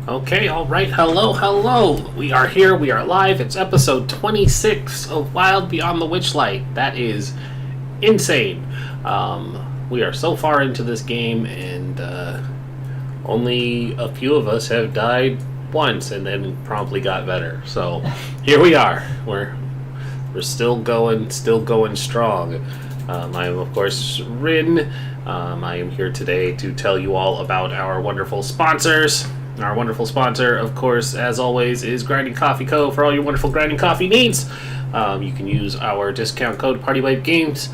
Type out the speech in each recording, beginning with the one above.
Okay, alright, hello. We are here, we are live. It's episode 26 of Wild Beyond the Witchlight. That is insane. We are so far into this game, and only a few of us have died once and then promptly got better. So here we are. We're still going strong. I am, of course, Rin. I am here today to tell you all about our wonderful sponsors. Our wonderful sponsor, of course, as always, is Grinding Coffee Co. for all your wonderful grinding coffee needs. You can use our discount code PARTYWAVEGAMES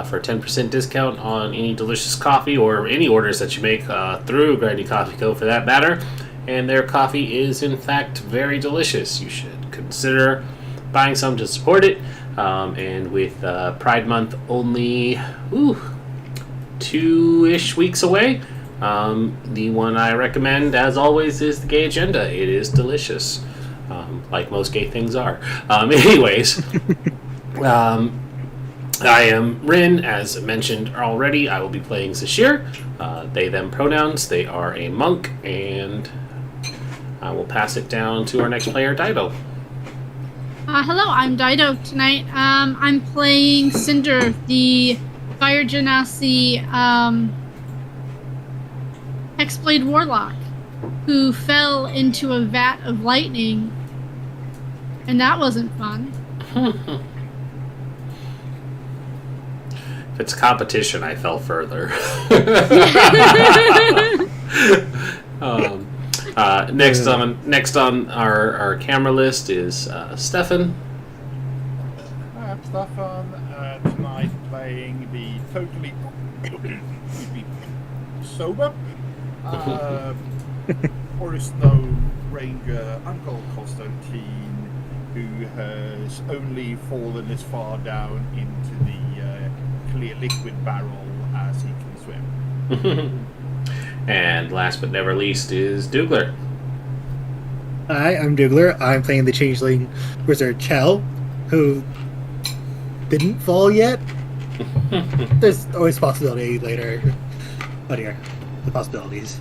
for a 10% discount on any delicious coffee or any orders that you make through Grinding Coffee Co. for that matter. And their coffee is, in fact, very delicious. You should consider buying some to support it. And with Pride Month only 2-ish weeks away, the one I recommend, as always, is the Gay Agenda. It is delicious, like most gay things are. Anyways, I am Rin, as mentioned already. I will be playing Zashir. They, them pronouns. They are a monk, and I will pass it down to our next player, Dido. Hello, I'm Dido tonight. I'm playing Cinder, the Fire Genasi, Hexblade Warlock, who fell into a vat of lightning, and that wasn't fun. If it's competition, I fell further. Next on our camera list is Stefan. Hi, I'm Stefan. Tonight playing the totally sober Forestone Ranger Uncle Constantine, who has only fallen as far down into the clear liquid barrel as he can swim. And last but never least is Dougler. Hi, I'm Dougler. I'm playing the Changeling Wizard Chell, who didn't fall yet. There's always possibility later. Oh dear, the possibilities.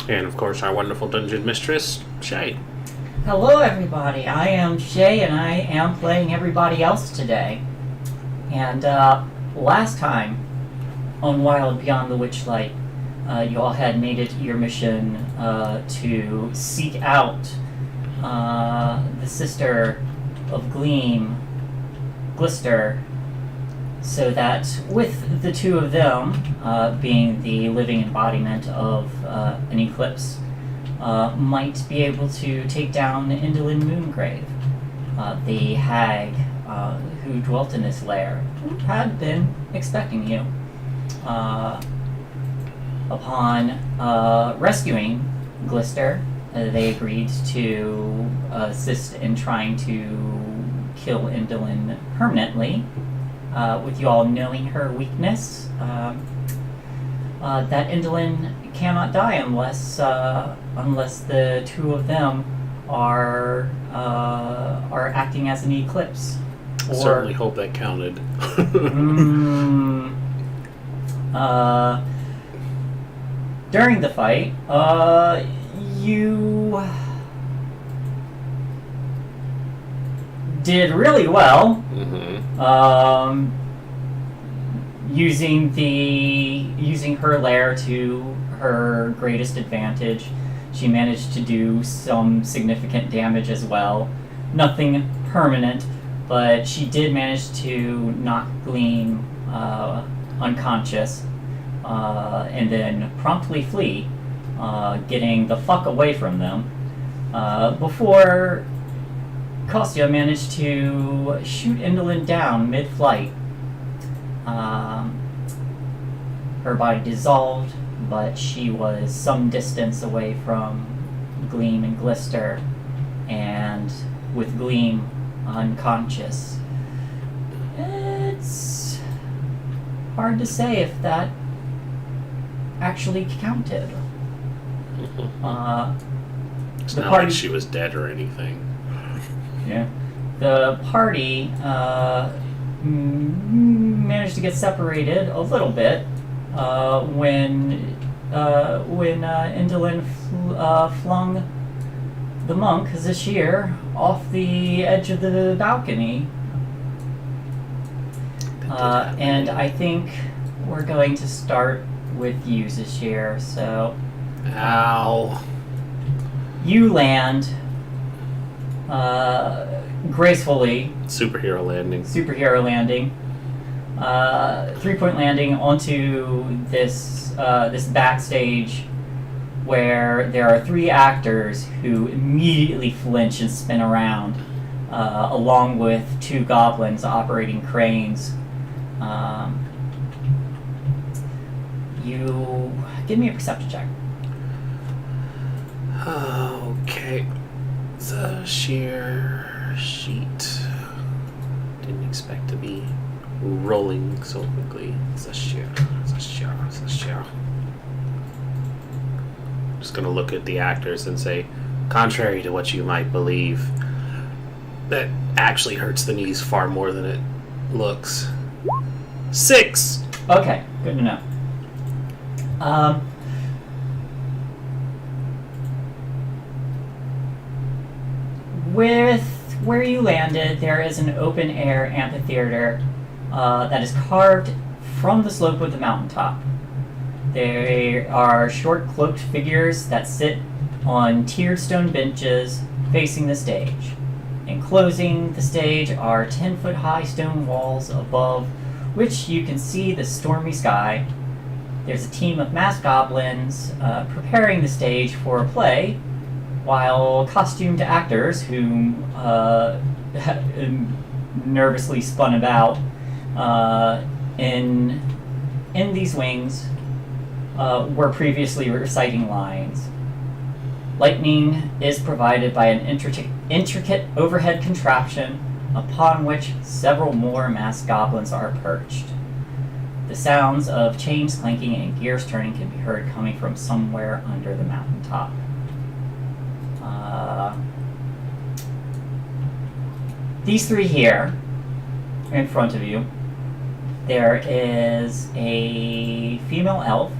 And of course our wonderful dungeon mistress, Shay. Hello everybody, I am Shay and I am playing everybody else today. And last time on Wild Beyond the Witchlight, you all had made it your mission to seek out the sister of Gleam, Glister, so that with the two of them being the living embodiment of an eclipse, might be able to take down Indolin Moongrave, the hag who dwelt in this lair, who had been expecting you. Upon rescuing Glister, they agreed to assist in trying to kill Indolin permanently, with you all knowing her weakness, that Indolin cannot die unless the two of them are acting as an eclipse. I certainly hope that counted. During the fight, you did really well. Using her lair to her greatest advantage. She managed to do some significant damage as well. Nothing permanent, but she did manage to knock Gleam unconscious, and then promptly flee, getting the fuck away from them, before Kostya managed to shoot Indolin down mid-flight. Her body dissolved, but she was some distance away from Gleam and Glister, and with Gleam unconscious. It's hard to say if that actually counted. It's the not party, like she was dead or anything. Yeah. The party managed to get separated a little bit when Indolin flung the monk Zashir off the edge of the balcony. And I think we're going to start with you, Zashir. So, Ow. you land gracefully, Superhero landing. superhero landing, 3-point landing onto this backstage where there are 3 actors who immediately flinch and spin around, along with 2 goblins operating cranes. You give me a perception check. Okay. The sheer sheet. Didn't expect to be rolling so quickly. The sheer. Just gonna look at the actors and say, contrary to what you might believe, that actually hurts the knees far more than it looks. 6! Okay, good to know. With where you landed, there is an open-air amphitheater that is carved from the slope of the mountaintop. There are short cloaked figures that sit on tiered stone benches facing the stage. Enclosing the stage are 10-foot-high stone walls above which you can see the stormy sky. There's a team of masked goblins preparing the stage for a play, while costumed actors who nervously spun about in these wings were previously reciting lines. Lightning is provided by an intricate overhead contraption upon which several more masked goblins are perched. The sounds of chains clanking and gears turning can be heard coming from somewhere under the mountaintop. These 3 here, in front of you, there is a female elf,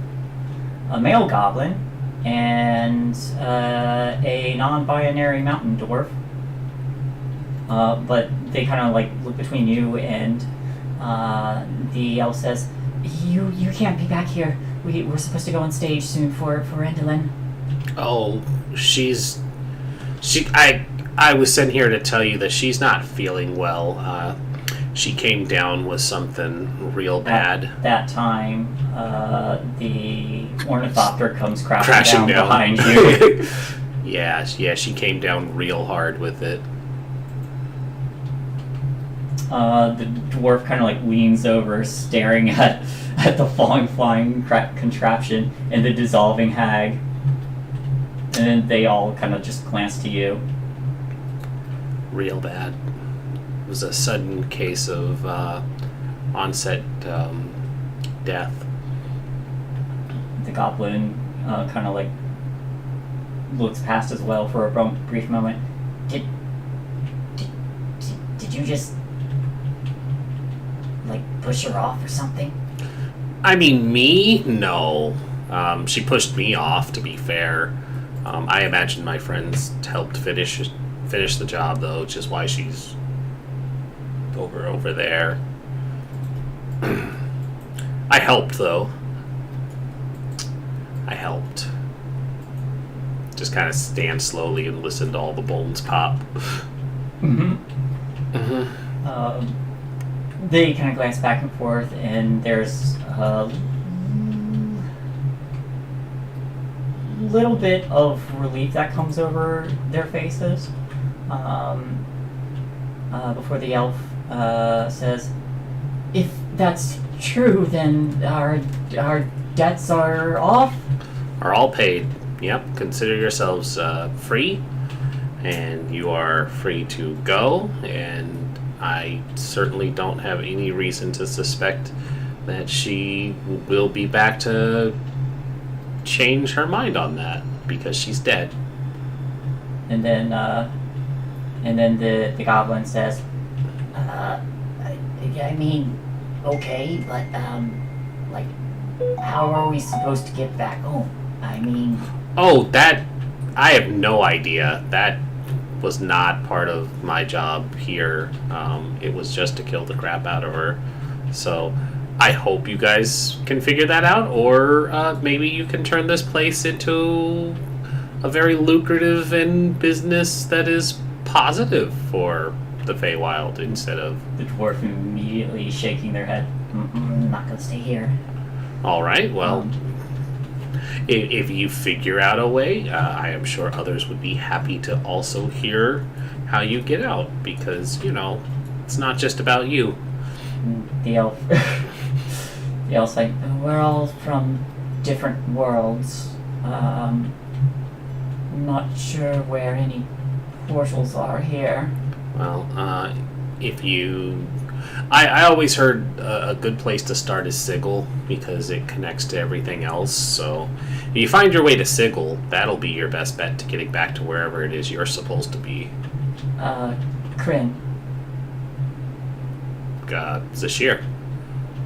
a male goblin, and a non-binary mountain dwarf. But they kind of like look between you and the elf says, "You can't be back here. We're supposed to go on stage soon for Endolin." Oh, I was sent here to tell you that she's not feeling well. She came down with something real bad. At that time, the ornithopter comes crashing down behind you. Yeah, she came down real hard with it. The dwarf kind of like leans over, staring at the falling flying contraption and the dissolving hag. And then they all kind of just glance to you. Real bad. It was a sudden case of onset death. The goblin kind of like looks past as well for a brief moment. Did you just like push her off or something? I mean, me? No. She pushed me off, to be fair. I imagine my friends helped finish the job, though, which is why she's over there. I helped, though. I helped. Just kind of stand slowly and listen to all the bones pop. Mm-hmm. Mm-hmm. They kind of glance back and forth, and there's a little bit of relief that comes over their faces before the elf says, "If that's true, then our debts are off." Are all paid. Yep. Consider yourselves free, and you are free to go. And I certainly don't have any reason to suspect that she will be back to change her mind on that, because she's dead. And then the goblin says, I mean, okay, but like, how are we supposed to get back home? I mean, Oh, that... I have no idea. That was not part of my job here. It was just to kill the crap out of her. So I hope you guys can figure that out, or maybe you can turn this place into a very lucrative and business that is positive for the Feywild instead of... the dwarf immediately shaking their head. I'm not gonna stay here. All right, well, if you figure out a way, I am sure others would be happy to also hear how you get out, because, you know, it's not just about you. The elf, the elf's like, we're all from different worlds. I'm not sure where any portals are here. Well, if you... I always heard a good place to start is Sigil, because it connects to everything else, so if you find your way to Sigil, that'll be your best bet to getting back to wherever it is you're supposed to be. Kryn. Zashir.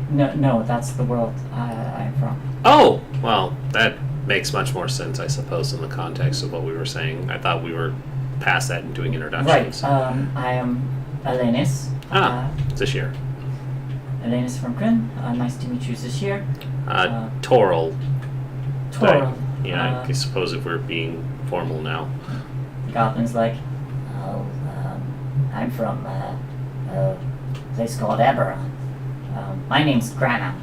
No, that's the world I'm from. Oh! Well, that makes much more sense, I suppose, in the context of what we were saying. I thought we were past that and doing introductions. Right, I am Elenis. Zashir. Elenis from Kryn. Nice to meet you, Zashir. Toril. Toril. Yeah, I suppose if we're being formal now. The goblin's like, oh, I'm from a place called Eberron. My name's Granum.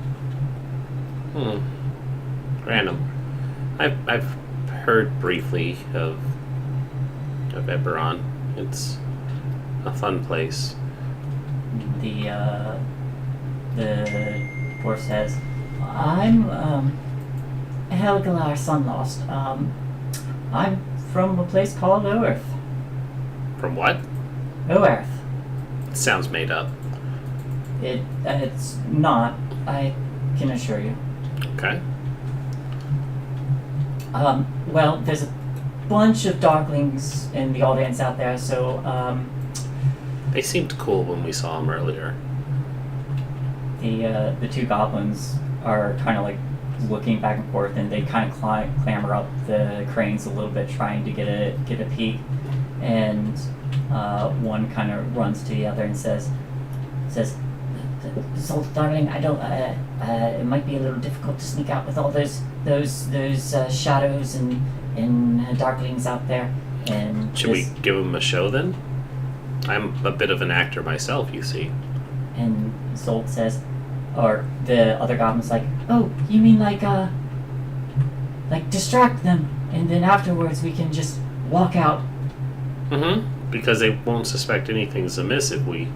Random. I've heard briefly of Eberron. It's a fun place. The dwarf says, I'm Helgalar Sunlost. I'm from a place called Oerth. From what? Oerth. It sounds made up. It's not, I can assure you. Okay. Well, there's a bunch of darklings in the Aldans out there, so, They seemed cool when we saw them earlier. the two goblins are kind of like looking back and forth, and they kind of clamber up the cranes a little bit, trying to get a peek. And one kind of runs to the other and says, "Salt, darling, I don't. It might be a little difficult to sneak out with all those shadows and darklings out there." And Should we give them a show then? I'm a bit of an actor myself, you see. And Zolt says, or the other goblin's like, "Oh, you mean like distract them, and then afterwards we can just walk out." Mm-hmm. Because they won't suspect anything's amiss if we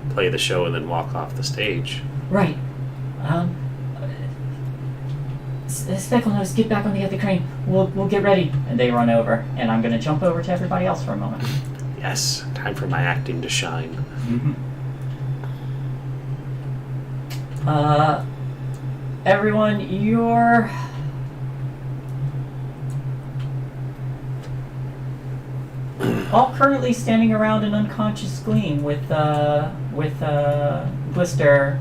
play the show and then walk off the stage. Right. Specklenose, get back on the other crane. We'll get ready. And they run over, and I'm gonna jump over to everybody else for a moment. Yes, time for my acting to shine. Mm-hmm. Everyone, you're all currently standing around an unconscious Gleam with Blister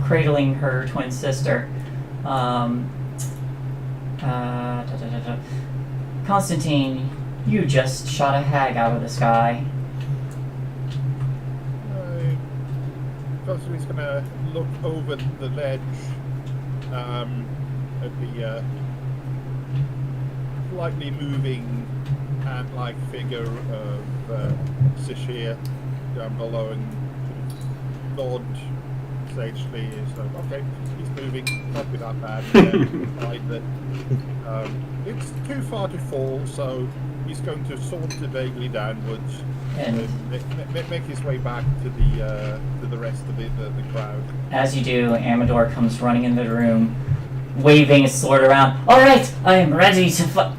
cradling her twin sister. Constantine, you just shot a hag out of the sky. Constantine's gonna look over the ledge at the slightly moving ant-like figure of Sashir down below and nod sagely. Okay, he's moving, not be that bad. Decide that it's too far to fall, so he's going to saunter vaguely downwards and make his way back to the rest of the crowd. As you do, Amador comes running into the room, waving his sword around. "All right, I am ready to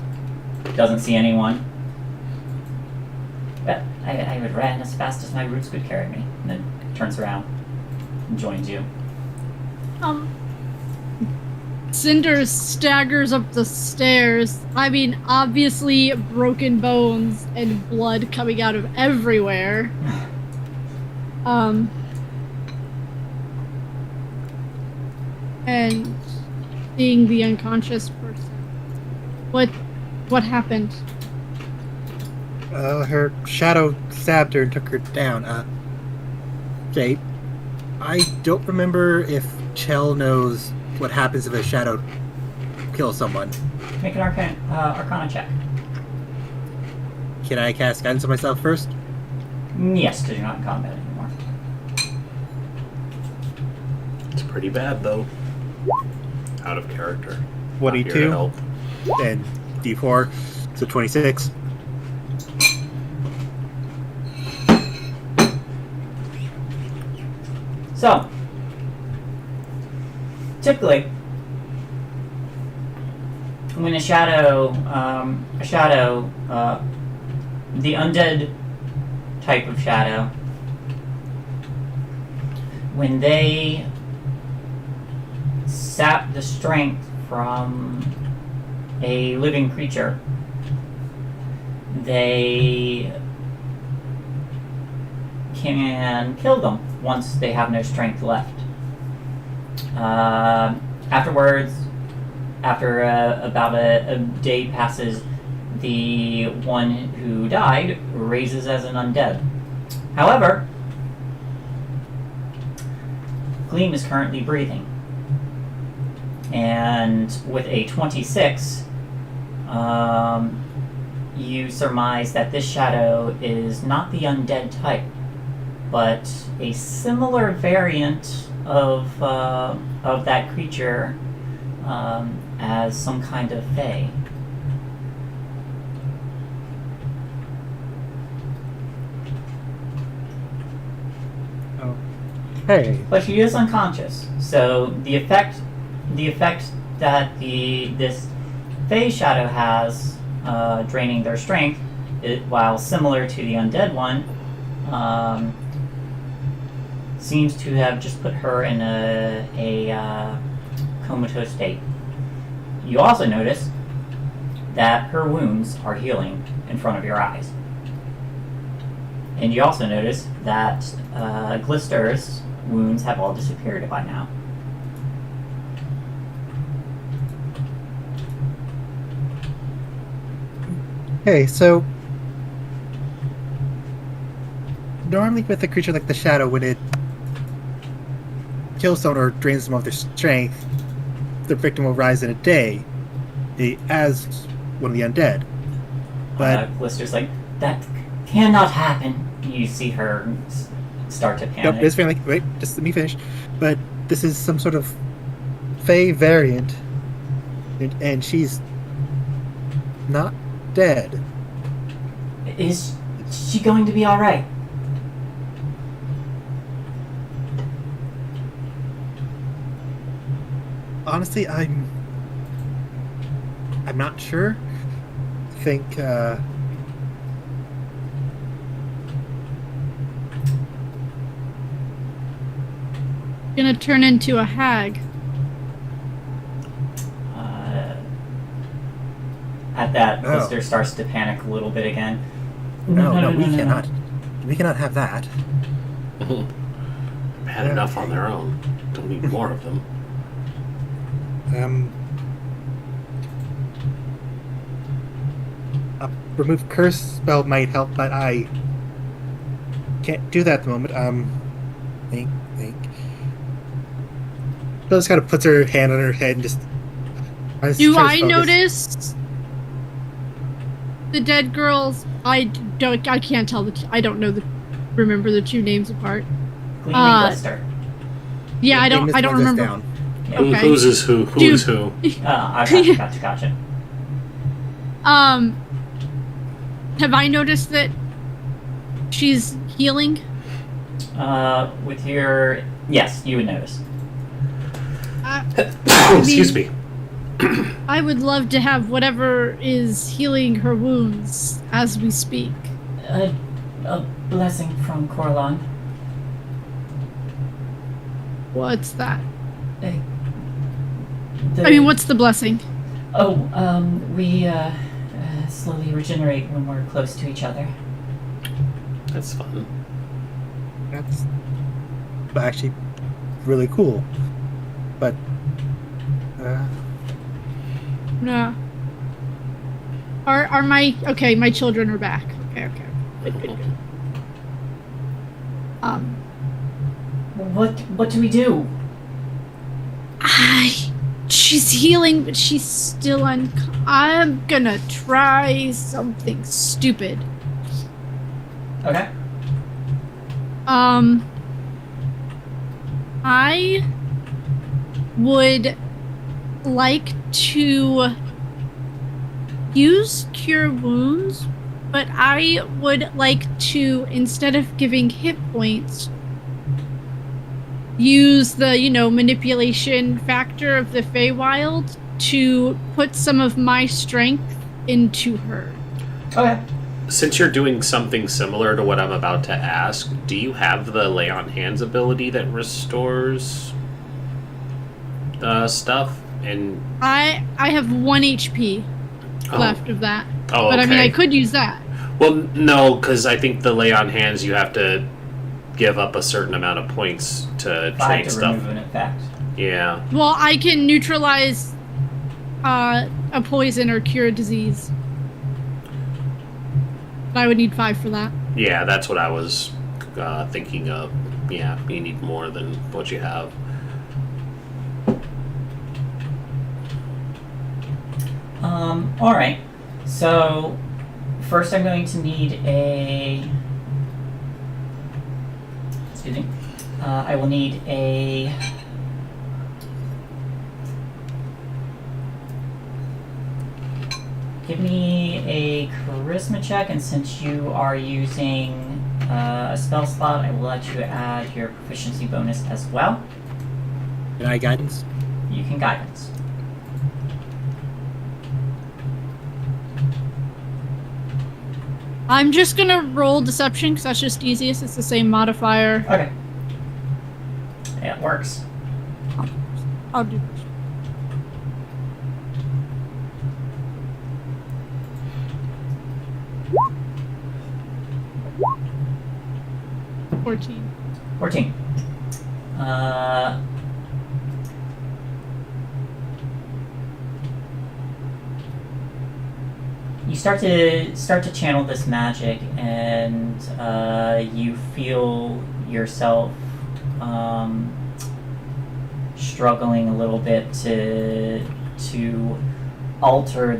Doesn't see anyone. Well, I would ran as fast as my roots could carry me, and then turns around and joins you. Cinder staggers up the stairs. I mean, obviously broken bones and blood coming out of everywhere. And seeing the unconscious person. What happened? Her shadow stabbed her and took her down. Jay, I don't remember if Chell knows what happens if a shadow kills someone. Make an Arcana check. Can I cast guidance on myself first? Yes, because you're not in combat anymore. It's pretty bad, though. Out of character. Not here to 22 help. and D4, so 26. So, typically, when a shadow, the undead type of shadow, when they sap the strength from a living creature, they can kill them once they have no strength left. Afterwards, after about a day passes, the one who died raises as an undead. However, Gleam is currently breathing. And with a 26, you surmise that this shadow is not the undead type, but a similar variant of that creature as some kind of fae. Oh. Hey. But she is unconscious, so the effect that this fae shadow has, draining their strength, while similar to the undead one, seems to have just put her in a comatose state. You also notice that her wounds are healing in front of your eyes. And you also notice that Glister's wounds have all disappeared by now. Hey, so normally with a creature like the shadow, when it kills someone or drains them of their strength, the victim will rise in a day, as one of the undead. But Glister's like, that cannot happen. You see her start to panic. nope, it's like, wait, just let me finish. But this is some sort of Fey variant, and she's not dead. Is she going to be alright? Honestly, I'm not sure. I think Gonna turn into a hag. At that, Oh. Glister starts to panic a little bit again. no, we cannot. We cannot have that. Had enough on their own. Don't need more of them. A remove curse spell might help, but I can't do that at the moment. Think. She just kind of puts her hand on her head and just. Do I notice the dead girls? I can't tell I don't know remember the two names apart. Gleam and Glister. Yeah, I don't remember. Down. Yeah. Okay. Who's is who? Who's who? Gotcha. Have I noticed that she's healing? With your... Yes, you would notice. Excuse me. I would love to have whatever is healing her wounds as we speak. A blessing from Corlon. What's that? Uh, I mean, what's the blessing? We slowly regenerate when we're close to each other. That's fun. That's actually really cool. But No. Are my my children are back. Okay. Good. What do we do? She's healing, but she's still I'm gonna try something stupid. Okay. I would like to use Cure Wounds, but I would like to, instead of giving hit points, use the, manipulation factor of the Feywild to put some of my strength into her. Okay. Since you're doing something similar to what I'm about to ask, do you have the Lay on Hands ability that restores stuff? And I have 1 HP left of that. Oh, but I mean, okay. I could use that. Well, no, because I think the Lay on Hands, you have to give up a certain amount of points to 5 train to stuff. remove an effect. Yeah. Well, I can neutralize a poison or cure a disease. But I would need 5 for that. Yeah, that's what I was thinking of. Yeah, you need more than what you have. Alright. So, first I'm going to need a... Excuse me. I will need a... Give me a charisma check, and since you are using a spell slot, I will let you add your proficiency bonus as well. Can I guidance? You can guidance. I'm just gonna roll deception because that's just easiest. It's the same modifier. Okay. Yeah, it works. I'll do this. $14. 14. You start to channel this magic, and you feel yourself struggling a little bit to alter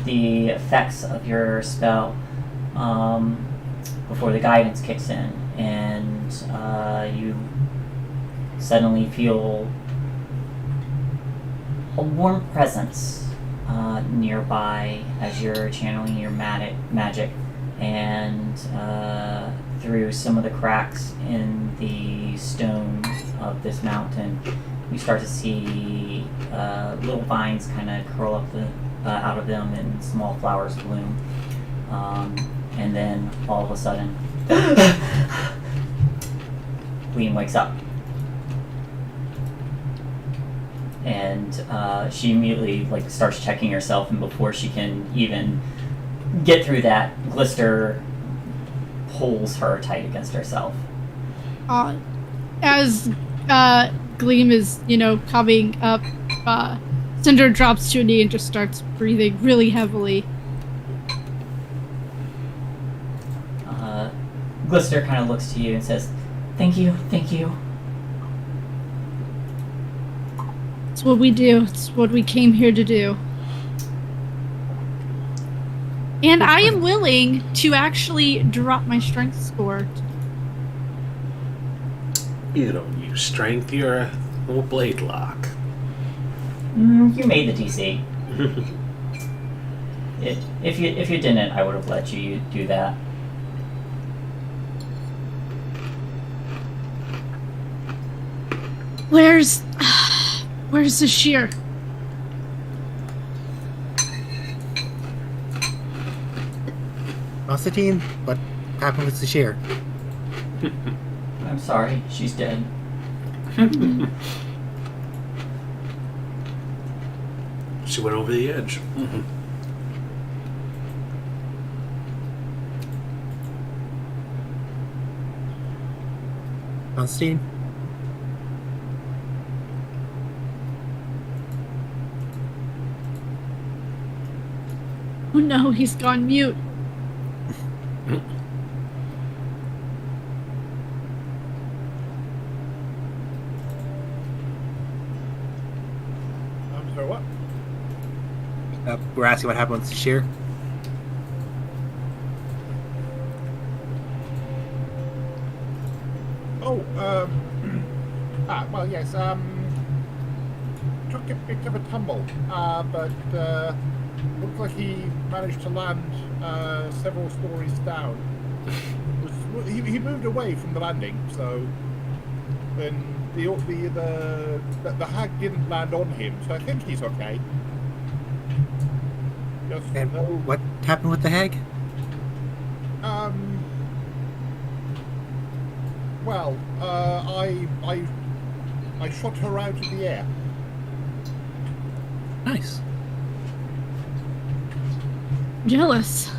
the effects of your spell before the guidance kicks in, and you suddenly feel a warm presence nearby as you're channeling your magic, and through some of the cracks in the stone of this mountain, you start to see little vines kind of curl up out of them, and small flowers bloom. And then all of a sudden, Queen wakes up. And she immediately starts checking herself, and before she can even get through that, Glister pulls her tight against herself. As Gleam is, coming up, Cinder drops to a knee and just starts breathing really heavily. Glister kind of looks to you and says, "Thank you, thank you." It's what we do. It's what we came here to do. And I am willing to actually drop my strength score. You don't use strength, you're a little blade lock. You made the DC. If you didn't, I would have let you do that. Where's the shear? Constantine, what happened with the shear? I'm sorry, she's dead. She went over the edge. Constantine? no, he's gone mute. So what? We're asking what happened with Sashir. Oh, well, yes, took a bit of a tumble, but looks like he managed to land several stories down. He moved away from the landing, so then the hag didn't land on him, so I think he's okay. Just, And what happened with the hag? Well, I shot her out of the air. Nice. Jealous.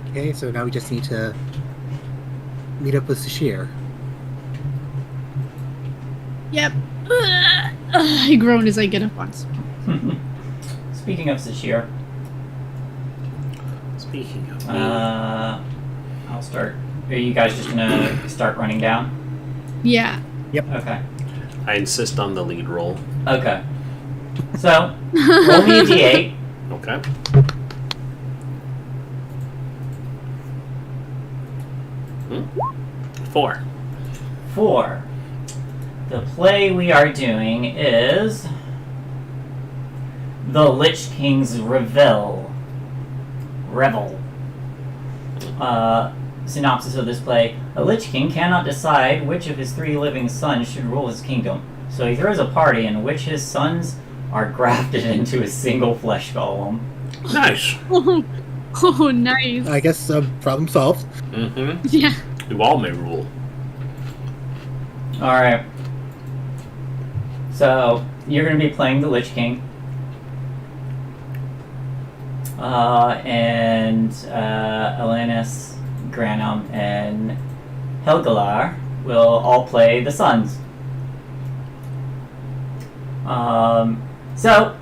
Okay, so now we just need to meet up with Sashir. Yep. I groan as I get up on spot. Speaking of Sashir, Speaking of me, I'll start. Are you guys just gonna start running down? Yeah. Okay. I insist on the lead roll. Okay. So, roll me a d8. Okay. Hmm? 4. 4. The play we are doing is the Lich King's Revel. Synopsis of this play. A Lich King cannot decide which of his 3 living sons should rule his kingdom, so he throws a party in which his sons are grafted into a single flesh golem. Nice. Oh, nice. I guess problem solved. Mm-hmm. Yeah. You all may rule. Alright. So, you're going to be playing the Lich King. And Alanis, Granum, and Helgalar will all play the Sons. So,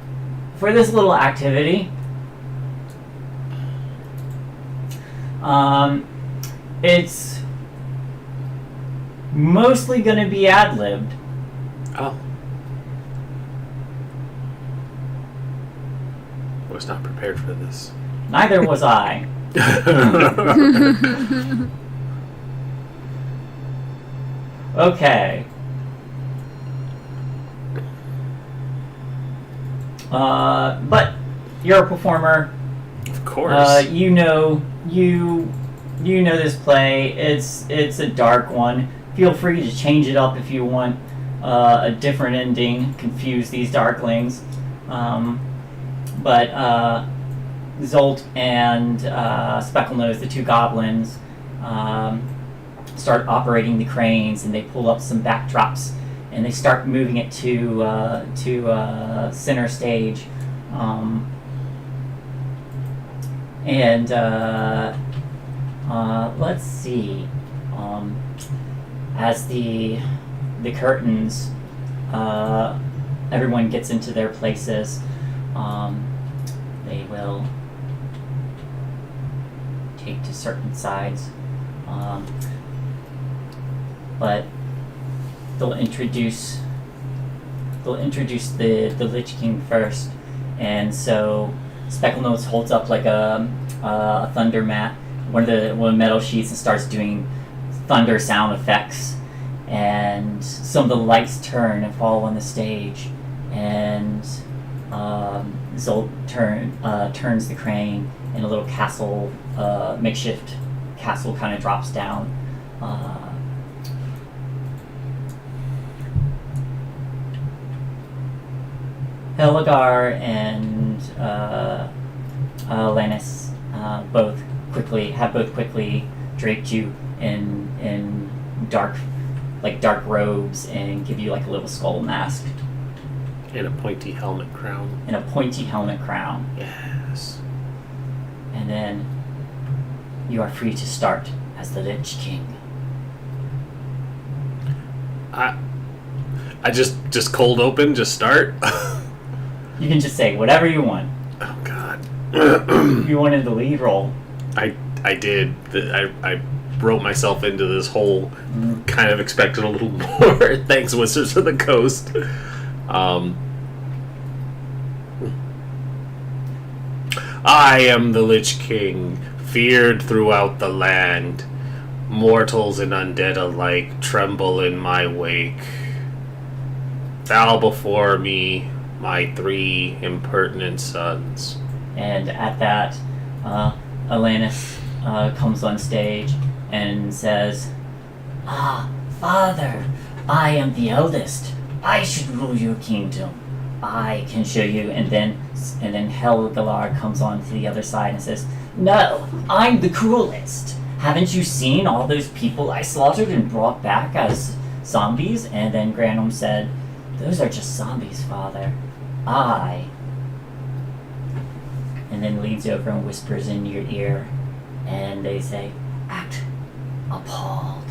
for this little activity, it's mostly going to be ad-libbed. Oh. I was not prepared for this. Neither was I. Okay. But you're a performer. Of course. You know this play. It's a dark one. Feel free to change it up if you want a different ending. Confuse these darklings. But Zolt and Specklenose, the 2 goblins, start operating the cranes, and they pull up some backdrops, and they start moving it to center stage. Let's see. As the curtains, everyone gets into their places. They will take to certain sides, but they'll introduce the Lich King first, and so Specklenose holds up like a thunder mat, one of the metal sheets, and starts doing thunder sound effects, and some of the lights turn and fall on the stage, and Zolt turns the crane, and a little castle, makeshift castle, kind of drops down. Helagar and Lannis both quickly draped you in dark robes and give you like a little skull mask. And a pointy helmet crown. Yes. And then you are free to start as the Lich King. I just cold open, just start. You can just say whatever you want. Oh God. You wanted the lead role. I did. I wrote myself into this hole. Kind of expected a little more. Thanks, Wizards of the Coast. I am the Lich King, feared throughout the land. Mortals and undead alike tremble in my wake. Bow before me, my 3 impertinent sons. And at that, Alanis comes on stage and says, "Ah, Father, I am the eldest. I should rule your kingdom. I can show you." And then Helgalar comes on to the other side and says, "No, I'm the cruelest. Haven't you seen all those people I slaughtered and brought back as zombies?" And then Granum said, "Those are just zombies, Father. And then leans over and whispers in your ear, and they say, "Act appalled."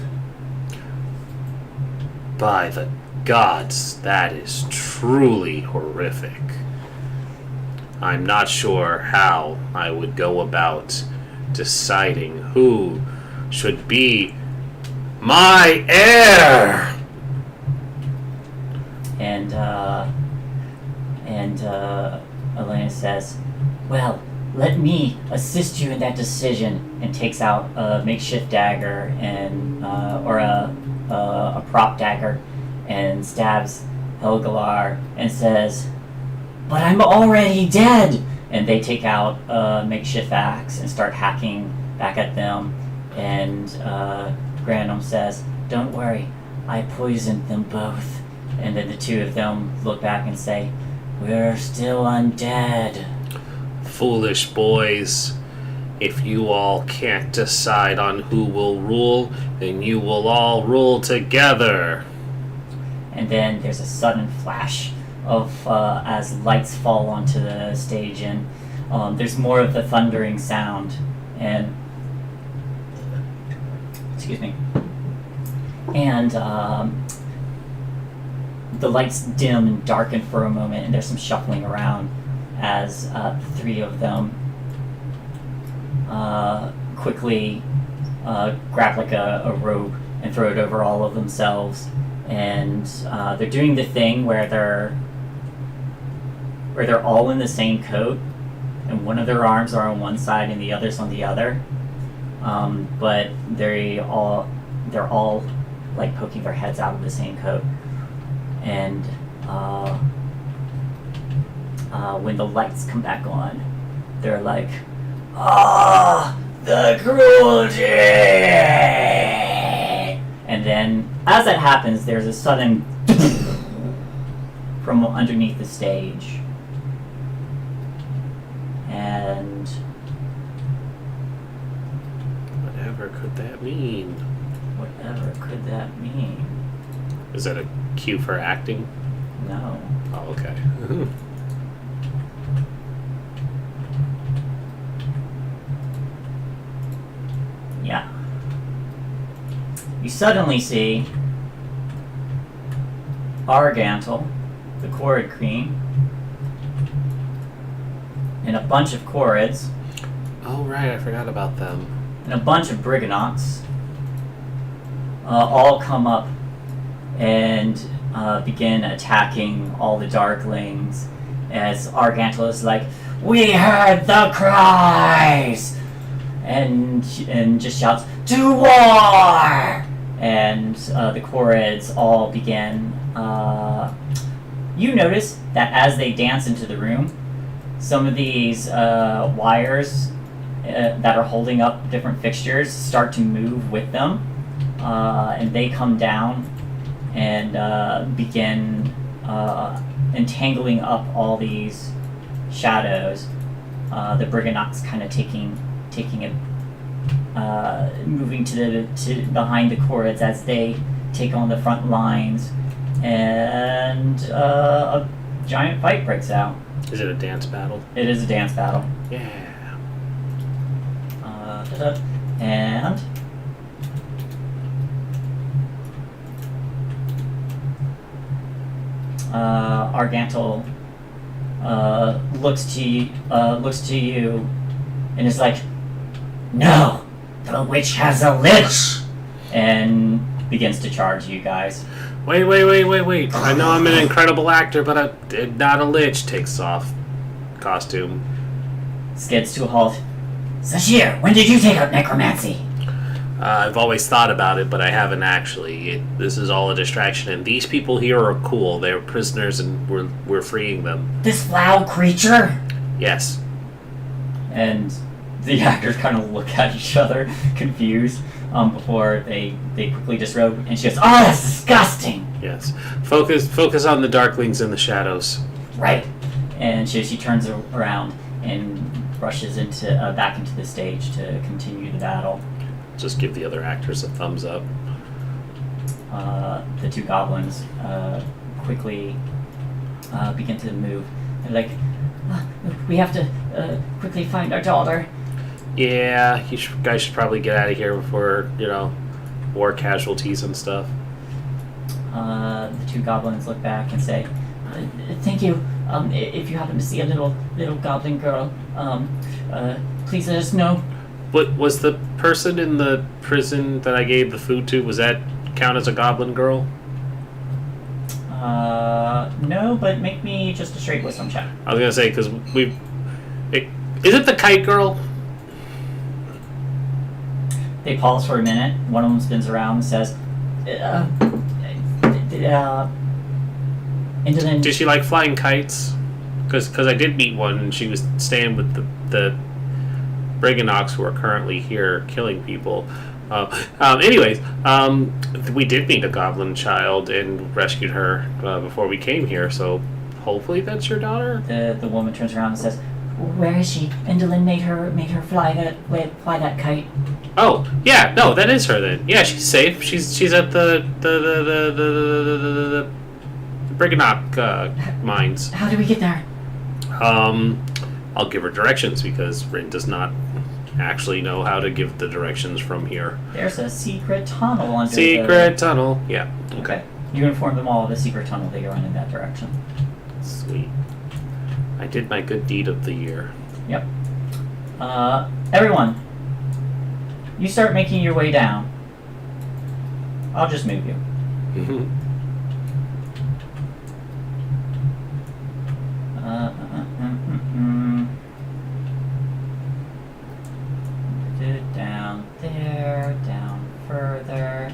By the gods, that is truly horrific. I'm not sure how I would go about deciding who should be my heir. And Elena says, "Well, let me assist you in that decision," and takes out a makeshift dagger and or a prop dagger and stabs Helgalar and says, "But I'm already dead!" And they take out a makeshift axe and start hacking back at them. And Granum says, "Don't worry, I poisoned them both." And then the two of them look back and say, "We're still undead." Foolish boys. If you all can't decide on who will rule, then you will all rule together. And then there's a sudden flash of as lights fall onto the stage, and there's more of the thundering sound, and excuse me, and the lights dim and darken for a moment, and there's some shuffling around as the 3 of them quickly grab like a robe and throw it over all of themselves. And they're doing the thing where they're all in the same coat, and one of their arms are on one side and the other's on the other. But they're all like poking their heads out of the same coat. And when the lights come back on, they're like, "Ah, the cruelty!" And then, as that happens, there's a sudden from underneath the stage. And Whatever could that mean? whatever could that mean? Is that a cue for acting? No. Oh, okay. Yeah. You suddenly see Argantel, the Korrid Queen, and a bunch of Korrids, Oh, right, I forgot about them. and a bunch of Briganots all come up and begin attacking all the Darklings as Argantel is like, "We heard the cries!" and just shouts, "To war!" And the Korrids all begin. You notice that as they dance into the room, some of these wires that are holding up different fixtures start to move with them, and they come down and begin entangling up all these shadows. The Briganots kind of taking it, moving to behind the Korrids as they take on the front lines, and a giant fight breaks out. Is it a dance battle? It is a dance battle. Yeah. And Argantel looks to you and is like, "No, the witch has a lich," and begins to charge you guys. Wait. I know I'm an incredible actor, but I'm not a lich. Takes off costume. Skids to a halt. Sashir, when did you take up necromancy? I've always thought about it, but I haven't actually. This is all a distraction, and these people here are cool. They're prisoners, and we're freeing them. This foul creature? Yes. And the actors kind of look at each other, confused, before they quickly disrobe, and she goes, "Oh, that's disgusting!" Yes. Focus on the darklings in the shadows. Right. And she turns around and rushes back into the stage to continue the battle. Just give the other actors a thumbs up. The two goblins quickly begin to move. They're like, "We have to quickly find our daughter." Yeah, guys should probably get out of here before, war casualties and stuff. The two goblins look back and say, "Thank you. If you happen to see a little goblin girl, please let us know." What was the person in the prison that I gave the food to? Was that count as a goblin girl? No, but make me just a straight wisdom check. I was gonna say because is it the kite girl? They pause for a minute. One of them spins around and says, Did she like flying kites? Because I did meet one, and she was staying with the Briganox who are currently here killing people. Anyways, we did meet a goblin child and rescued her before we came here, so hopefully that's your daughter? The woman turns around and says, "Where is she? Indolin made her fly that kite." Oh, yeah, no, that is her then. Yeah, she's safe. She's at the Briganox mines. How do we get there? I'll give her directions because Rin does not actually know how to give the directions from here. There's a secret tunnel under Secret tunnel, yeah. Okay. You inform them all of the secret tunnel that you're on in that direction. Sweet. I did my good deed of the year. Yep. Everyone, you start making your way down. I'll just move you. Down there, down further.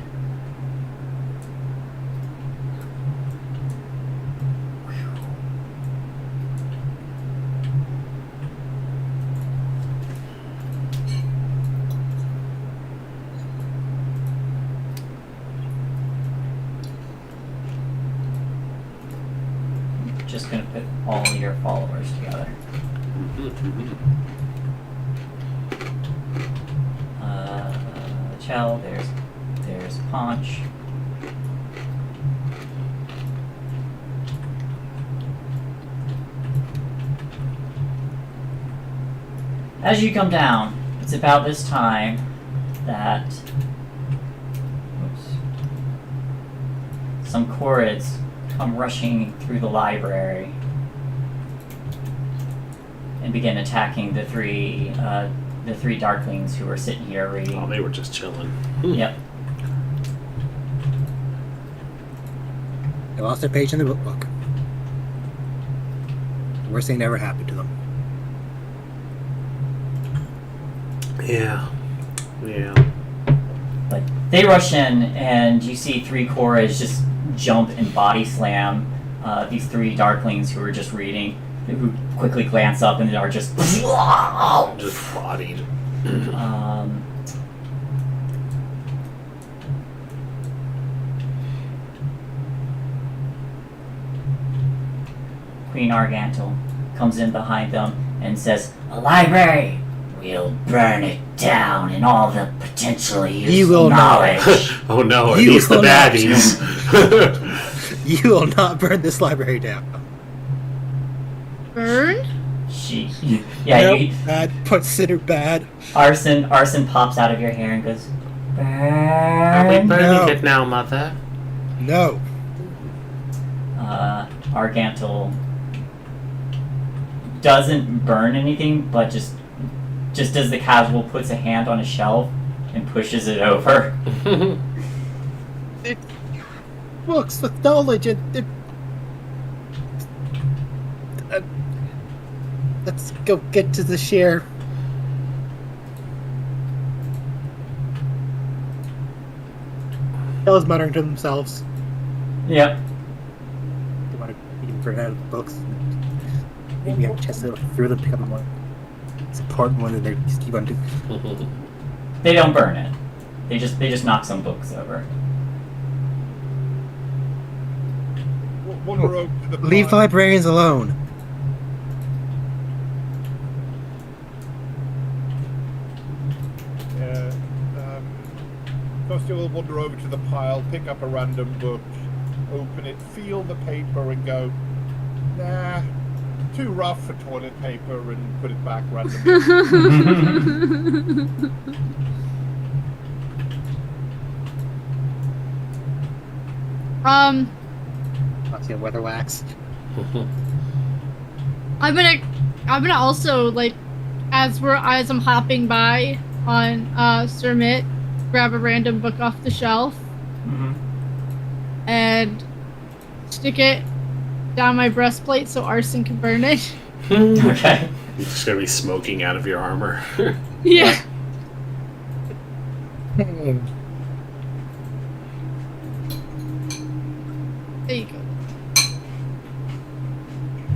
Just gonna put all your followers together. Chell, there's Paunch. As you come down, it's about this time that some Chorids come rushing through the library and begin attacking the three Darklings who were sitting here reading. Oh, they were just chilling. Yep. They lost their page in the book. The worst thing that ever happened to them. Yeah. But they rush in, and you see three Chorids just jump and body slam these three Darklings who were just reading, who quickly glance up and are just bodied. Queen Argantel comes in behind them and says, "A library! We'll burn it down and all the potentially useful knowledge." Oh no, are You these the will not. baddies? You will not burn this library down. Burn? Nope, bad. Consider bad. Arson pops out of your hair and goes, "Burn." Are we burning No. it now, mother? No. Argantel doesn't burn anything, but just as the casual puts a hand on a shelf and pushes it over. Books with knowledge and let's go get to the share. They're muttering to themselves. Yep. They want to even burn out of the books. Maybe have a chance to look through them, pick up one. It's important one, and they just keep on doing. They don't burn it. They just knock some books over. Wander over to the Leave the pile. librarians alone. Yeah. First, you will wander over to the pile, pick up a random book, open it, feel the paper, and go, nah, too rough for toilet paper, and put it back randomly. I'll see a weather wax. I'm gonna also like as I'm hopping by on Sir Mitt, grab a random book off the shelf Mm-hmm. and stick it down my breastplate so arson can burn it. Okay. It's just gonna be smoking out of your armor. Yeah. Hmm. There you go.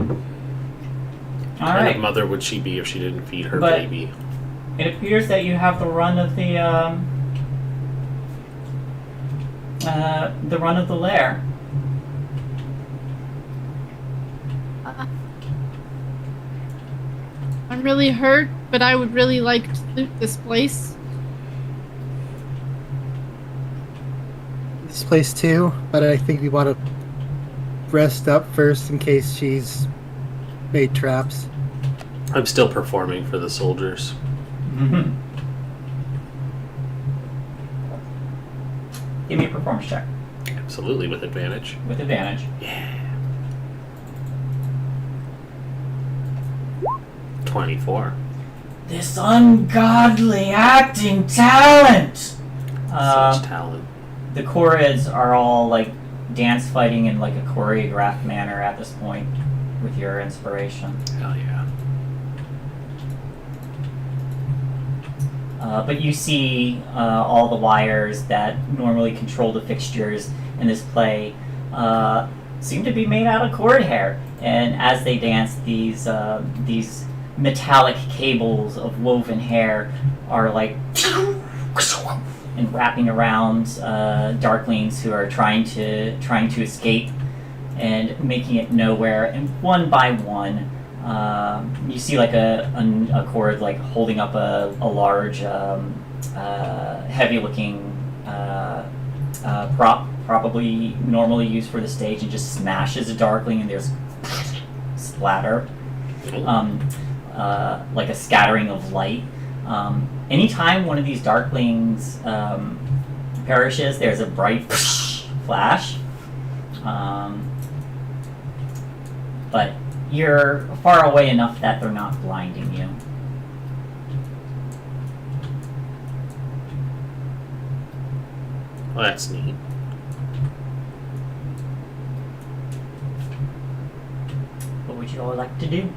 All What kind right. of mother would she be if she didn't feed her But- baby? It appears that you have the run of the lair. I'm really hurt, but I would really like to loot this place. This place too, but I think we want to rest up first in case she's made traps. I'm still performing for the soldiers. Mm-hmm. Give me a performance check Absolutely, with advantage. with advantage. 24. This ungodly acting talent. Such talent. The Chorids are all like dance fighting in like a choreographed manner at this point with your inspiration. Hell yeah. But you see all the wires that normally control the fixtures in this play seem to be made out of cord hair. And as they dance, these metallic cables of woven hair are like and wrapping around darklings who are trying to escape and making it nowhere. And one by one, you see like a cord like holding up a large, heavy-looking prop, probably normally used for the stage, and just smashes a darkling, and there's splatter, like a scattering of light. Anytime one of these darklings perishes, there's a bright flash. But you're far away enough that they're not blinding you. Well, that's neat. What would you all like to do?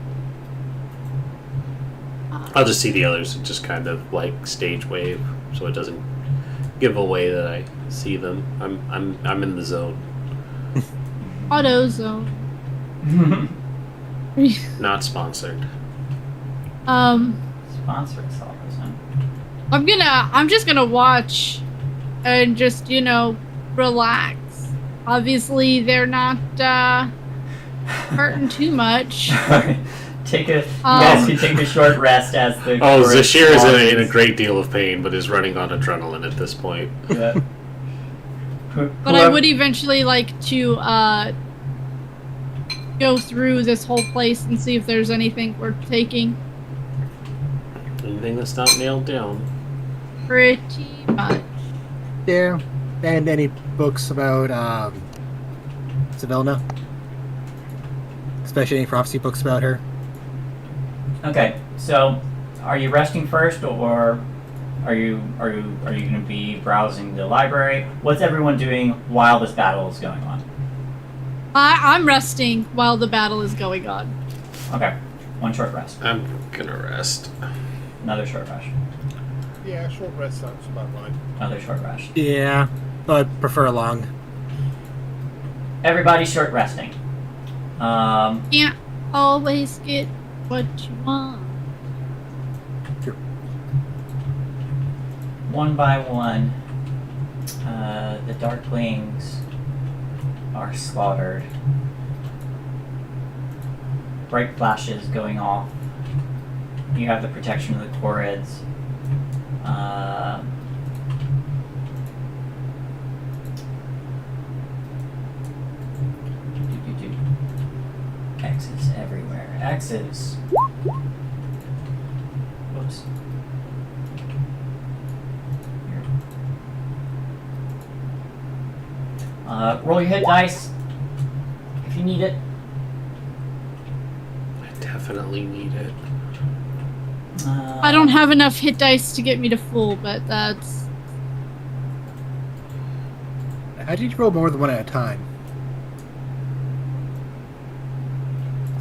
I'll just see the others and just kind of like stage wave, so it doesn't give away that I see them. I'm in the zone. Auto zone. Not sponsored. Sponsor itself, isn't it? I'm just gonna watch and just, relax. Obviously they're not hurting too much. You guys can take a short rest as the. Oh, chorus Zashir is in a launches. great deal of pain, but is running on adrenaline at this point. Yeah. But I would eventually like to go through this whole place and see if there's anything worth taking. Anything that's not nailed down. Pretty much. Yeah, and any books about Savelna? especially any prophecy books about her. Okay, so are you resting first, or are you going to be browsing the library? What's everyone doing while this battle is going on? I'm resting while the battle is going on. Okay, one short rest, I'm gonna rest. another short rest, Yeah, short rest sounds about right. another short rest. Yeah, but I'd prefer a long. Everybody short resting. Can't always get what you want. One by one, the Darklings are slaughtered. Bright flashes going off. You have the protection of the Chorids. X's everywhere. X's. Whoops. Roll your hit dice if you need it. I definitely need it. I don't have enough hit dice to get me to full, but that's... How did you roll more than one at a time?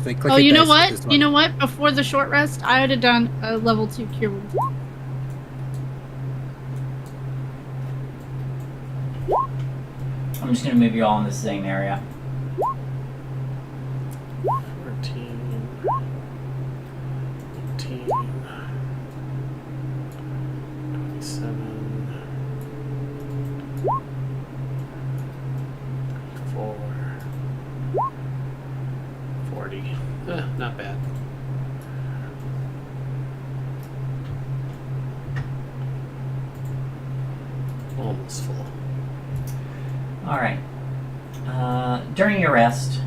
So click Oh, hit you know dice what? with this You one. know what? Before the short rest, I would have done a level 2 cure wounds. I'm just gonna move you all in the same area. 14, 18, 27, 34, 40. Not bad. Almost full. All right. During your rest,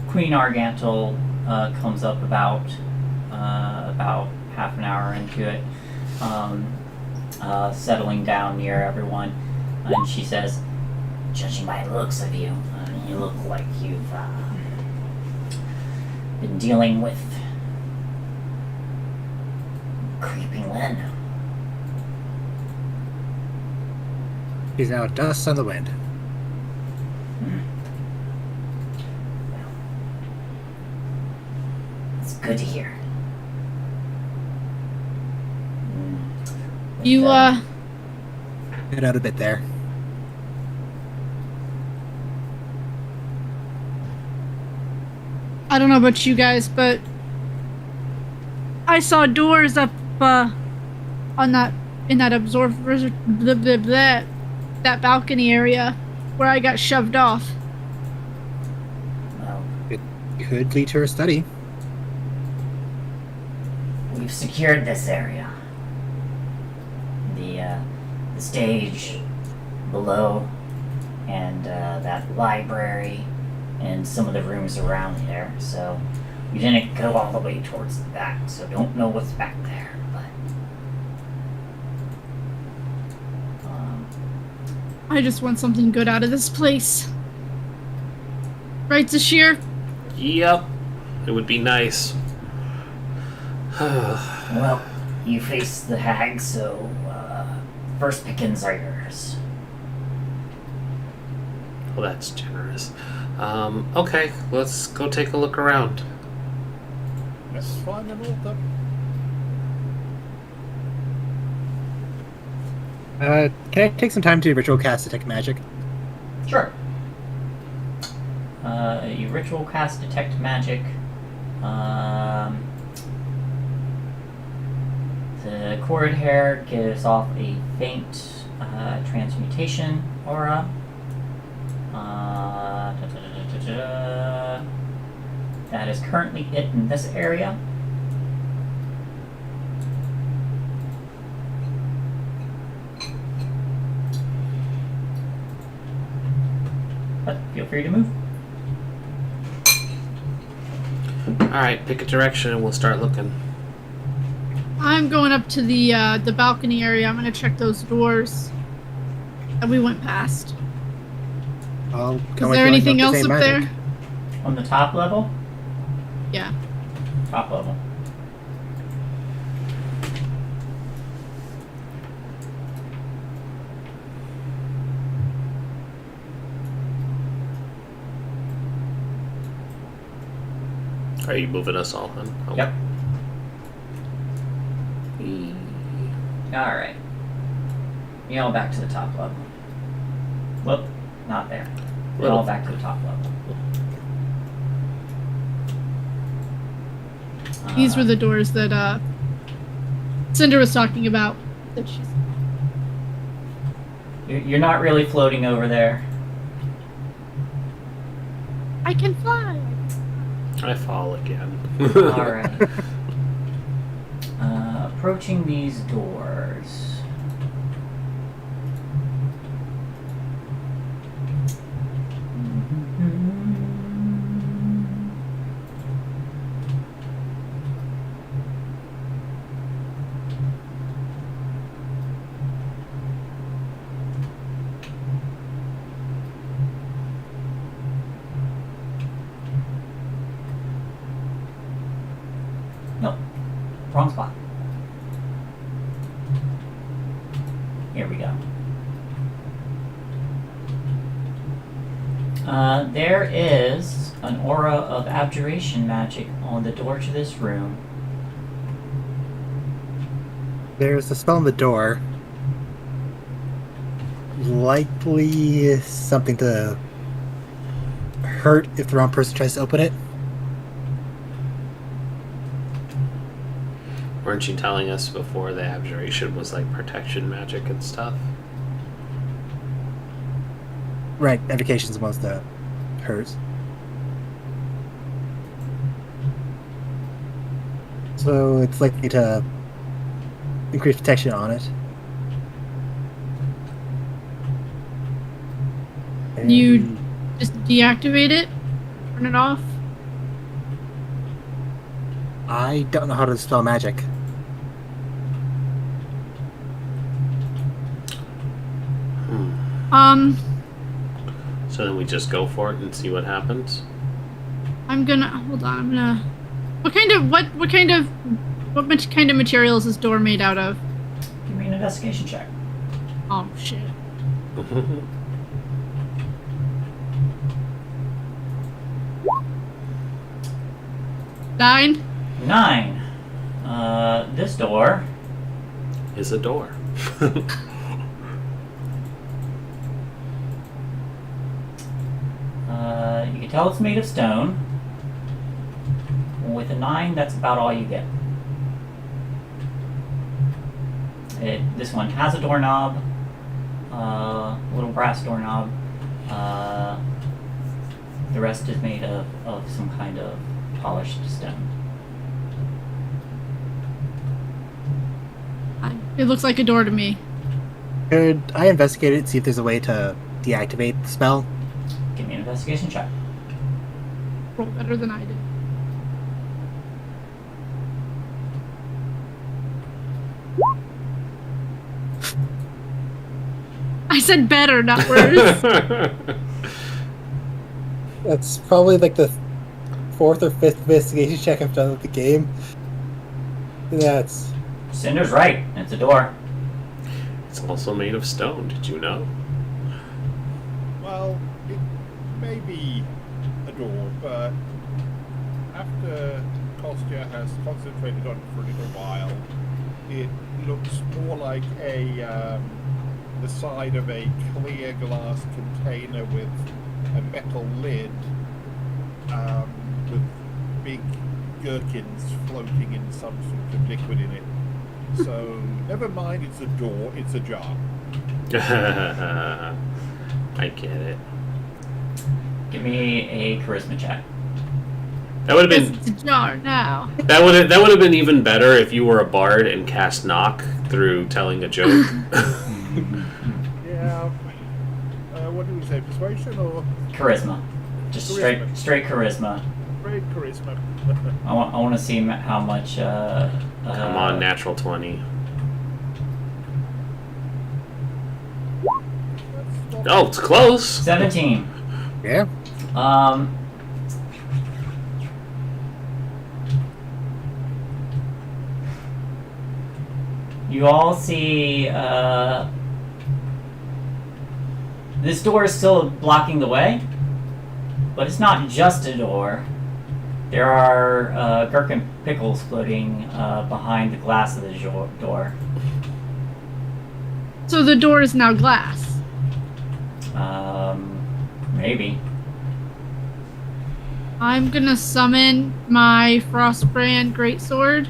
Queen Argantel comes up about half an hour into it, settling down near everyone, and she says, "Judging by the looks of you, you look like you've been dealing with creeping Lynn." He's now dust on the wind. It's good to hear. You, Get out a bit there. I don't know about you guys, but I saw doors up, on that, in that that balcony area where I got shoved off. Well, It could lead to her study. we've secured this area. The stage below, and that library, and some of the rooms around there. So we didn't go all the way towards the back, so don't know what's back there. But I just want something good out of this place. Right, Zashir? Yep. It would be nice. well, you face the hag, so first pickings are yours. Well, that's generous. Okay, let's go take a look around. Let's find an altar. Can I take some time to ritual cast Detect Magic? Sure. You ritual cast detect magic. The cord hair gives off a faint transmutation aura. That is currently it in this area. But feel free to move. Alright, pick a direction and we'll start looking. I'm going up to the balcony area. I'm gonna check those doors that we went past. I'll Is come with there you on anything the else same up magic. there? On the top level? Yeah. Top level. Are you moving us all, hun? Oh. Yep. E- Alright. You all back to the top level. Whoop, not there. You all back to the top level. These were the doors that Cinder was talking about. That she's. You're not really floating over there. I can fly. I fall again. Alright. Approaching these doors. Nope. Wrong spot. Here we go. There is an aura of abjuration magic on the door to this room. There's a spell on the door. Likely something to hurt if the wrong person tries to open it. Weren't you telling us before the abjuration was like protection magic and stuff? Right, education's most hurts. So it's likely to increase protection on it. You just deactivate it? Turn it off? I don't know how to spell magic. So then we just go for it and see what happens? I'm gonna hold on. I'm gonna. What kind of material is this door made out of? Give me an investigation check. Oh shit. 9. 9. This door. Is a door. You can tell it's made of stone. With a 9, that's about all you get. This one has a doorknob, a little brass doorknob. The rest is made of some kind of polished stone. It looks like a door to me. Could I investigate it, see if there's a way to deactivate the spell? Give me an investigation check. Roll better than I did. I said better, not worse. That's probably like the 4th or 5th investigation check I've done with the game. That's... Cinder's right. It's a door. It's also made of stone, did you know? Well, it may be a door, but after Kostya has concentrated on it for a little while, it looks more like the side of a clear glass container with a metal lid, with big gherkins floating in some sort of liquid in it. So, never mind it's a door, it's a jar. I get it. Give me a charisma check. That would have been It's a jar now. that would have been even better if you were a bard and cast knock through telling a joke. Yeah. What do we say? Persuasion or Charisma. Just Charisma. straight charisma. great charisma? I want to see how much. Come on, natural 20. That's not Oh, it's close. 17. Yeah. You all see, this door is still blocking the way, but it's not just a door. There are gherkin pickles floating behind the glass of the door. So the door is now glass. Maybe. I'm gonna summon my Frostbrand Greatsword.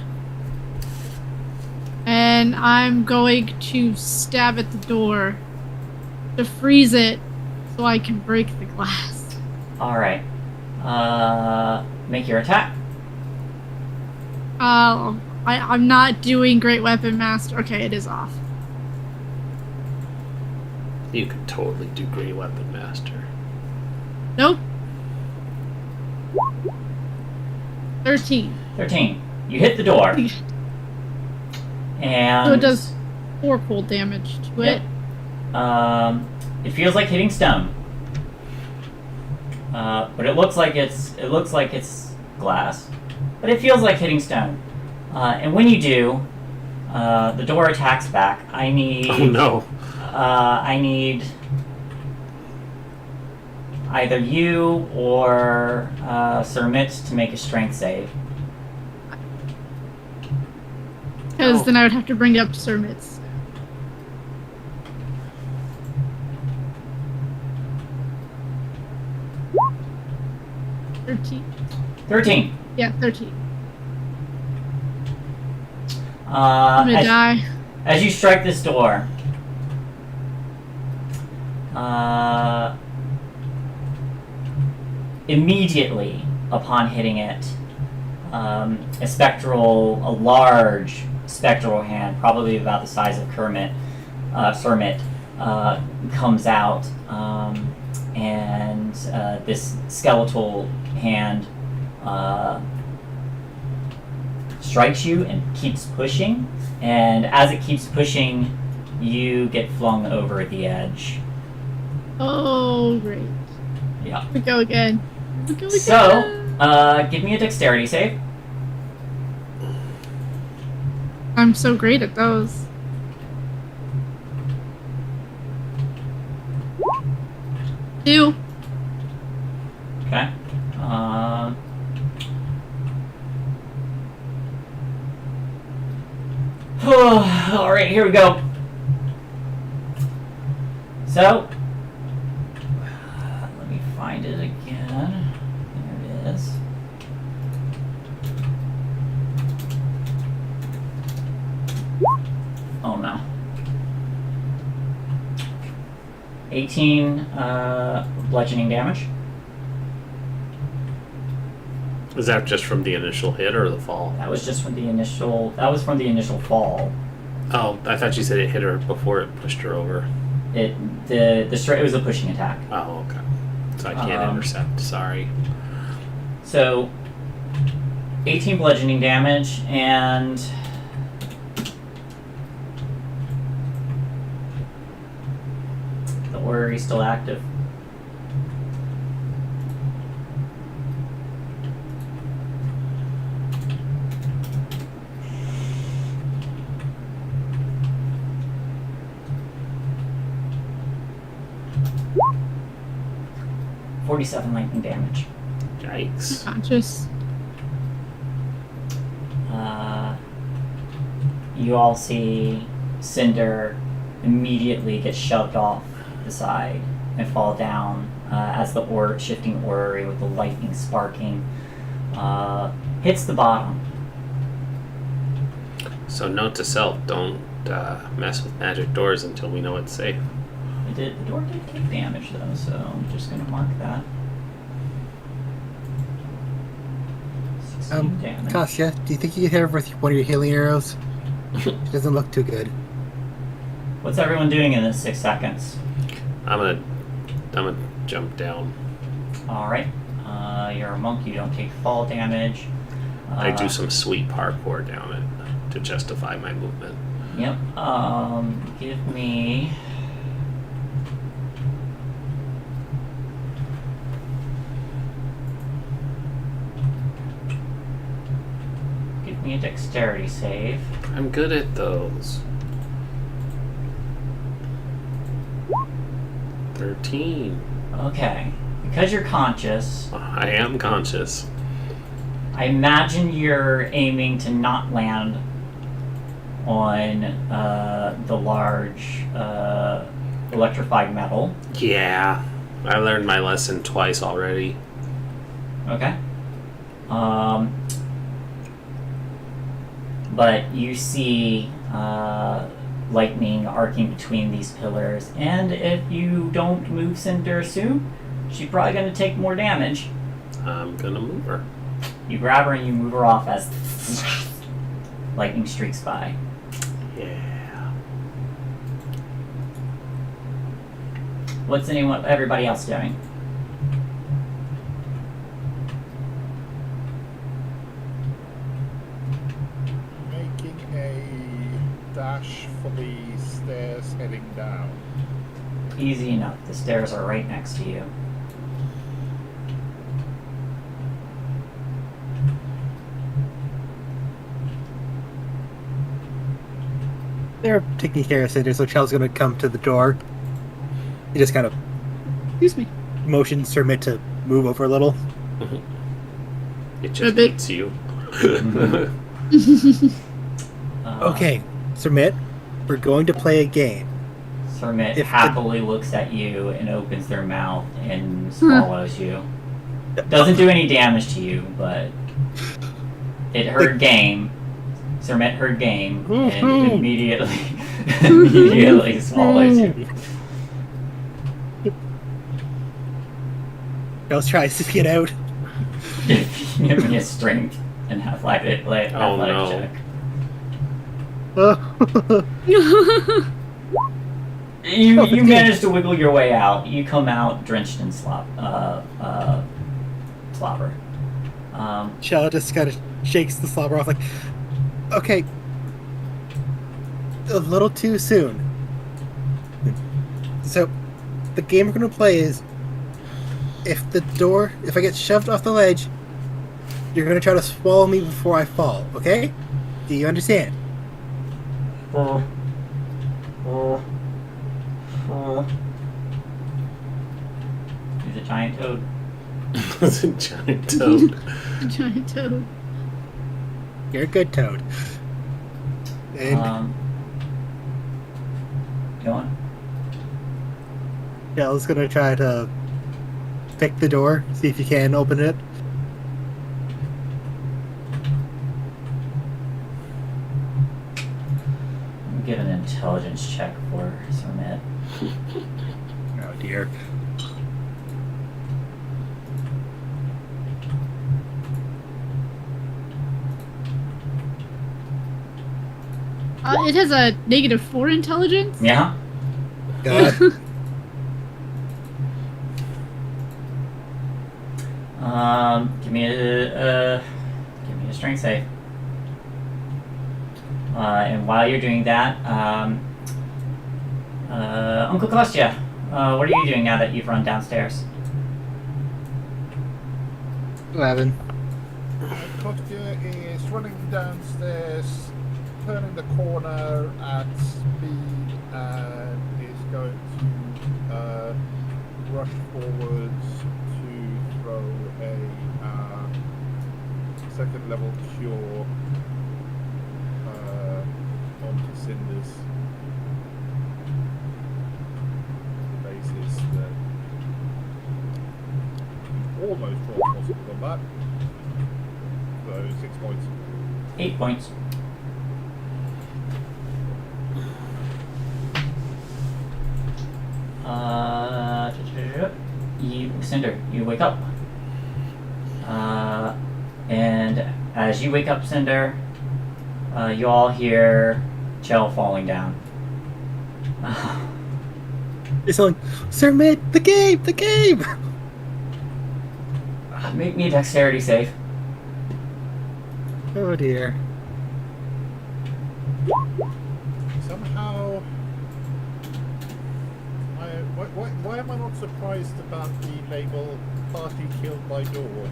And I'm going to stab at the door to freeze it so I can break the glass. Alright. Make your attack. I'm not doing Great Weapon Master. Okay, it is off. You could totally do Great Weapon Master. Nope. 13. 13. You hit the door. And So it does 4 cold damage to it. It feels like hitting stone. But it looks like it's glass. But it feels like hitting stone. And when you do, the door attacks back. I need Oh no. I need either you or Sir Mitt to make a strength save. Because then I would have to bring it up to Sir Mitz. $13. 13. Yeah, 13. I'm gonna die. As you strike this door, immediately upon hitting it, a large spectral hand, probably about the size of Kermit, comes out, and this skeletal hand strikes you and keeps pushing, and as it keeps pushing, you get flung over the edge. Oh, great. Yeah. Here we go again. So, give me a dexterity save. I'm so great at those. Two. Okay. All right, here we go. So, let me find it again. There it is. Oh no. 18 bludgeoning damage. Is that just from the initial hit or the fall? That was just from the initial. That was from the initial fall. Oh, I thought you said it hit her before it pushed her over. It was a pushing attack. Oh, okay. So I can't intercept. Sorry. So, 18 bludgeoning damage and the orrery still active. .47 lightning damage. Yikes. Conscious. You all see Cinder immediately get shoved off the side and fall down as the shifting orrery with the lightning sparking hits the bottom. So note to self, don't mess with magic doors until we know it's safe. The door did take damage though, so I'm just gonna mark that. 16 damage. Kasia, do you think you can hit her with one of your healing arrows? It doesn't look too good. What's everyone doing in this 6 seconds? I'm gonna jump down. Alright. You're a monk, you don't take fall damage. I do some sweet parkour down it to justify my movement. Yep. Give me Give me a dexterity save. I'm good at those. 13. Okay. Because you're conscious, I am conscious. I imagine you're aiming to not land on the large electrified metal. Yeah. I learned my lesson twice already. Okay. But you see lightning arcing between these pillars, and if you don't move Cinder soon, she's probably going to take more damage. I'm gonna move her. You grab her and you move her off as lightning streaks by. Yeah. What's everybody else doing? Making a dash for the stairs heading down. Easy enough. The stairs are right next to you. They're taking care of Cinder, so Chell's gonna come to the door. He just kind of Excuse me. motions Sermit to move over a little. It just bit. beats you. Okay, Sermit, we're going to play a game. Sermit If happily looks at you and opens their mouth and swallows you. Doesn't do any damage to you, but it heard game. Sermit heard game and immediately swallows you. Chell tries to get out. Give me a strength and athletic no. check. You 15. manage to wiggle your way out. You come out drenched in slobber. Chell just kind of shakes the slobber off like, okay, a little too soon. So, the game we're going to play is, if I get shoved off the ledge, you're going to try to swallow me before I fall, okay? Do you understand? He's a giant toad. It's a giant toad. Giant toad. You're a good toad. And Go on. Chell's going to try to pick the door, see if you can open it. Give an intelligence check for Sermit. Oh dear. It has a -4 intelligence. Yeah. God. Give me a strength save. And while you're doing that, Uncle Kostya, what are you doing now that you've run downstairs? 11. Kostya is running downstairs, turning the corner at speed, and is going to rush forwards to throw a second level cure onto Cinders. The basis that you almost rolled positive on that. So 6 points. 8 points. Cinder, you wake up. And as you wake up, Cinder, you all hear Chell falling down. It's like, Sermit, the game! Make me a dexterity save. Oh dear. Somehow, why am I not surprised about the label "party killed by door"?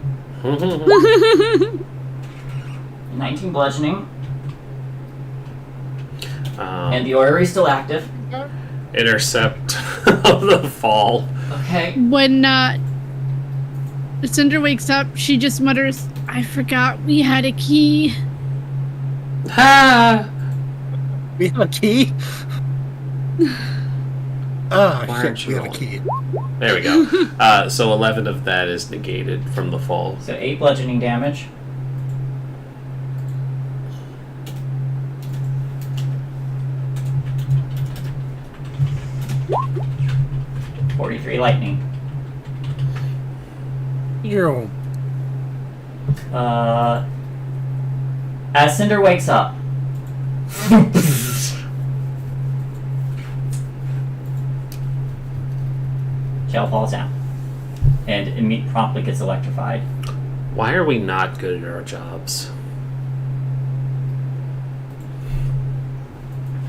19 bludgeoning. And Um, the orrery is still active. intercept of the fall. Okay. When Cinder wakes up, she just mutters, "I forgot we had a key." Ha! We have a key? Ah, Why shit, aren't we you have a key. There we go. So 11 of that is negated from the fall. So 8 bludgeoning damage. .43 lightning. Yo. As Cinder wakes up, Shell falls down and promptly gets electrified. Why are we not good at our jobs?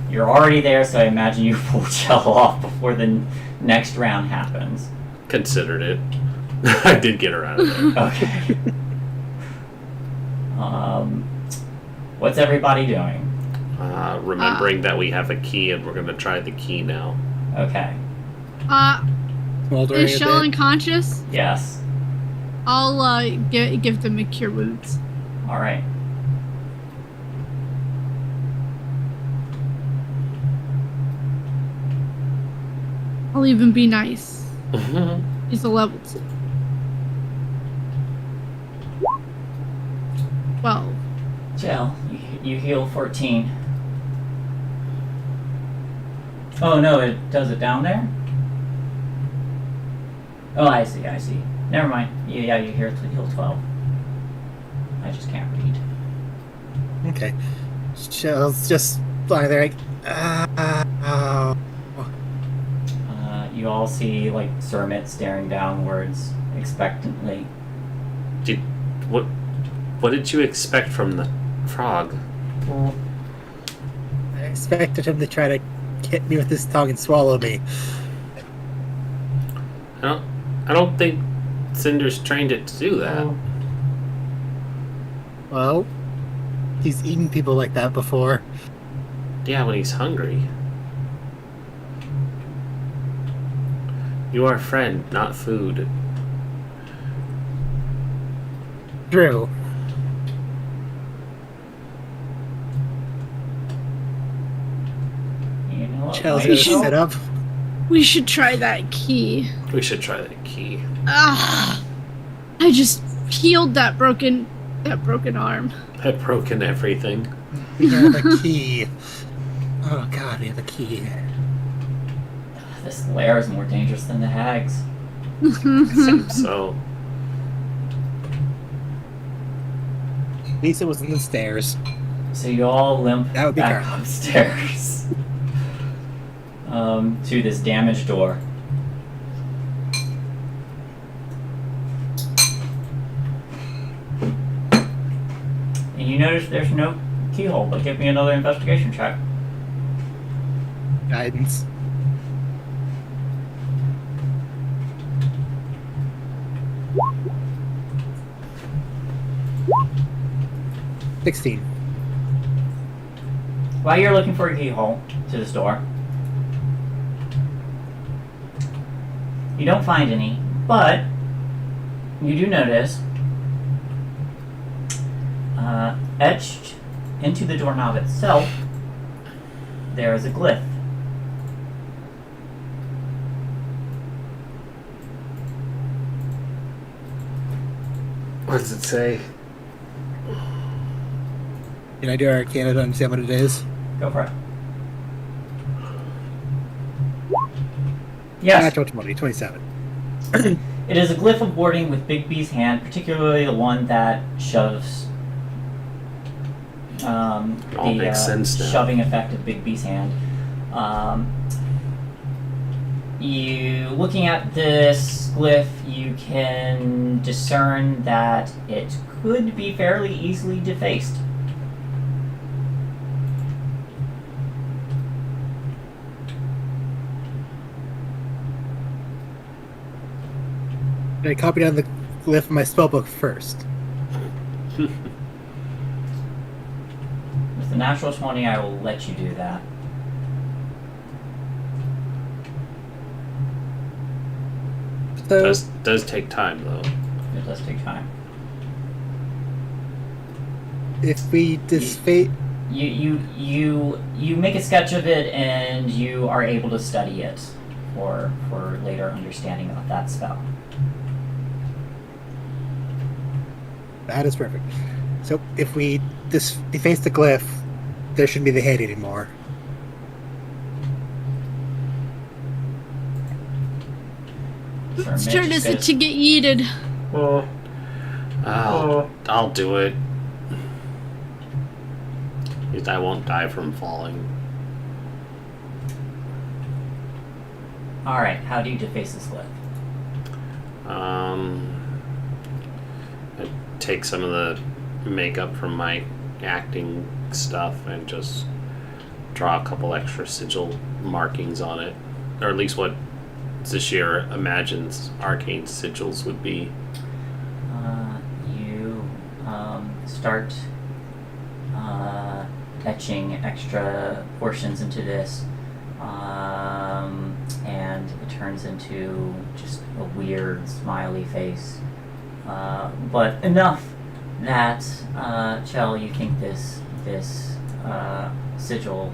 You're already there, so I imagine you pulled Shell off before the next round happens. Considered it. I did get her out of there. Okay. What's everybody doing? Remembering that we have a key and we're going to try the key now. Okay. Smoldering Is a Shell bit. unconscious? Yes. I'll give them a cure wounds. All right. I'll even be nice. He's a level 2. 12. Shell, you heal 14. Oh no, it does it down there? Oh, I see. Never mind. Yeah, you heal 12. I just can't read. Okay. Shell's just lying there like, oh. You all see, like, Surmit staring downwards expectantly. What did you expect from the frog? I expected him to try to hit me with his tongue and swallow me. I don't think Cinder's trained it to do that. Well, he's eaten people like that before. Yeah, when he's hungry. You are a friend, not food. True. You know what? Shell's Why gonna you- sit up. We should try that key. We should try that key. Ah, I just healed that broken arm. I've broken everything. We have a key. Oh god, we have a key. This lair is more dangerous than the hags. So, At least it wasn't the stairs. So you all limp That would be back karma. upstairs to this damaged door. And you notice there's no keyhole, but give me another investigation check. Guidance. $16. While you're looking for a keyhole to this door, you don't find any, but you do notice etched into the doorknob itself, there is a glyph. what does it say? Can I do Arcana to understand what it is? Go for it. Yes. Natural 20, 27. It is a glyph of warding with Big B's hand, particularly the one that shoves All makes sense now. shoving effect of Big B's hand. You looking at this glyph, you can discern that it could be fairly easily defaced. Can I copy down the glyph in my spellbook first? With the natural 20, I will let you do that. So Does take time though. It does take time. if we disfate, You make a sketch of it, and you are able to study it for later understanding of that spell. that is perfect. So if we deface the glyph, there shouldn't be the head anymore. Sure, Let's Mitch turn this says- into get yeeted. I'll do it. At least I won't die from falling. Alright, how do you deface this glyph? I take some of the makeup from my acting stuff and just draw a couple extra sigil markings on it, or at least what Zashir imagines arcane sigils would be. You start etching extra portions into this, and it turns into just a weird smiley face. But enough that, Chell, you think this sigil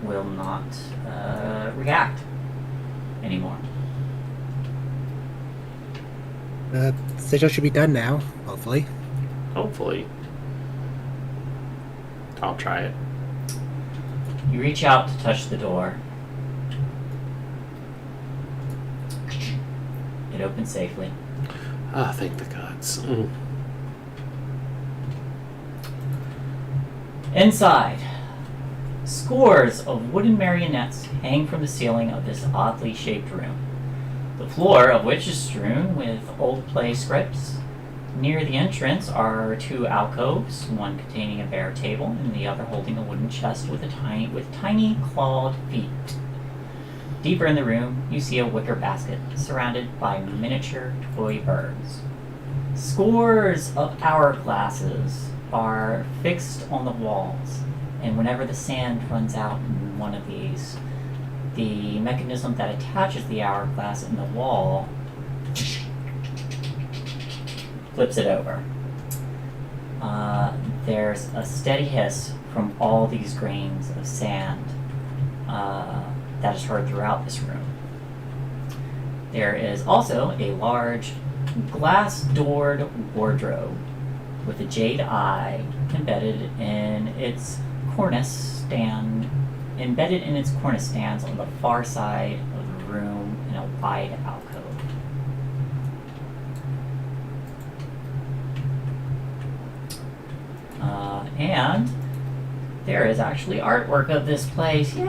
will not react anymore. Sigil should be done now, hopefully. Hopefully. I'll try it. You reach out to touch the door. It opens safely. Ah, thank the gods. Inside, scores of wooden marionettes hang from the ceiling of this oddly shaped room, the floor of which is strewn with old play scripts. Near the entrance are two alcoves, one containing a bare table and the other holding a wooden chest with tiny clawed feet. Deeper in the room, you see a wicker basket surrounded by miniature toy birds. Scores of hourglasses are fixed on the walls, and whenever the sand runs out in one of these, the mechanism that attaches the hourglass in the wall flips it over. There's a steady hiss from all these grains of sand that is heard throughout this room. There is also a large glass-doored wardrobe with a jade eye embedded in its cornice stands on the far side of the room in a wide alcove. And there is actually artwork of this place. Yay!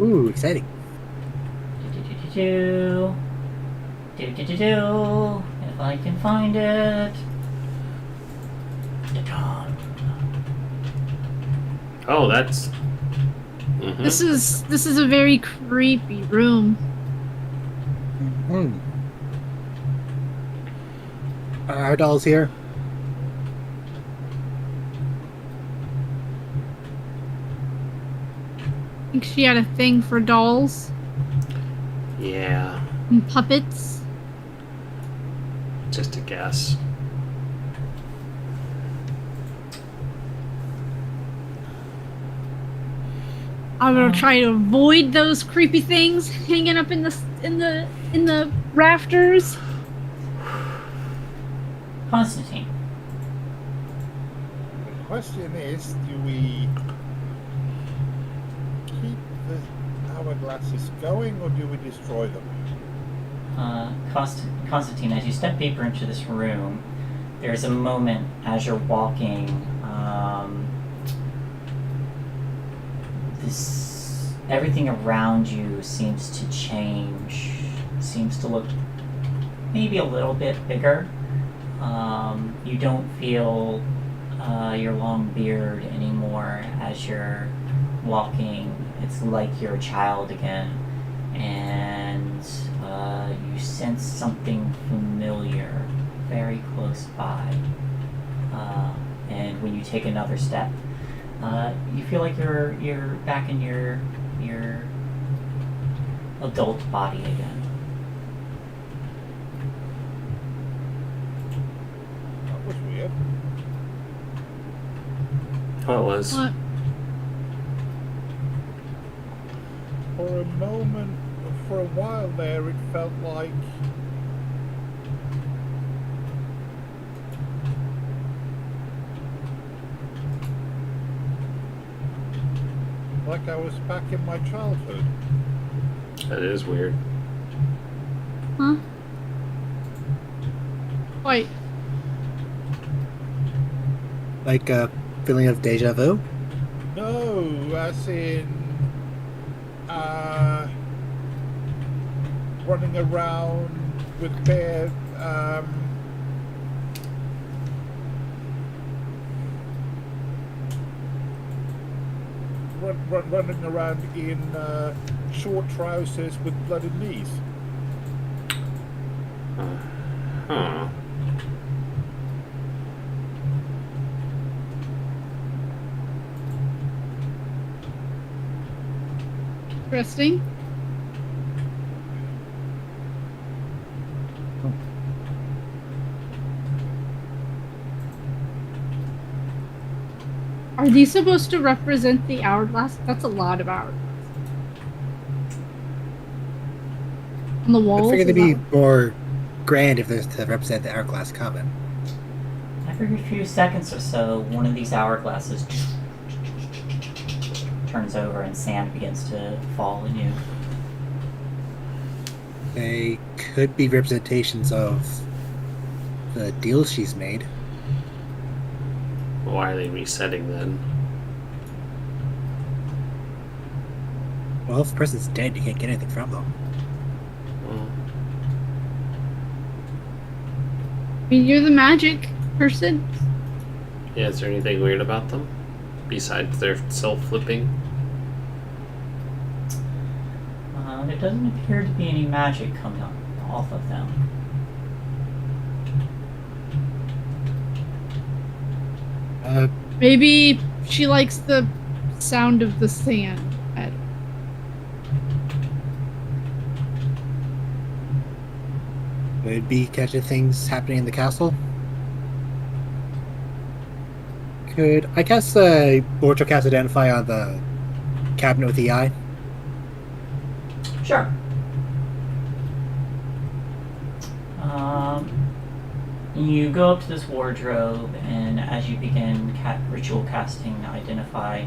Ooh, exciting. Do-do-do-do-do. Do-do-do-do. If I can find it. Oh, that's. Mhm. This is a very creepy room. Our doll's here. I think she had a thing for dolls Yeah, and puppets. just a guess. I'm gonna try to avoid those creepy things hanging up in the rafters. Constantine. The question is, do we keep the hourglasses going or do we destroy them? Constantine, as you step deeper into this room, there's a moment as you're walking. Everything around you seems to change. Seems to look maybe a little bit bigger. You don't feel your long beard anymore as you're walking. It's like you're a child again, and you sense something familiar very close by. And when you take another step, You feel like you're back in your adult body again. That was weird. What was? What? For a moment, for a while there, it felt like I was back in my childhood. That is weird. Huh? Wait. Like a feeling of deja vu? No, as in, running around with bare, running around in short trousers with bloody knees. Huh. Interesting. Are these supposed to represent the hourglass? That's a lot of hourglass. On the I walls? figured is they'd be that- more grand if there's to represent the hourglass coven. Every few seconds or so, one of these hourglasses turns over and sand begins to fall anew. They could be representations of the deals she's made. Why are they resetting then? Well, if the person's dead, you can't get anything from them. Well, I mean, you're the magic person. yeah, is there anything weird about them? Besides their self-flipping? There doesn't appear to be any magic coming off of them. Maybe she likes the sound of the sand. I don't know. Would be catching things happening in the castle. Could I guess Mortal cast identify on the cabinet with the eye? Sure. You go up to this wardrobe, and as you begin ritual casting, identify.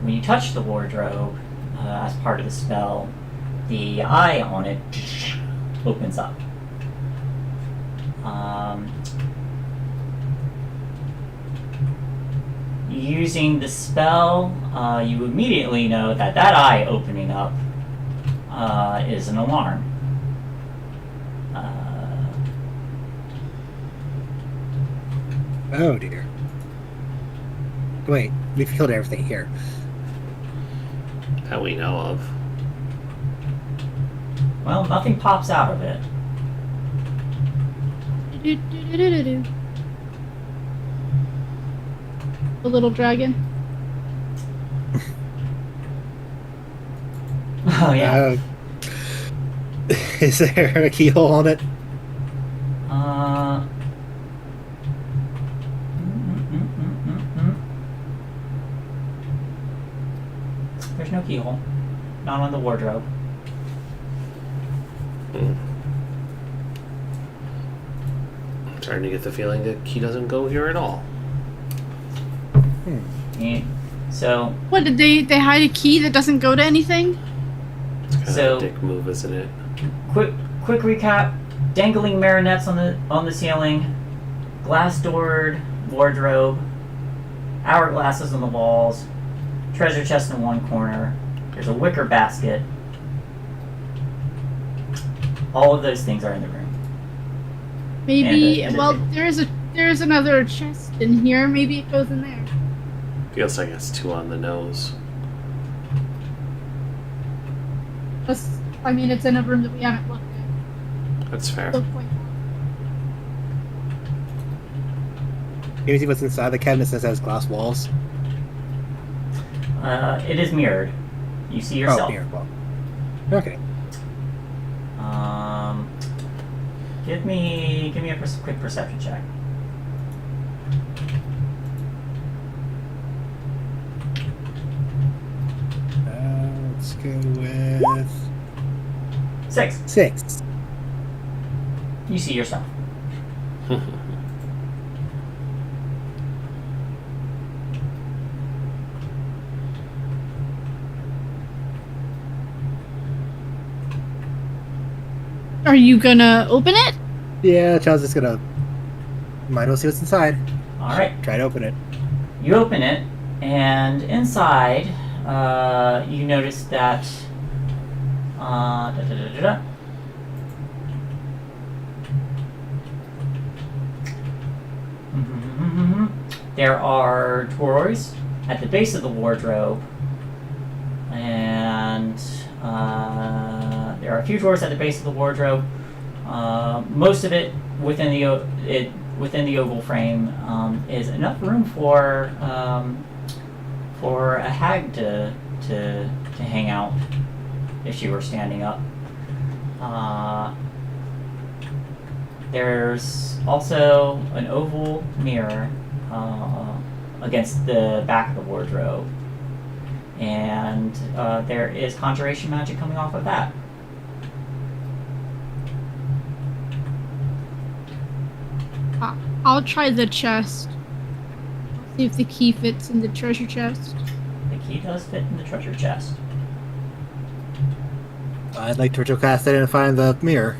When you touch the wardrobe, as part of the spell, the eye on it opens up. Using the spell, you immediately know that eye opening up is an alarm. Oh dear. Wait, we've killed everything here. That we know of. Well, nothing pops out of it. Do-do-do-do-do-do. The little dragon. Oh yeah. Is there a keyhole on it? There's no keyhole. Not on the wardrobe. I'm starting to get the feeling that key doesn't go here at all. Yeah. So, What did they hide a key that doesn't go to anything? It's kind So- of a dick move, isn't it? quick recap: dangling marionettes on the ceiling, glass doored wardrobe, hourglasses on the walls, treasure chest in one corner. There's a wicker basket. All of those things are in the room. Maybe. And a Well, table. there's another chest in here. Maybe it goes in there. Feels like it's too on the nose. I mean, it's in a room that we haven't looked at. That's fair. Look quite Can you see what's inside the cabinet since it has glass walls? It is mirrored. You see yourself. Oh, here. Well, okay. Give me a quick perception check. Let's go with 6. 6. You see yourself. Are you gonna open it? Yeah, Child's just gonna. Might as well see what's inside. All right. Try to open it. You open it, and inside, you notice that. There are drawers at the base of the wardrobe, and there are a few drawers at the base of the wardrobe. Most of it within the oval frame is enough room for a hag to hang out if she were standing up. There's also an oval mirror against the back of the wardrobe, and there is conjuration magic coming off of that. I'll try the chest. See if the key fits in the treasure chest. The key does fit in the treasure chest. I'd like to ritual cast it and find the mirror,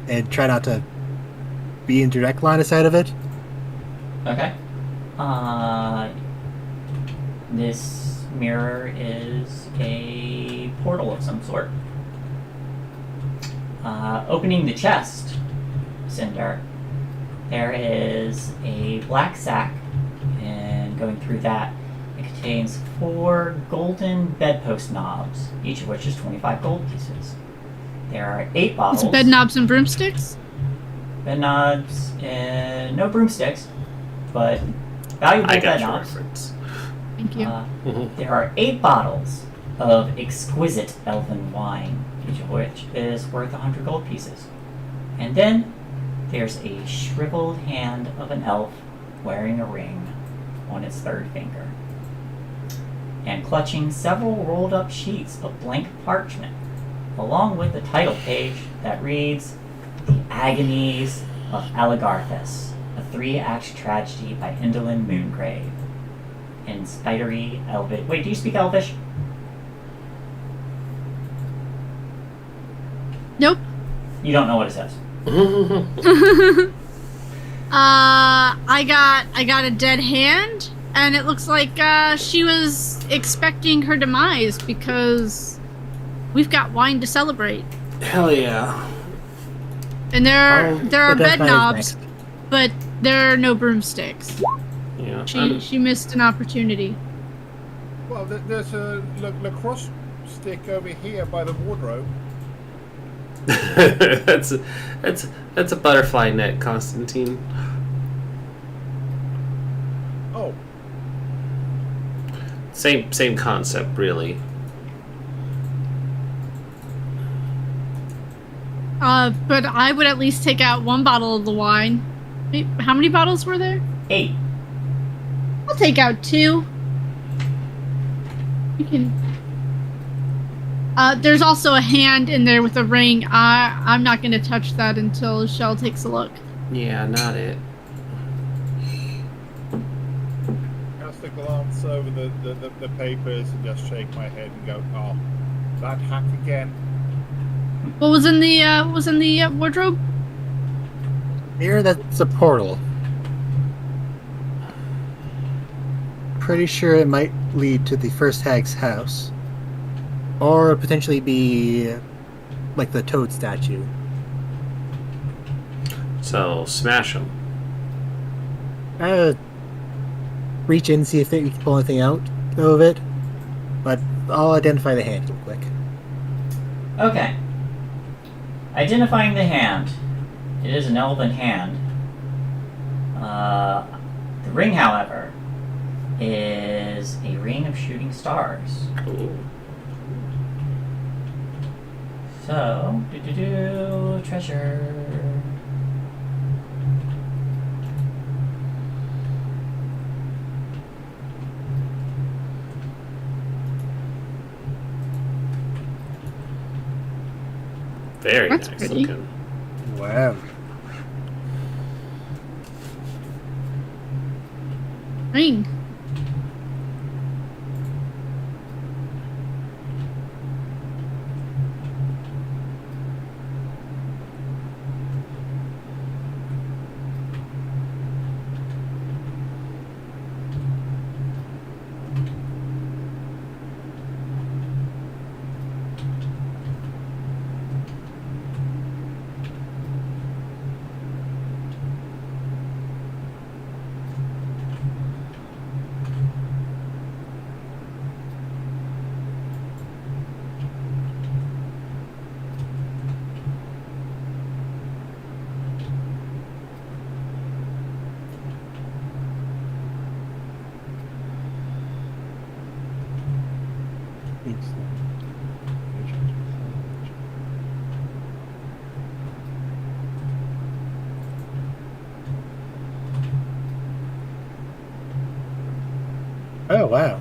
and try not to be in direct line of sight of it. Okay. This mirror is a portal of some sort. Opening the chest, Cinder, there is a black sack, and going through that, it contains 4 golden bedpost knobs, each of which is 25 gold pieces. There are 8 bottles. It's bed knobs and broomsticks? Bed knobs and no broomsticks, but valuable I got bed your knobs. reference. Thank you. There are 8 bottles of exquisite elven wine, each of which is worth 100 gold pieces. And then there's a shriveled hand of an elf wearing a ring on its 3rd finger, and clutching several rolled up sheets of blank parchment, along with the title page that reads The Agonies of Aligarthus, a 3-act tragedy by Indolin Moongrave. In spidery Elvish. Wait, do you speak Elvish? Nope. You don't know what it says. I got a dead hand, and it looks like she was expecting her demise because we've got wine to celebrate. Hell yeah. And there are But that's bed not knobs, next. but there are no broomsticks. Yeah. She missed an opportunity. Well, there's a lacrosse stick over here by the wardrobe. that's a butterfly net, Constantine. Oh, Same concept, really. But I would at least take out 1 bottle of the wine. Wait, how many bottles were there? 8. I'll take out 2. You can. There's also a hand in there with a ring. I'm not gonna touch that until Shell takes a look. Yeah, not it. cast a glance over the papers and just shake my head and go, oh, that hack again. What was in the wardrobe? Here, that's a portal. Pretty sure it might lead to the first hag's house. Or potentially be like the toad statue. So smash them. Reach in, see if you can pull anything out of it. But I'll identify the hand real quick. Okay. Identifying the hand. It is an elven hand. The ring, however, is a ring of shooting stars. Ooh. So, treasure. Very That's nice pretty. looking. Wow. Ring. Oh, wow.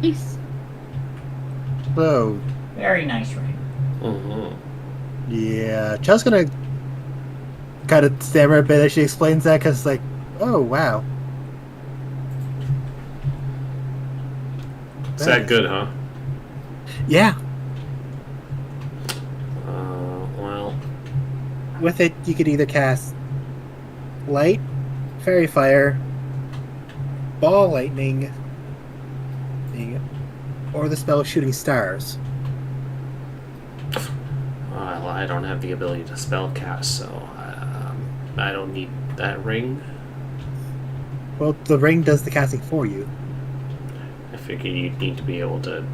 Nice. So, Very nice ring. Mm-hmm. yeah, Chel's gonna kind of stammer a bit as she explains that, because, like, oh, wow. Is that good, huh? Yeah. Well, With it, you could either cast Light, Fairy Fire, Ball Lightning, or the spell Shooting Stars. well, I don't have the ability to spell cast, so I don't need that ring. Well, the ring does the casting for you. I figure you'd need to be able to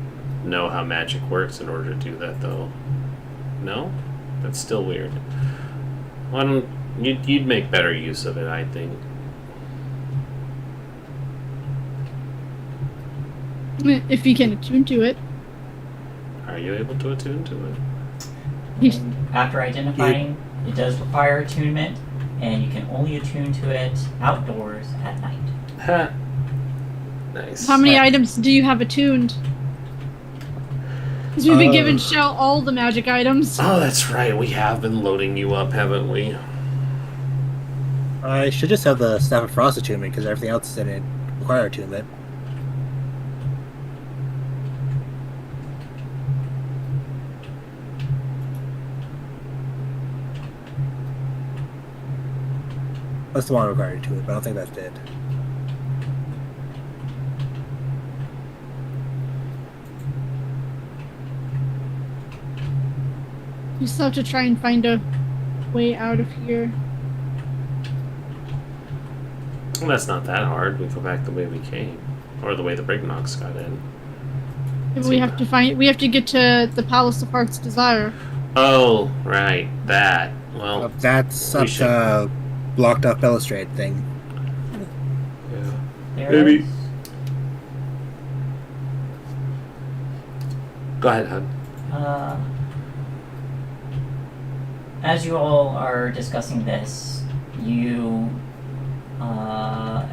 know how magic works in order to do that, though. No? That's still weird. Why don't you'd make better use of it, I think. If you can attune to it. Are you able to attune to it? And after identifying, it does require attunement, and you can only attune to it outdoors at night. Ha! Nice. How many items do you have attuned? Because we've been giving Shell all the magic items. Oh, that's right. We have been loading you up, haven't we? I should just have the Staff of Frost attunement, because everything else didn't require attunement. That's the one required to it, but I don't think that did. You still have to try and find a way out of here. Well, that's not that hard. We go back the way we came, or the way the Brignocks got in. We have to find. We have to get to the Palace of Heart's Desire. Oh, right, that. Well, That's we up should- to blocked off balustrade thing. yeah. There Maybe. is- Go ahead, Hud. As you all are discussing this, you, I'll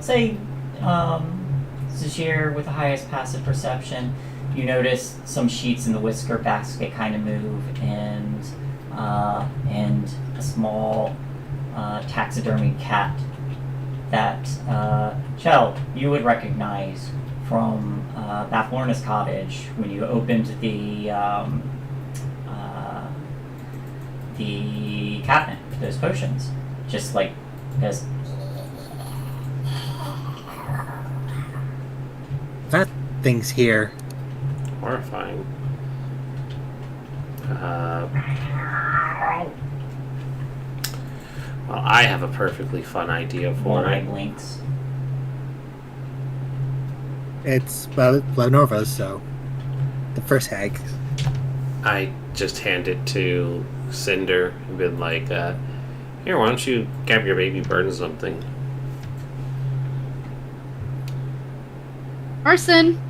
say, Zashir with the highest passive perception, you notice some sheets in the whisker basket kind of move, and a small taxidermy cat that Chell, you would recognize from Bathlorna's cottage when you opened the cabinet for those potions. Just like, because That thing's here. Horrifying. Well, I have a perfectly fun idea for one eye it. blinks. It's Blanorva's, so the first hag. I just hand it to Cinder and been like, here, why don't you have your baby burn something? Arson!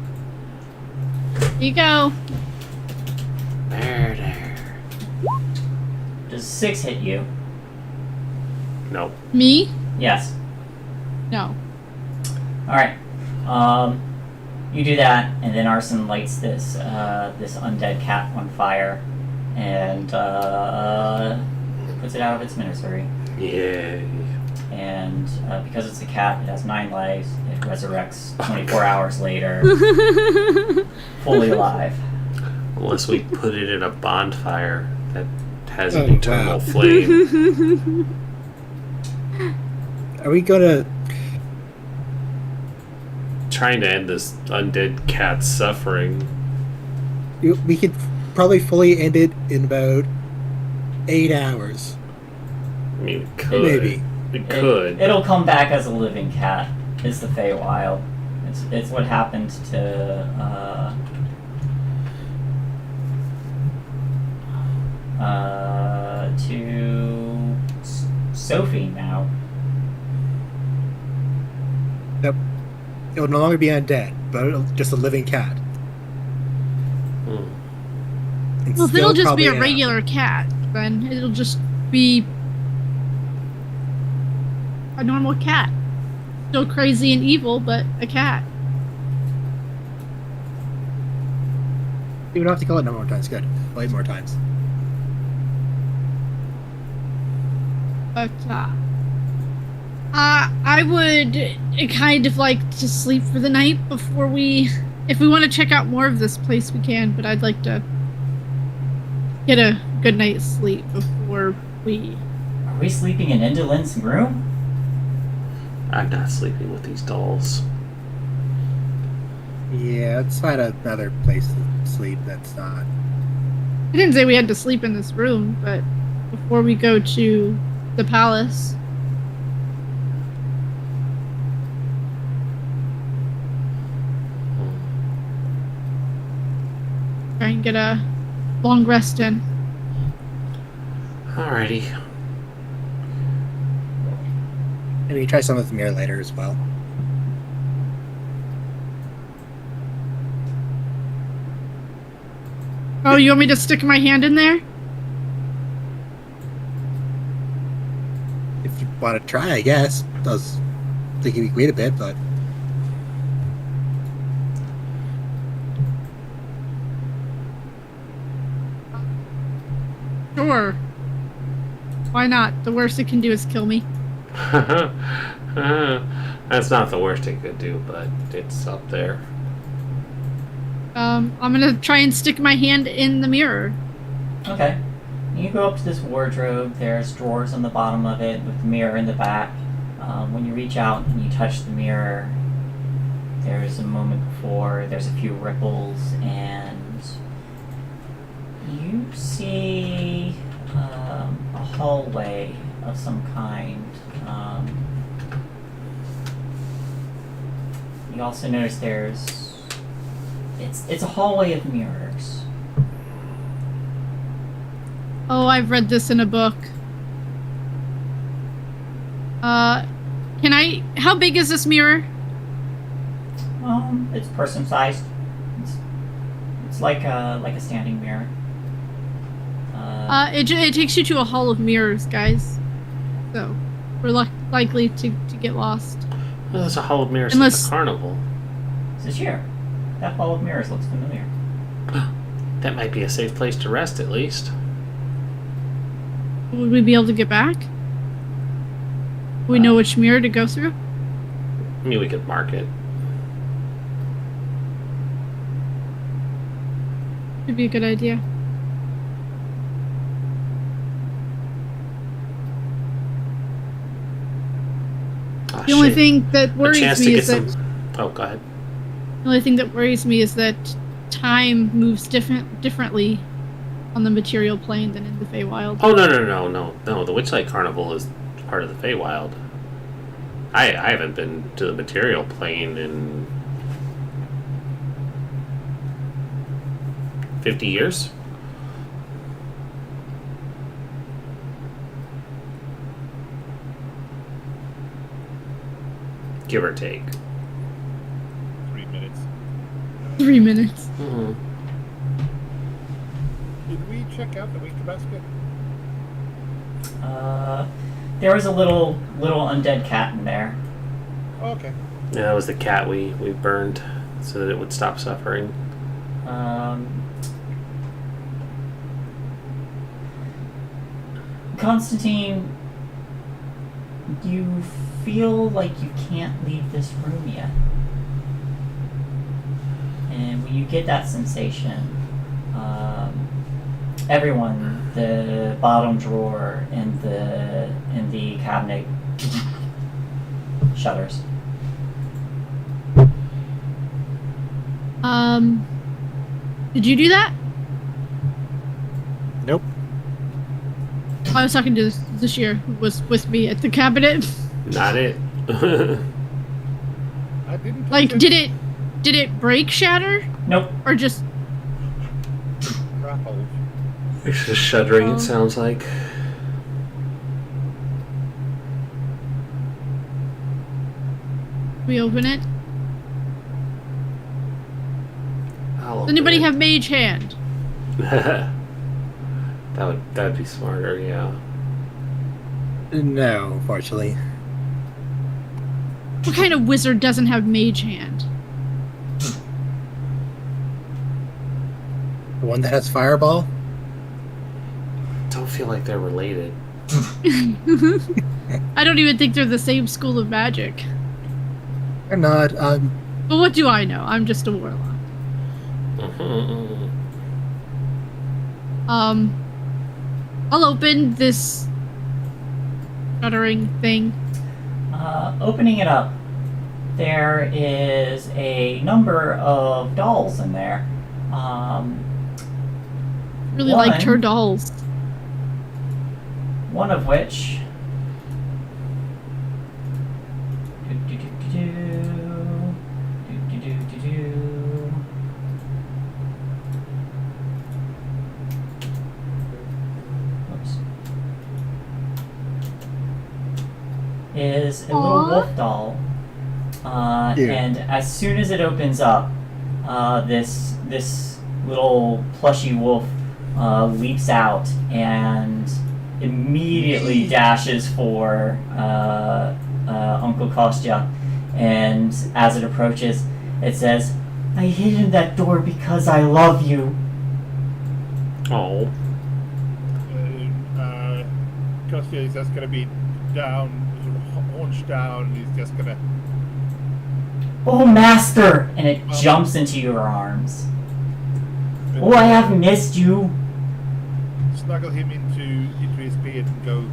Here you go. Murder. Does 6 hit you? No. Me? Yes. No. Alright. You do that, and then Arson lights this this undead cat on fire, and puts it out of its misery. Yay. And because it's a cat, it has 9 lives. It resurrects 24 hours later, fully alive. Unless we put it in a bonfire that has an Oh, eternal wow. flame. Are we gonna? Trying to end this undead cat's suffering. We could probably fully end it in about 8 hours. I mean, we could. Maybe. We could. It'll come back as a living cat. It's the Feywild. It's what happened to Sophie now. Yep. It will no longer be undead, but just a living cat. Hmm. And Well, if still it'll just be probably a regular cat, then it'll just be a normal cat. Still crazy and evil, but a cat. You don't have to call it no more times. Good. Play it more times. But I would kind of like to sleep for the night before we. If we want to check out more of this place, we can. But I'd like to get a good night's sleep before we. Are we sleeping in Indolent's room? I'm not sleeping with these dolls. Yeah, let's find another place to sleep that's not. I didn't say we had to sleep in this room, but before we go to the palace. Try and get a long rest in. Alrighty. Maybe try some with the mirror later as well. Oh, you want me to stick my hand in there? If you want to try, I guess. I was thinking we could wait a bit, but Sure. Why not? The worst it can do is kill me. That's not the worst it could do, but it's up there. I'm gonna try and stick my hand in the mirror. Okay. You go up to this wardrobe. There's drawers on the bottom of it with the mirror in the back. When you reach out and you touch the mirror, there's a moment before, there's a few ripples, and you see a hallway of some kind. You also notice it's a hallway of mirrors. Oh, I've read this in a book. How big is this mirror? It's person sized. It's like a standing mirror. It takes you to a hall of mirrors, guys. So, we're likely to get lost. Well, there's a hall of mirrors Unless- at the carnival. This here. That hall of mirrors looks familiar. That might be a safe place to rest, at least. Would we be able to get back? We know which mirror to go through? I mean, we could mark it. Would be a good idea. Oh, The only shit. thing that A worries chance to me get is that some. Oh, go ahead. the only thing that worries me is that time moves differently on the material plane than in the Feywild. Oh, no. The Witchlight Carnival is part of the Feywild. I haven't been to the material plane in 50 years. give or take. 3 minutes. 3 minutes. Mm-hmm. Did we check out the winter basket? There was a little undead cat in there. Oh, okay. Yeah, that was the cat we burned so that it would stop suffering. Constantine, you feel like you can't leave this room yet. And when you get that sensation, everyone, the bottom drawer in the cabinet shudders. Did you do that? Nope. I was talking to this year, who was with me at the cabinet. Not it. I didn't. Like, did it break, shatter, Nope. or just? Grappled. It's just shuddering, it sounds like. We open it. I'll Does open anybody it. have mage hand? That'd be smarter, yeah. No, unfortunately. What kind of wizard doesn't have mage hand? The one that has fireball? Don't feel like they're related. I don't even think they're the same school of magic. Or not. But what do I know? I'm just a warlock. Mm-hmm. I'll open this shuddering thing. Opening it up, there is a number of dolls in there. Really One. liked her dolls. One of which. Oops. Is a little Aw. wolf doll. Yeah. And as soon as it opens up, this little plushy wolf leaps out and immediately dashes for Uncle Kostya. And as it approaches, it says, "I hid in that door because I love you." Oh. Kostya is just gonna be down, sort of haunched down. He's just gonna. "Oh, Master!" And it jumps into your arms. "Oh, I have missed you." Snuggle him into his beard and go.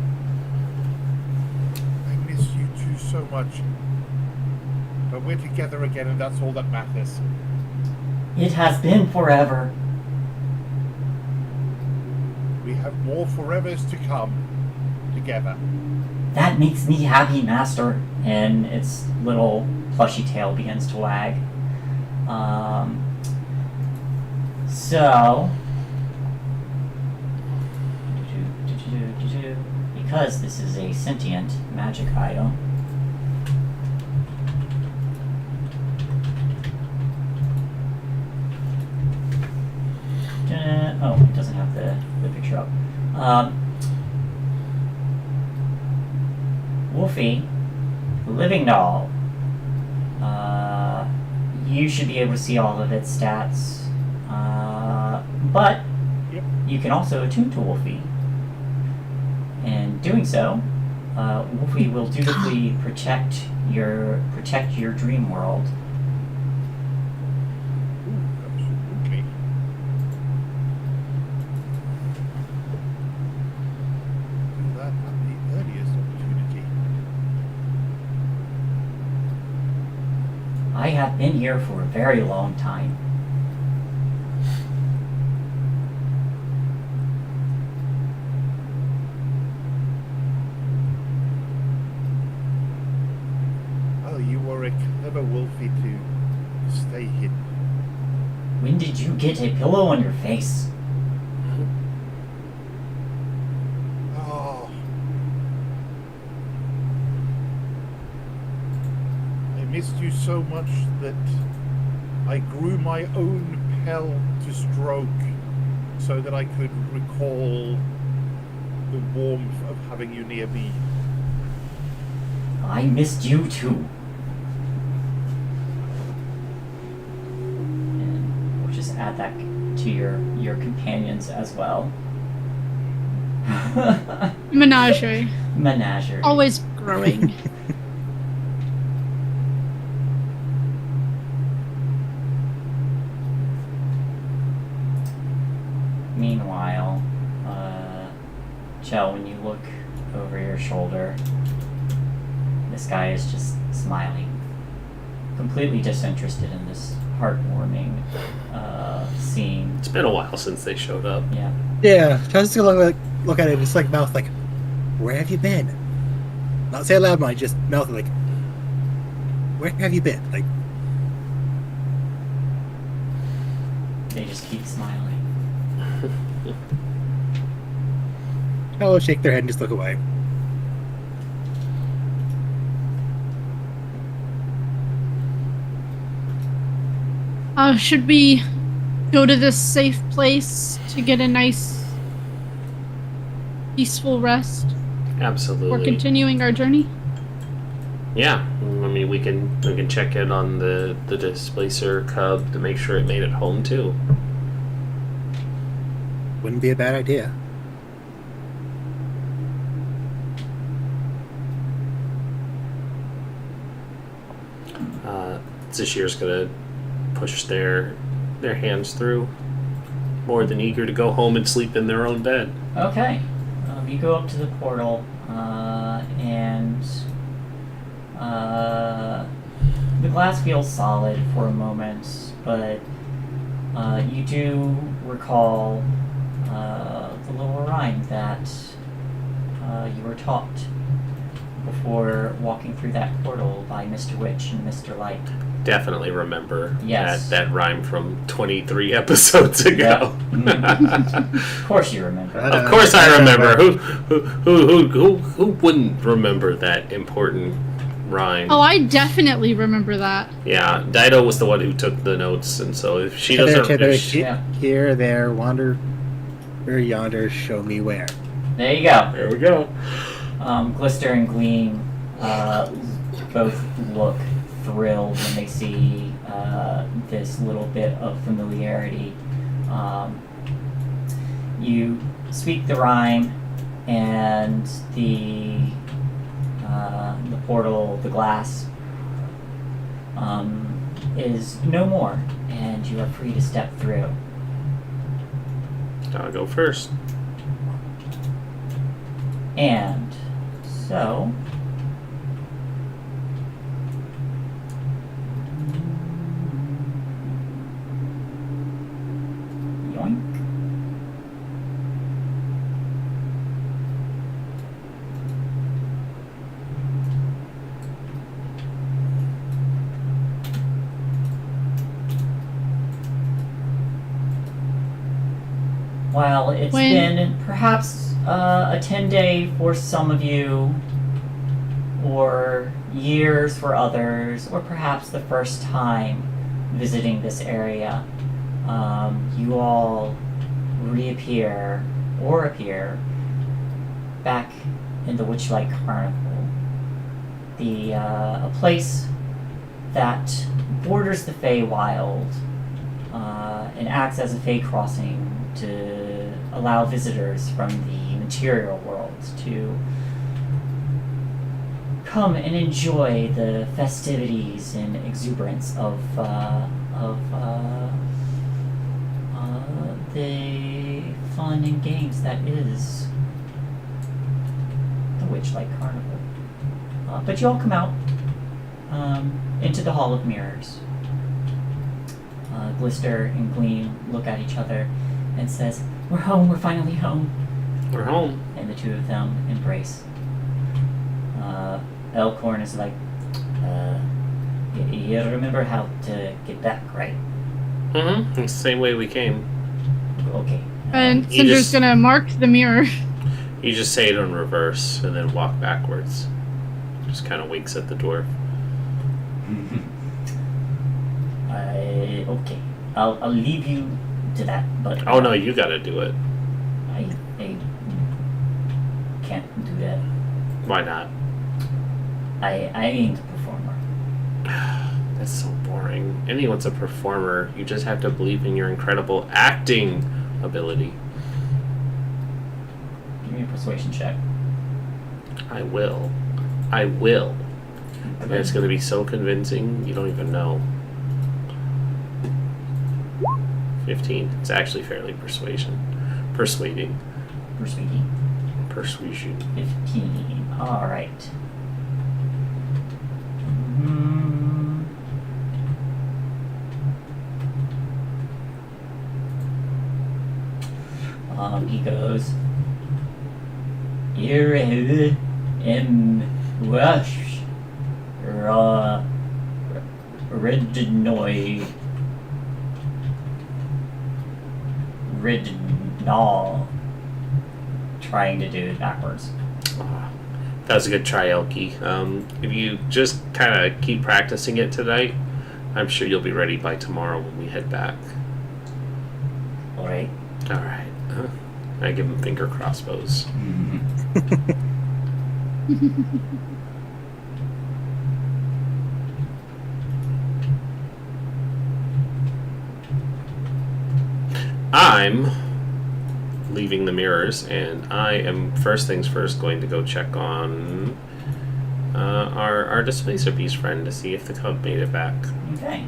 I miss you too so much. But we're together again, and that's all that matters. It has been forever. We have more forevers to come together. That makes me happy, Master. And its little plushy tail begins to wag. So, because this is a sentient magic item, oh, it doesn't have the picture up. Wolfie, living doll. You should be able to see all of its stats. But Yep. you can also attune to Wolfie. And doing so, Wolfie will dutifully protect your dream world. Absolutely. Do that at the earliest opportunity. I have been here for a very long time. Oh, you were a clever Wolfie to stay hidden. When did you get a pillow on your face? Oh. missed you so much that I grew my own pell to stroke so that I could recall the warmth of having you near me. I missed you too. And we'll just add that to your companions as well. Menagerie. Menagerie. Always growing. Meanwhile, Chell, when you look over your shoulder, this guy is just smiling, completely disinterested in this heartwarming scene. It's been a while since they showed up. Yeah. Yeah, tries to look at it, it's like mouth like, where have you been? Not say it loud, mind, just mouth like, where have you been? Like, They just keep smiling. I'll shake their head and just look away. Should we go to this safe place to get a nice, peaceful rest Absolutely. before continuing our journey? Yeah, I mean we can check in on the displacer cub to make sure it made it home too. Wouldn't be a bad idea. Zashir's gonna push their hands through, more than eager to go home and sleep in their own bed. Okay. You go up to the portal, and the glass feels solid for a moment, but you do recall the little rhyme that you were taught before walking through that portal by Mr. Witch and Mr. Light. Definitely remember Yes. that rime from 23 episodes ago. Of course you remember. Of course I remember. Who wouldn't remember that important rhyme? Oh, I definitely remember that. Yeah, Dido was the one who took the notes, and so if she doesn't, if she- Yeah. Here, there, wander, where yonder, show me where. There you go. there we go. Glister and Gleam both look thrilled when they see this little bit of familiarity. You speak the rhyme, and the portal, the glass, is no more, and you are free to step through. I'll go first. And so, yoink. While it's been perhaps a 10-day for some of you, or years for others, or perhaps the first time visiting this area, you all reappear or appear back in the Witchlight Carnival, a place that borders the Feywild and acts as a Fey crossing to allow visitors from the material world to come and enjoy the festivities and exuberance of the fun and games that is the Witchlight Carnival. But you all come out into the Hall of Mirrors. Glister and Gleam look at each other and says, "We're home, we're finally home." We're home. And the two of them embrace. Elkhorn is like, you remember how to get back, right? Mm-hmm. It's the same way we came. Okay. And You Cinder's just- gonna mark the mirror. You just say it in reverse and then walk backwards. Just kind of winks at the dwarf. Okay. I'll leave you to that, but Oh no, you gotta do it. I can't do that. Why not? I ain't a performer. That's so boring. Anyone's a performer. You just have to believe in your incredible acting ability. Give me a persuasion check. I will. And it's gonna be so convincing, you don't even know. 15. It's actually fairly persuading. Persuading. Persuasion. 15. Alright. He goes, "Here am Rush Ridnall." Trying to do it backwards. That was a good try, Elkie. If you just kind of keep practicing it tonight, I'm sure you'll be ready by tomorrow when we head back. Alright. Alright. I give him finger crossbows. I'm leaving the mirrors, and I am first things first going to go check on our displacer piece friend to see if the cub made it back. Okay.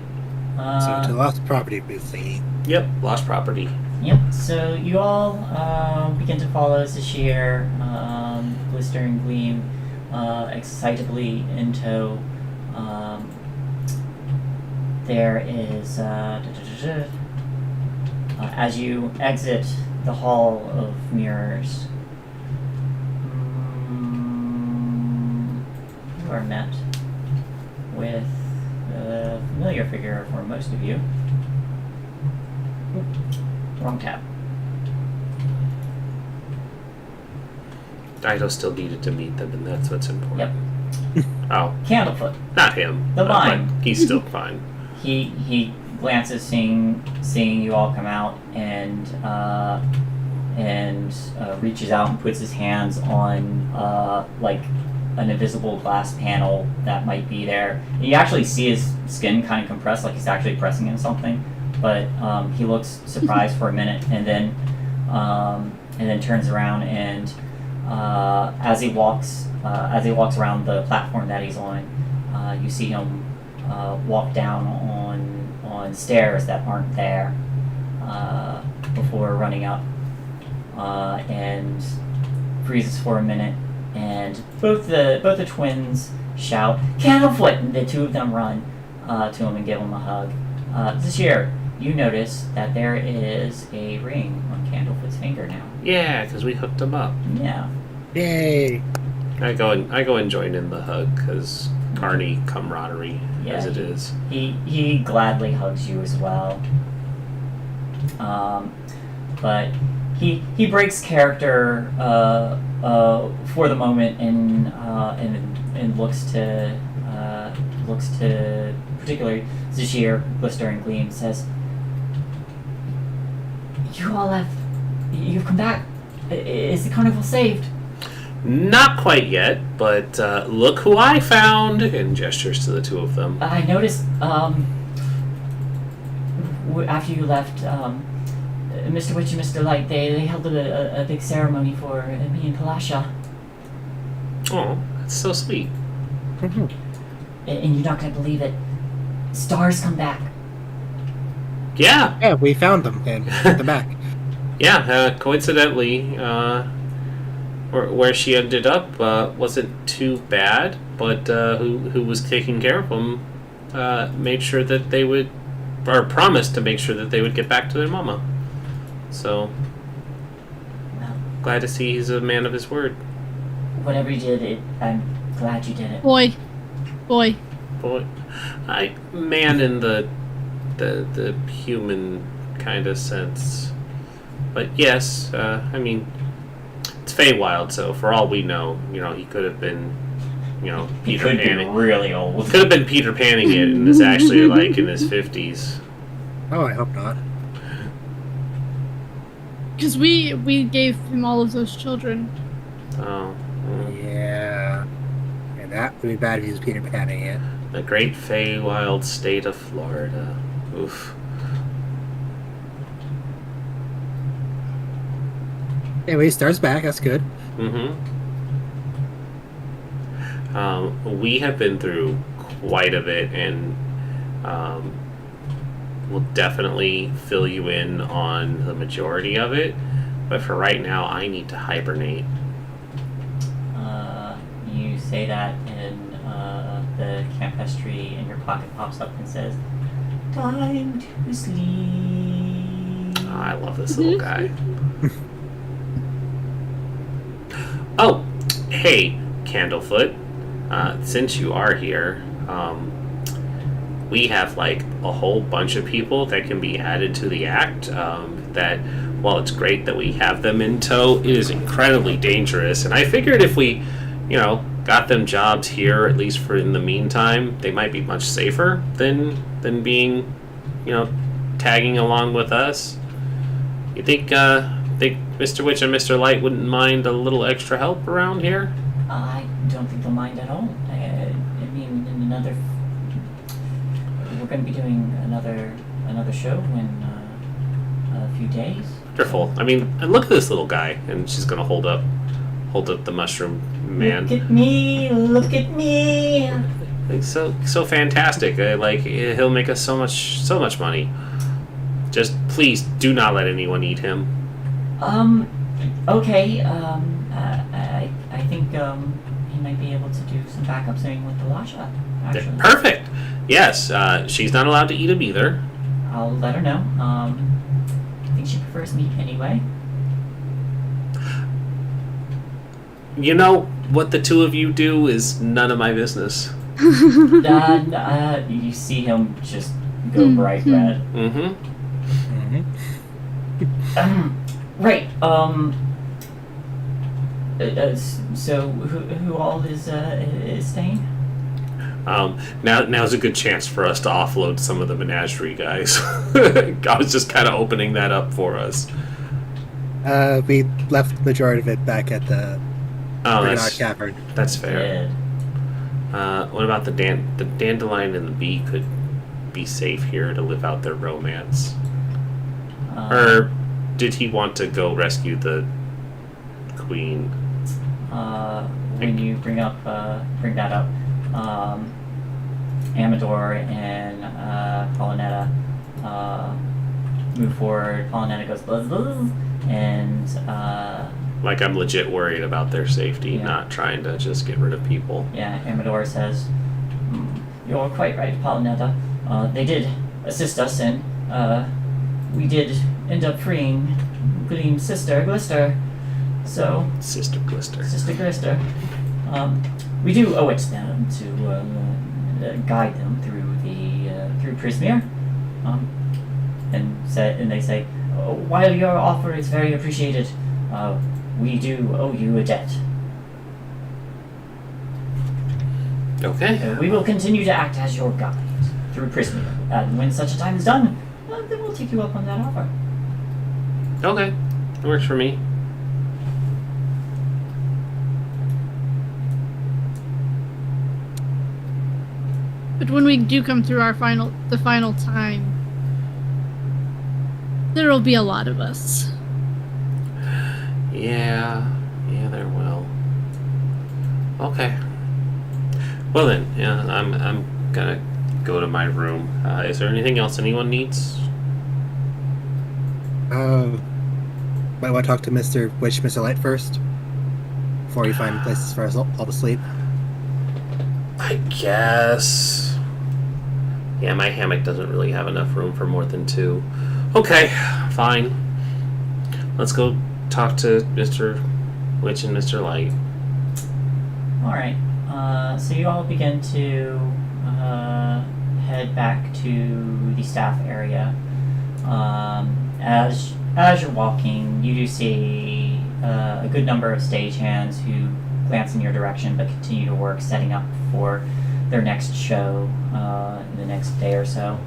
So to the last property thingy. Yep, lost property. Yep, so you all begin to follow Zashir, Blistering Gleam, excitably in tow. There is, as you exit the Hall of Mirrors, you are met with a familiar figure for most of you. Wrong tab. Dido still needed to meet them, and that's what's important. Yep. Oh, Candlefoot. not him. The But mime. he's still fine. He glances, seeing you all come out, and reaches out and puts his hands on like an invisible glass panel that might be there. And you actually see his skin kind of compressed, like he's actually pressing in something. But he looks surprised for a minute, and then turns around, and as he walks around the platform that he's on, you see him walk down on stairs that aren't there before running up, and freezes for a minute, and both the twins shout, "Candlefoot!" and the two of them run to him and give him a hug. This year, you notice that there is a ring on Candlefoot's finger now. Yeah, because we hooked him up. Yeah. Yay! I go and join in the hug because Carney camaraderie as it is. He gladly hugs you as well. But he breaks character for the moment and looks to particularly Zashir, Blistering Gleam, says, you've come back. Is the carnival saved? Not quite yet, but look who I found! And gestures to the two of them. I noticed after you left, Mr. Witch and Mr. Light, they held a big ceremony for me and Palasha. Oh, that's so sweet. And you're not going to believe it. Stars come back. Yeah. Yeah, we found them and put them back. Yeah, coincidentally, where she ended up wasn't too bad, but who was taking care of them made sure that they would, or promised to make sure that they would get back to their mama. So, Well, glad to see he's a man of his word. whatever you did, I'm glad you did it. Boy. Boy, man in the human kind of sense. But yes, I mean, it's Feywild, so for all we know, he could have been He Peter could be Panning. really old. Could have been Peter Panning it, and is actually like in his 50s. Oh, I hope not. Because we gave him all of those children. Oh. Yeah. And that would be bad if he was Peter Panning it. The great Feywild state of Florida. Oof. Anyway, Star's back. That's good. We have been through quite a bit, and we'll definitely fill you in on the majority of it. But for right now, I need to hibernate. You say that, and the campestry in your pocket pops up and says, "Time to sleep." Oh, I love this little guy. Oh, hey, Candlefoot. Since you are here, we have like a whole bunch of people that can be added to the act. That while it's great that we have them in tow, it is incredibly dangerous. And I figured if we, got them jobs here, at least for in the meantime, they might be much safer than being, tagging along with us. You think Mr. Witch and Mr. Light wouldn't mind a little extra help around here? I don't think they'll mind at all. I mean, we're going to be doing another show in a few days. Wonderful. I mean, and look at this little guy, and she's gonna hold up the mushroom man. Look at me! Look at me! It's so fantastic. He'll make us so much money. Just please do not let anyone eat him. Okay. I think he might be able to do some backup singing with the Lasha. Actually, Perfect. Yes. She's not allowed to eat him either. I'll let her know. I think she prefers meat anyway. What the two of you do is none of my business. You see him just go bright red. Mm-hmm. Right. So who all is staying? Now's a good chance for us to offload some of the menagerie guys. I was just kind of opening that up for us. We left the majority of it back at the cavern. That's fair. What about the dandelion and the bee could be safe here to live out their romance? Or did he want to go rescue the queen? When you bring that up, Amador and Paulinetta move forward. Paulinetta goes buzz buzz, and Like I'm legit worried about their safety, not trying to just get rid of people. Yeah, Amador says, "You're quite right, Paulinetta. They did assist us, and we did end up freeing Gleam's sister, Glister. So, Sister Glister. We do owe it to them to guide them through Prismere. And they say, while your offer is very appreciated, we do owe you a debt. Okay. We will continue to act as your guide through Prismere, and when such a time is done, then we'll take you up on that offer." Okay. It works for me. But when we do come through the final time, there will be a lot of us. Yeah, there will. Okay. Well then, I'm gonna go to my room. Is there anything else anyone needs? Might want to talk to Mr. Witch, Mr. Light first before you find places for us all to sleep. I guess. Yeah, my hammock doesn't really have enough room for more than two. Okay, fine. Let's go talk to Mr. Witch and Mr. Light. Alright, so you all begin to head back to the staff area. As you're walking, you do see a good number of stagehands who glance in your direction, but continue to work setting up for their next show in the next day or so.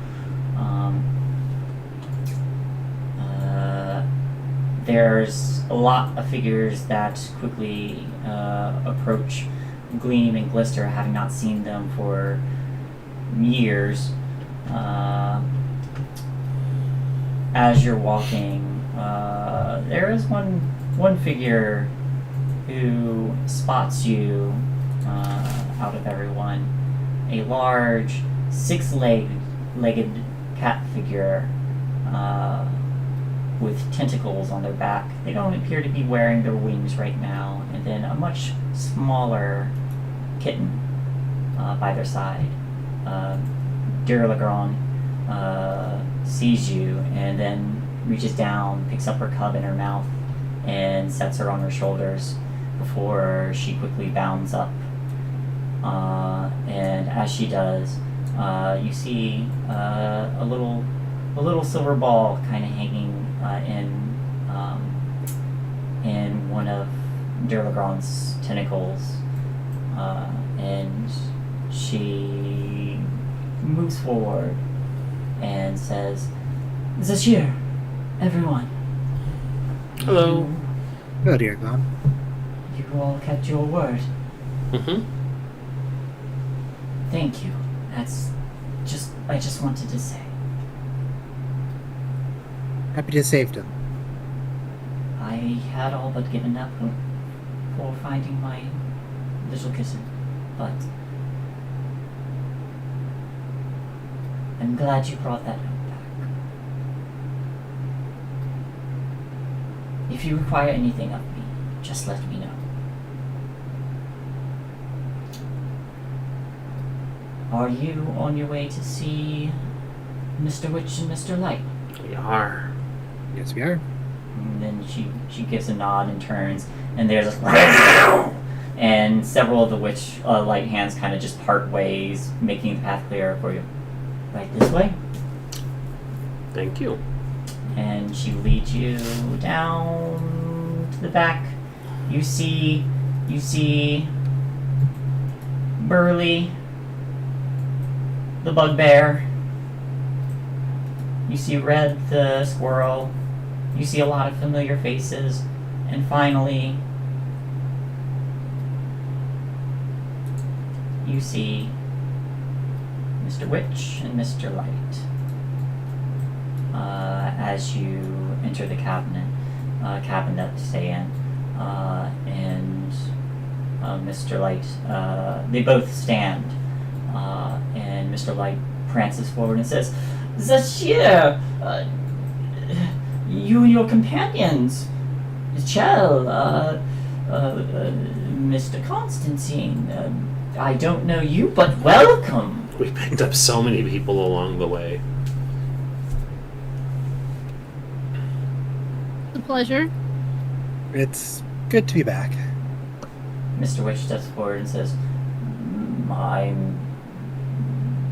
There's a lot of figures that quickly approach Gleam and Glister, having not seen them for years. As you're walking, there is one figure who spots you out of everyone. A large, six-legged cat figure with tentacles on their back. They don't appear to be wearing their wings right now. And then a much smaller kitten by their side. Durlagrand sees you and then reaches down, picks up her cub in her mouth, and sets her on her shoulders before she quickly bounds up. And as she does, you see a little silver ball kind of hanging in one of Durlagrand's tentacles, and she moves forward and says, "Zashir, everyone. Hello. Oh, dear God. You all kept your word. Mm-hmm. Thank you. I just wanted to say. Happy to save them. I had all but given up hope for finding my little kitten, but I'm glad you brought that hope back. If you require anything of me, just let me know. Are you on your way to see Mr. Witch and Mr. Light? We are. Yes, we are. And then she gives a nod and turns, and there's a and several of the witch light hands kind of just part ways, making the path clear for you. Right this way. Thank you. And she leads you down to the back. You see Burley, the bugbear. You see Red the squirrel. You see a lot of familiar faces. And finally, you see Mr. Witch and Mr. Light. As you enter the cabin that to stay in. And Mr. Light, they both stand. And Mr. Light prances forward and says, "Zashir, you and your companions, Chell, Mr. Constantine, I don't know you, but welcome." We picked up so many people along the way. It's a pleasure. It's good to be back. Mr. Witch steps forward and says,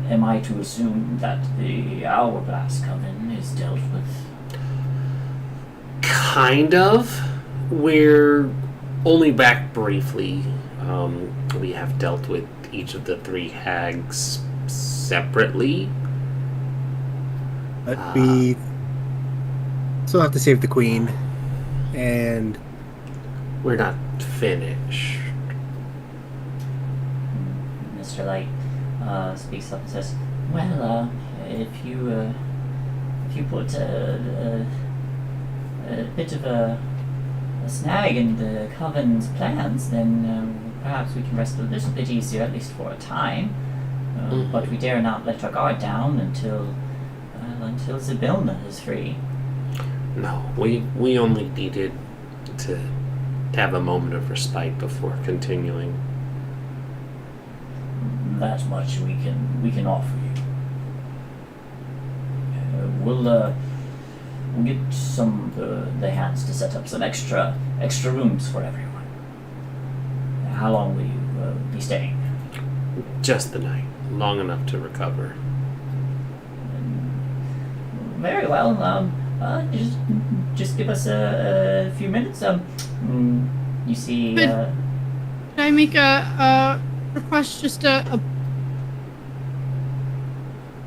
Am I to assume that the Hourglass Coven is dealt with?" Kind of. We're only back briefly. We have dealt with each of the three hags separately. But we still have to save the queen. And We're not finished. Mr. Light speaks up and says, "Well, if you put a bit of a snag in the Coven's plans, then perhaps we can rest a little bit easier, at least for a time. But we dare not let our guard down until Zybilna is free." No, we only needed to have a moment of respite before continuing. That much we can offer you. We'll get some the hands to set up some extra rooms for everyone. How long will you be staying? Just the night. Long enough to recover. Very well. Just give us a few minutes. You see, Can I make a request? Just a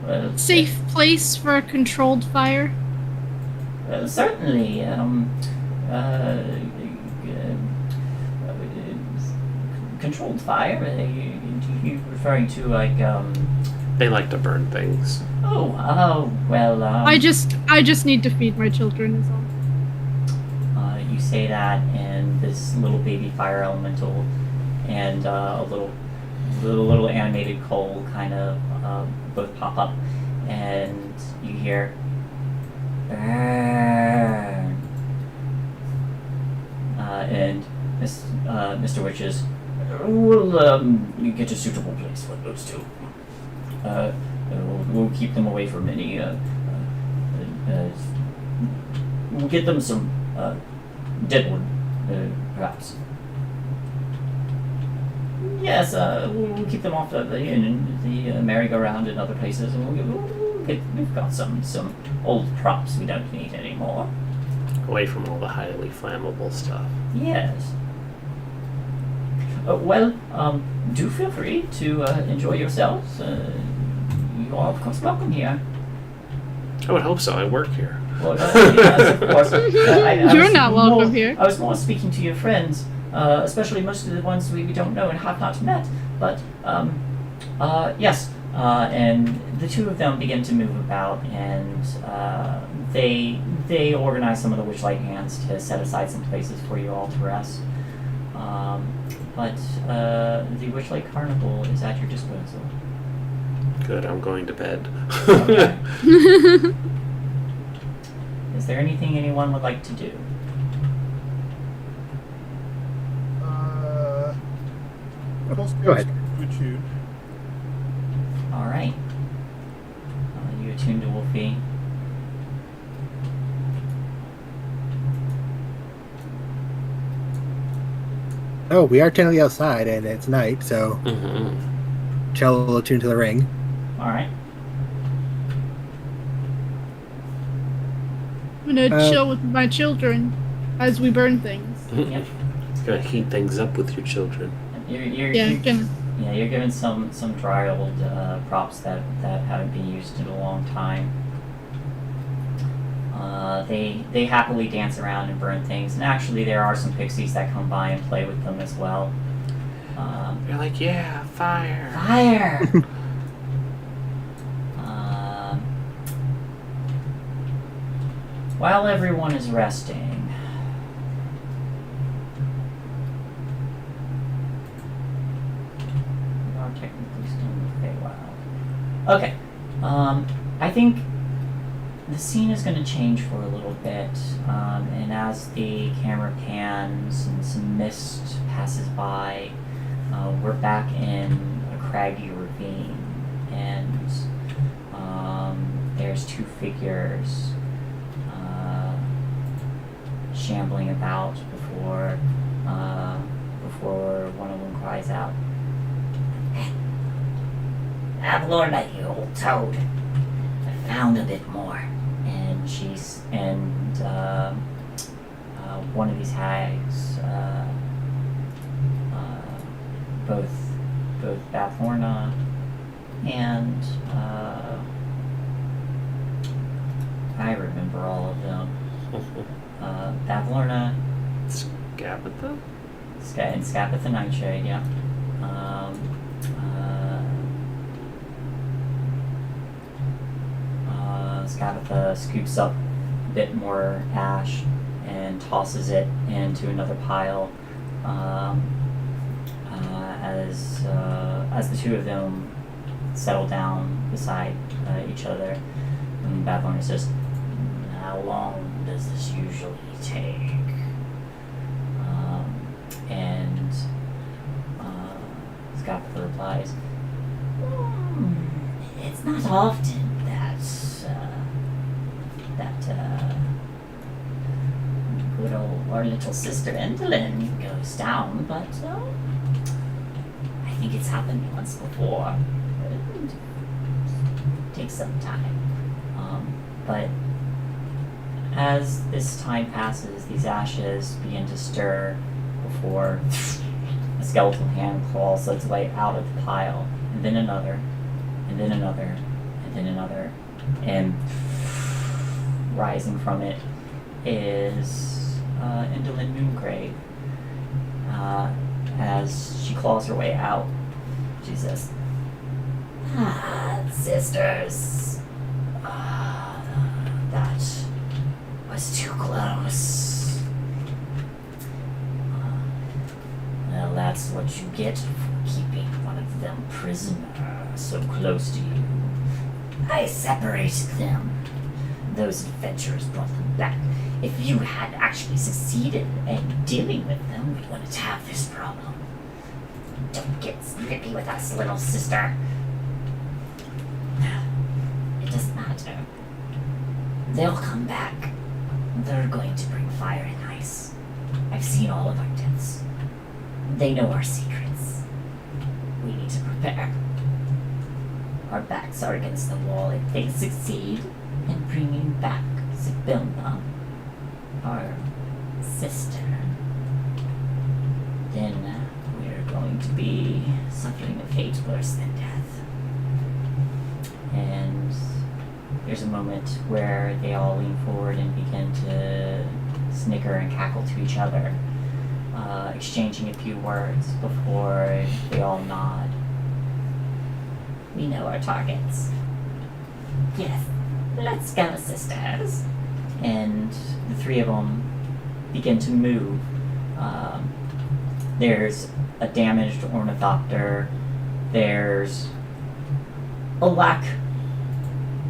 Well, safe place for a controlled fire? Well, certainly. Controlled fire? Are you referring to like They like to burn things. well. I just need to feed my children. Is all. You say that, and this little baby fire elemental and a little animated coal kind of both pop up, and you hear burn. And Mr. Witches will get a suitable place for those two. We'll keep them away from any. We'll get them some deadwood, perhaps. Yes, we'll keep them off the merry-go-round and other places, and we've got some old props we don't need anymore. Away from all the highly flammable stuff. Yes. Do feel free to enjoy yourselves. You are, of course, welcome here. I would hope so. I work here. Well, yes, of course. You're not welcome here. I was more speaking to your friends, especially most of the ones we don't know and have not met. But, yes. And the two of them begin to move about, and they organize some of the Witchlight hands to set aside some places for you all to rest. But the Witchlight Carnival is at your disposal. Good, I'm going to bed. Okay. Is there anything anyone would like to do? Go ahead. Attune. All right. You attune to Wolfie. Oh, we are technically outside, and it's night, so Mm-hmm. Chell will attune to the ring. All right. I'm gonna chill with my children as we burn things. Yep. Gonna heat things up with your children. You're given some dry old props that haven't been used in a long time. They happily dance around and burn things, and actually there are some pixies that come by and play with them as well. You're like, yeah, fire. Fire! While everyone is resting, we are technically still in the Feywild. Okay, I think the scene is going to change for a little bit, and as the camera pans and some mist passes by, we're back in a craggy ravine, and there's two figures shambling about before one of them cries out, "Avalorna, you old toad! I found a bit more." And one of these hags, both Bathorna and I remember all of them. Bathorna, Scabatha? and Scapith the Nightshade, yeah. Scapitha scoops up a bit more ash and tosses it into another pile. As the two of them settle down beside each other, and Bathorna says, "How long does this usually take?" And Scapitha replies, "It's not often that good old our little sister Endlin goes down, but I think it's happened once before. It takes some time. But as this time passes, these ashes begin to stir before A skeletal hand claws its way out of the pile, and then another, and then another, and then another, and rising from it is Indolent Moongrave. As she claws her way out, she says, sisters, that was too close. Well, that's what you get for keeping one of them prisoner so close to you. I separated them. Those adventurers brought them back. If you had actually succeeded in dealing with them, we wouldn't have this problem. Don't get snippy with us, little sister. It doesn't matter. They'll come back. They're going to bring fire and ice. I've seen all of our deaths. They know our secrets. We need to prepare. Our backs are against the wall. If they succeed in bringing back Sibilna, our sister, then we're going to be suffering a fate worse than death. And there's a moment where they all lean forward and begin to snicker and cackle to each other, exchanging a few words before they all nod. We know our targets. Yes, let's go, sisters. And the three of them begin to move. There's a damaged ornithopter. There's a lack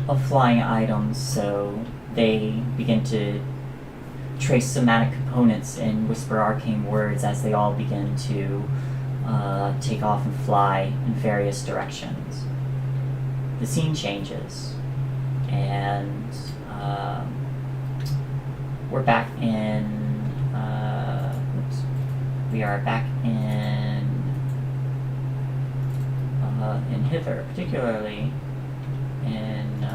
of flying items, so they begin to trace somatic components and whisper arcane words as they all begin to take off and fly in various directions. The scene changes, and we're back in. We are back in Hither, particularly in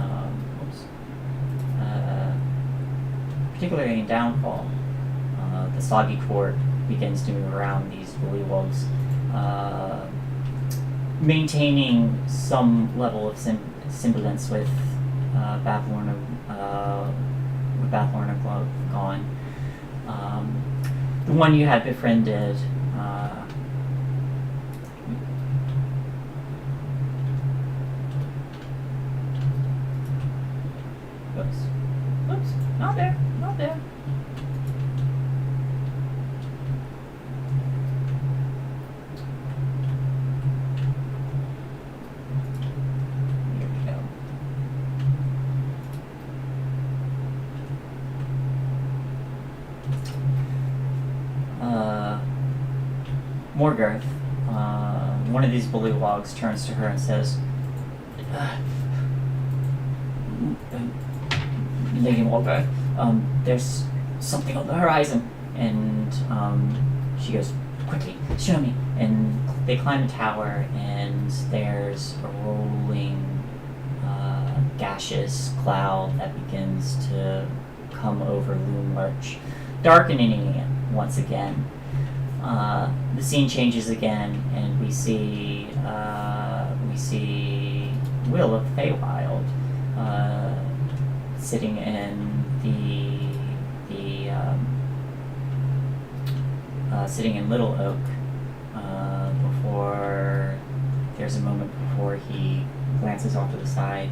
particularly in Downfall. The Soggy Court begins to move around these bullywugs, maintaining some level of semblance with Bathlorn gone. The one you had befriended, oops, not there. Here we go. Morgarth, one of these bullywogs turns to her and says, Lady Morgarth, there's something on the horizon. And she goes, quickly, show me. And they climb a tower, and there's a rolling, gaseous cloud that begins to come over Loomlurch, darkening it once again. The scene changes again, and we see Will of Feywild sitting in sitting in Little Oak. Before there's a moment before he glances off to the side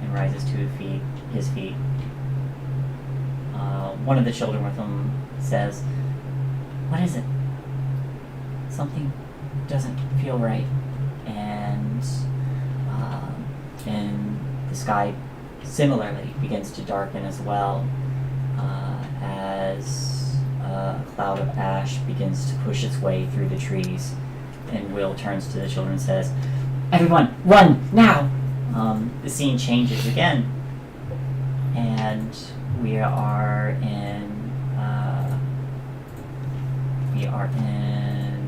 and rises to his feet. One of the children with him says, "What is it? Something doesn't feel right." And the sky similarly begins to darken as well, as a cloud of ash begins to push its way through the trees. And Will turns to the children and says, "Everyone, run now!" The scene changes again, and we are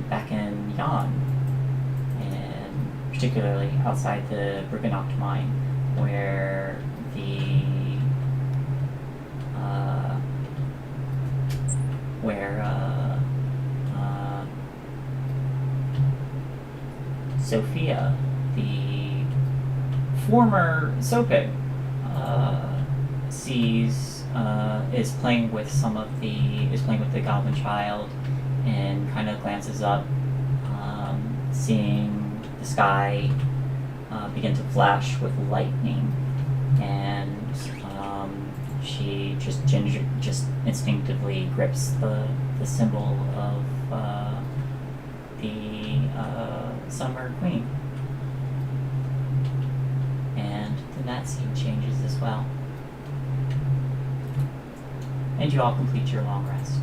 back in Yon, and particularly outside the Briganoct mine, where Sophia, the former Sopig, is playing with the Goblin Child, and kind of glances up, seeing the sky begin to flash with lightning, and she just instinctively grips the symbol of the Summer Queen, and then that scene changes as well, and you all complete your long rest.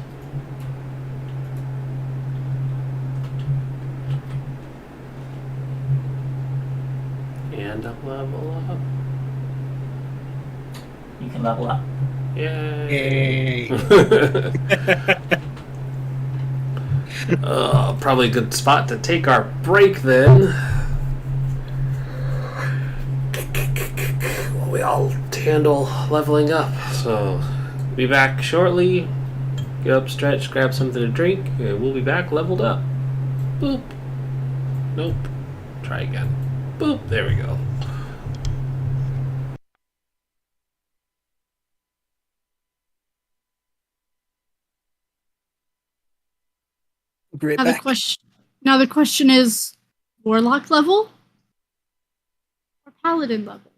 And a level up. You can level up. Yay! Probably a good spot to take our break then. While we all handle leveling up. So, be back shortly. Get up, stretch, grab something to drink, and we'll be back leveled up. Boop. Nope. Try again. Boop. There we go. Right Now back. the question is, warlock level or paladin level?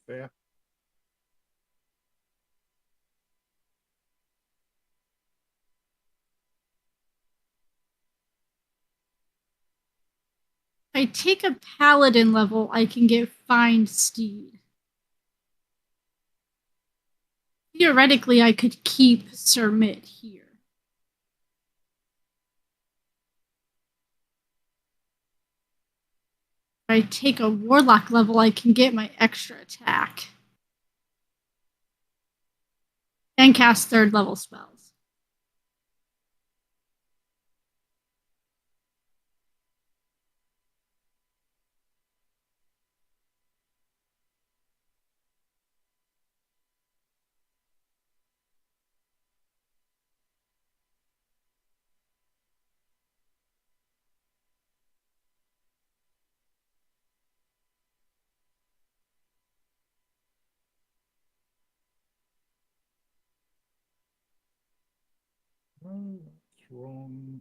Fair. I take a paladin level, I can get Find Steed. Theoretically, I could keep Sir Mitt here. If I take a warlock level, I can get my extra attack. And cast third level spells. Oh, that's wrong.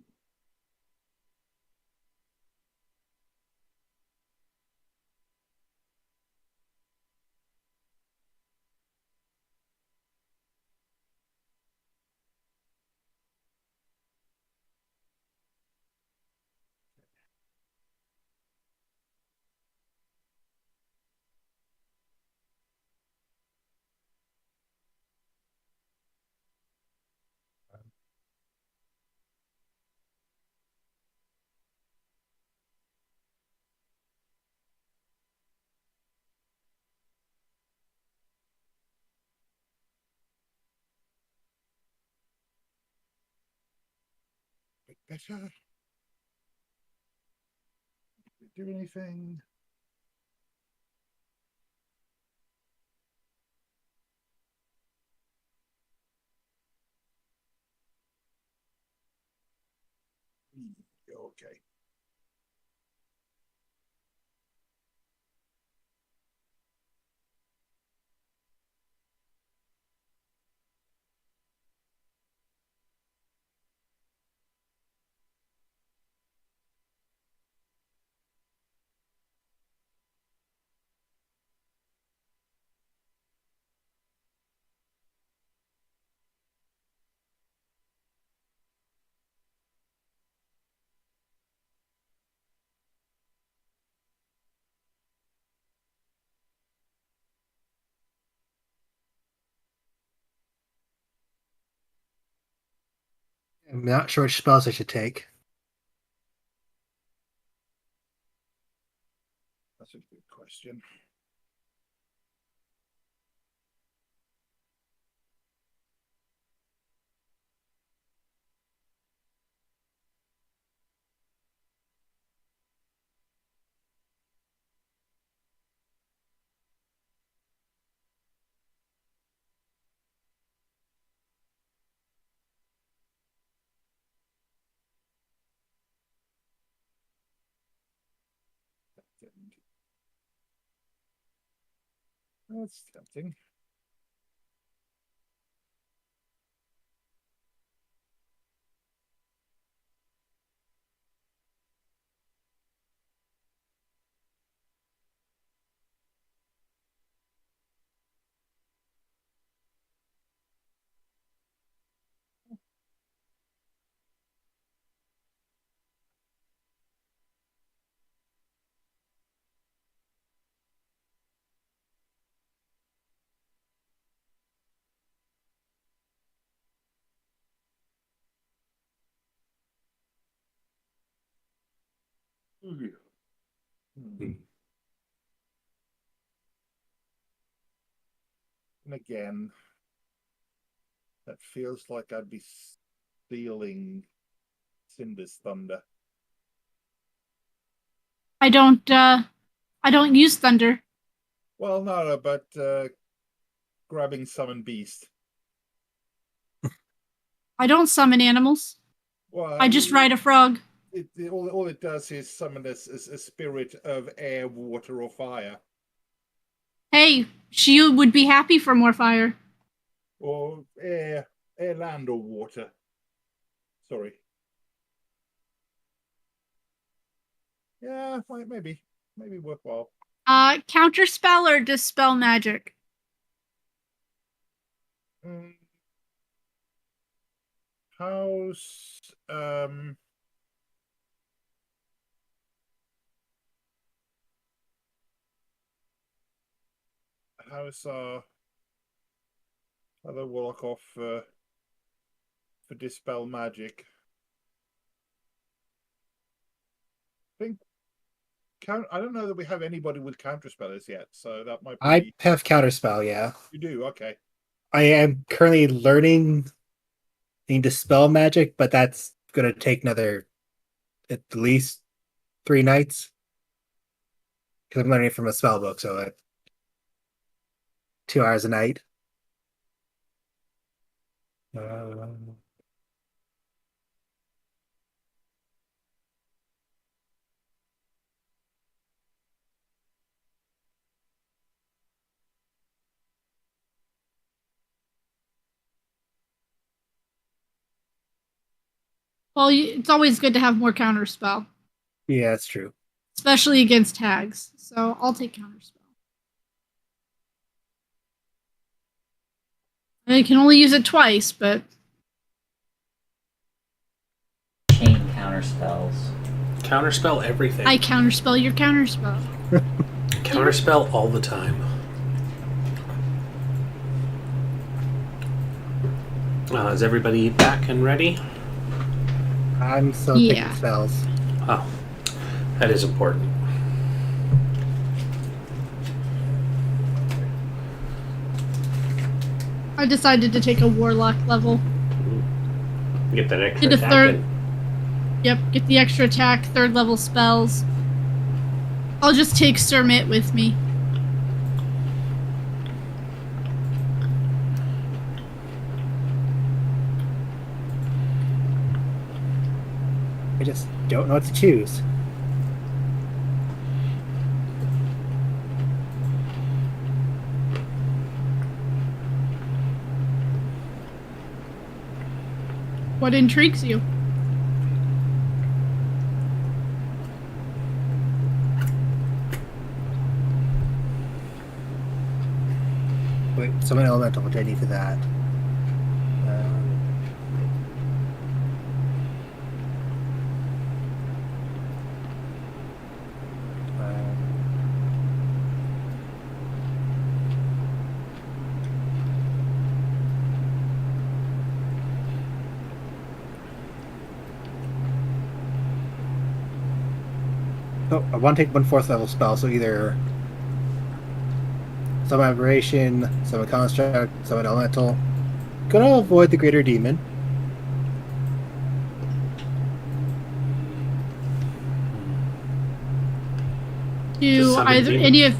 Bit better. Do anything? Okay. I'm not sure which spells I should take. That's a good question. That's tempting. Hmm. And again, that feels like I'd be stealing Cinder's thunder. I don't use thunder. Well, no, but grabbing summon beast. I don't summon animals. Well, I just ride a frog. all it does is summon a spirit of air, water, or fire. Hey, she would be happy for more fire. Or air, land, or water. Sorry. Yeah, maybe worthwhile. Counterspell or dispel magic? How's other warlock off for dispel magic? I think I don't know that we have anybody with counterspellers yet, so that might be. I have counterspell, yeah. You do, okay. I am currently learning dispel magic, but that's gonna take another at least 3 nights. Because I'm learning it from a spell book, so 2 hours a night. Well, it's always good to have more counterspell, Yeah, that's true. especially against tags. So I'll take counterspell. I can only use it twice, but Chain counterspells. Counterspell everything. I counterspell your counterspell. Counterspell all the time. Is everybody back and ready? I'm still picking spells. Oh, that is important. I decided to take a warlock level. Get that extra Get a attack third. in. Yep, get the extra attack, 3rd level spells. I'll just take Surmit with me. I just don't know what to choose. What intrigues you? Wait, summon elemental, which I need for that. Oh, I want to take one fourth level spell, so either Summon Aberration, Summon Construct, Summon Elemental. Gonna avoid the Greater Demon. Do summon either demons. any of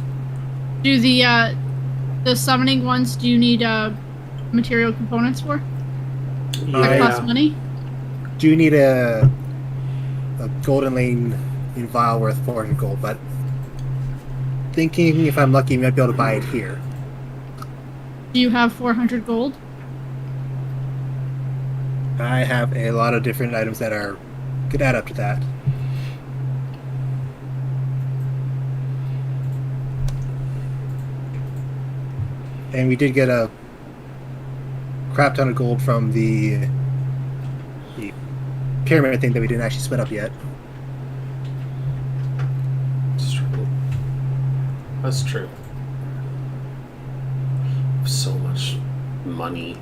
do the summoning ones? Do you need material components for? That cost Yeah. money. Do need a Golden Lane vial worth 400 gold, but thinking if I'm lucky, I might be able to buy it here. Do you have 400 gold? I have a lot of different items that are could add up to that. And we did get a crap ton of gold from the pyramid thing that we didn't actually split up yet. That's true. That's true. So much money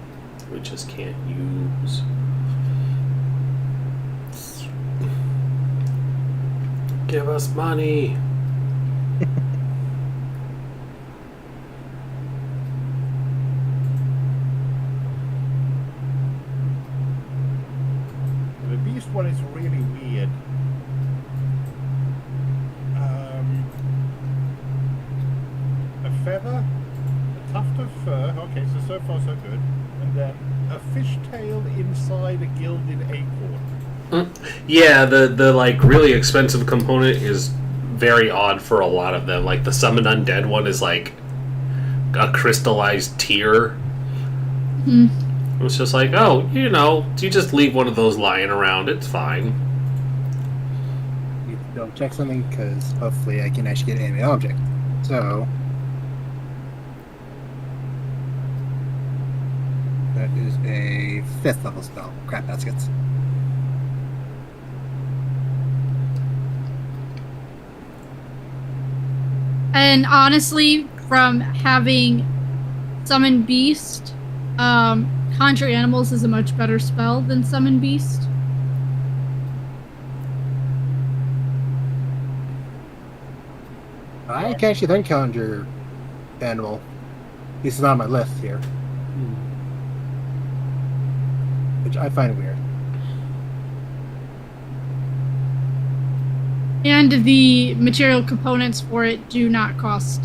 we just can't use. Give us money. The beast one is really weird. A feather, a tuft of fur. Okay, so far so good. And then a fishtail inside a gilded acorn. Yeah, the like really expensive component is very odd for a lot of them. Like the summon undead one is like a crystallized tear. Hmm. It's just like, oh, you just leave one of those lying around. It's fine. Need to double check something because hopefully I can actually get an enemy object. So that is a 5th level spell. Crap baskets. And honestly, from having Summon Beast, Conjure Animals is a much better spell than Summon Beast. I can actually then conjure animal. This is not on my list here, which I find weird. And the material components for it do not cost,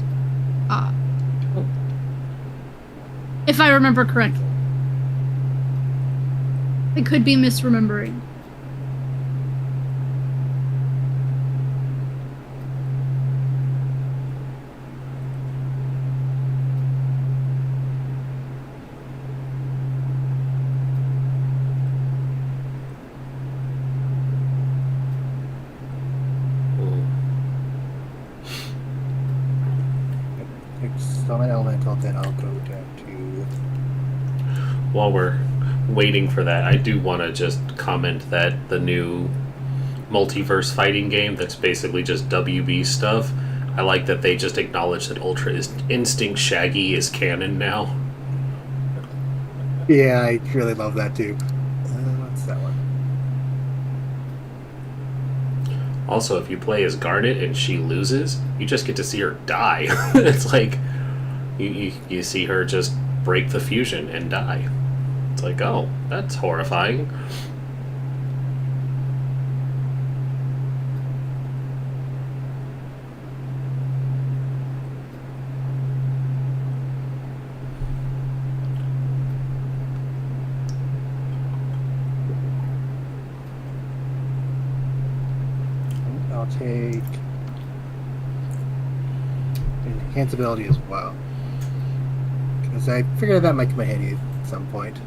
if I remember correctly. I could be misremembering. Summon elemental, then I'll go down to. While we're waiting for that, I do want to just comment that the new multiverse fighting game that's basically just WB stuff, I like that they just acknowledge that Ultra Instinct Shaggy is canon now. Yeah, I really love that too. What's that one? Also, if you play as Garnet and she loses, you just get to see her die. It's like you see her just break the fusion and die. It's like, oh, that's horrifying. I'll take enhanceability as well, because I figured that might come in handy at some point.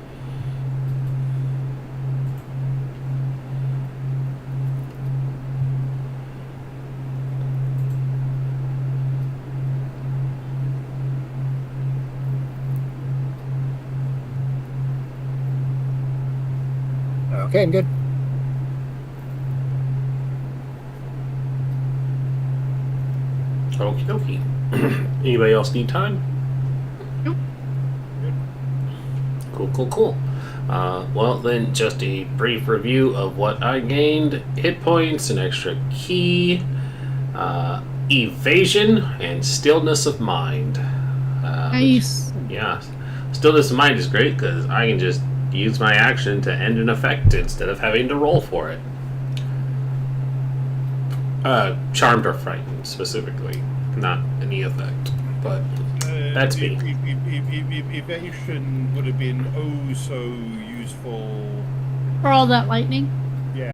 Okay, I'm good. Okie dokie. Anybody else need time? Nope. Cool. Well, then, just a brief review of what I gained. Hit points, an extra key, Evasion and stillness of mind. Nice. Yeah, stillness of mind is great because I can just use my action to end an effect instead of having to roll for it. Charmed or frightened specifically, not any effect, but that's me. Evasion would have been oh so useful. For all that lightning. Yeah.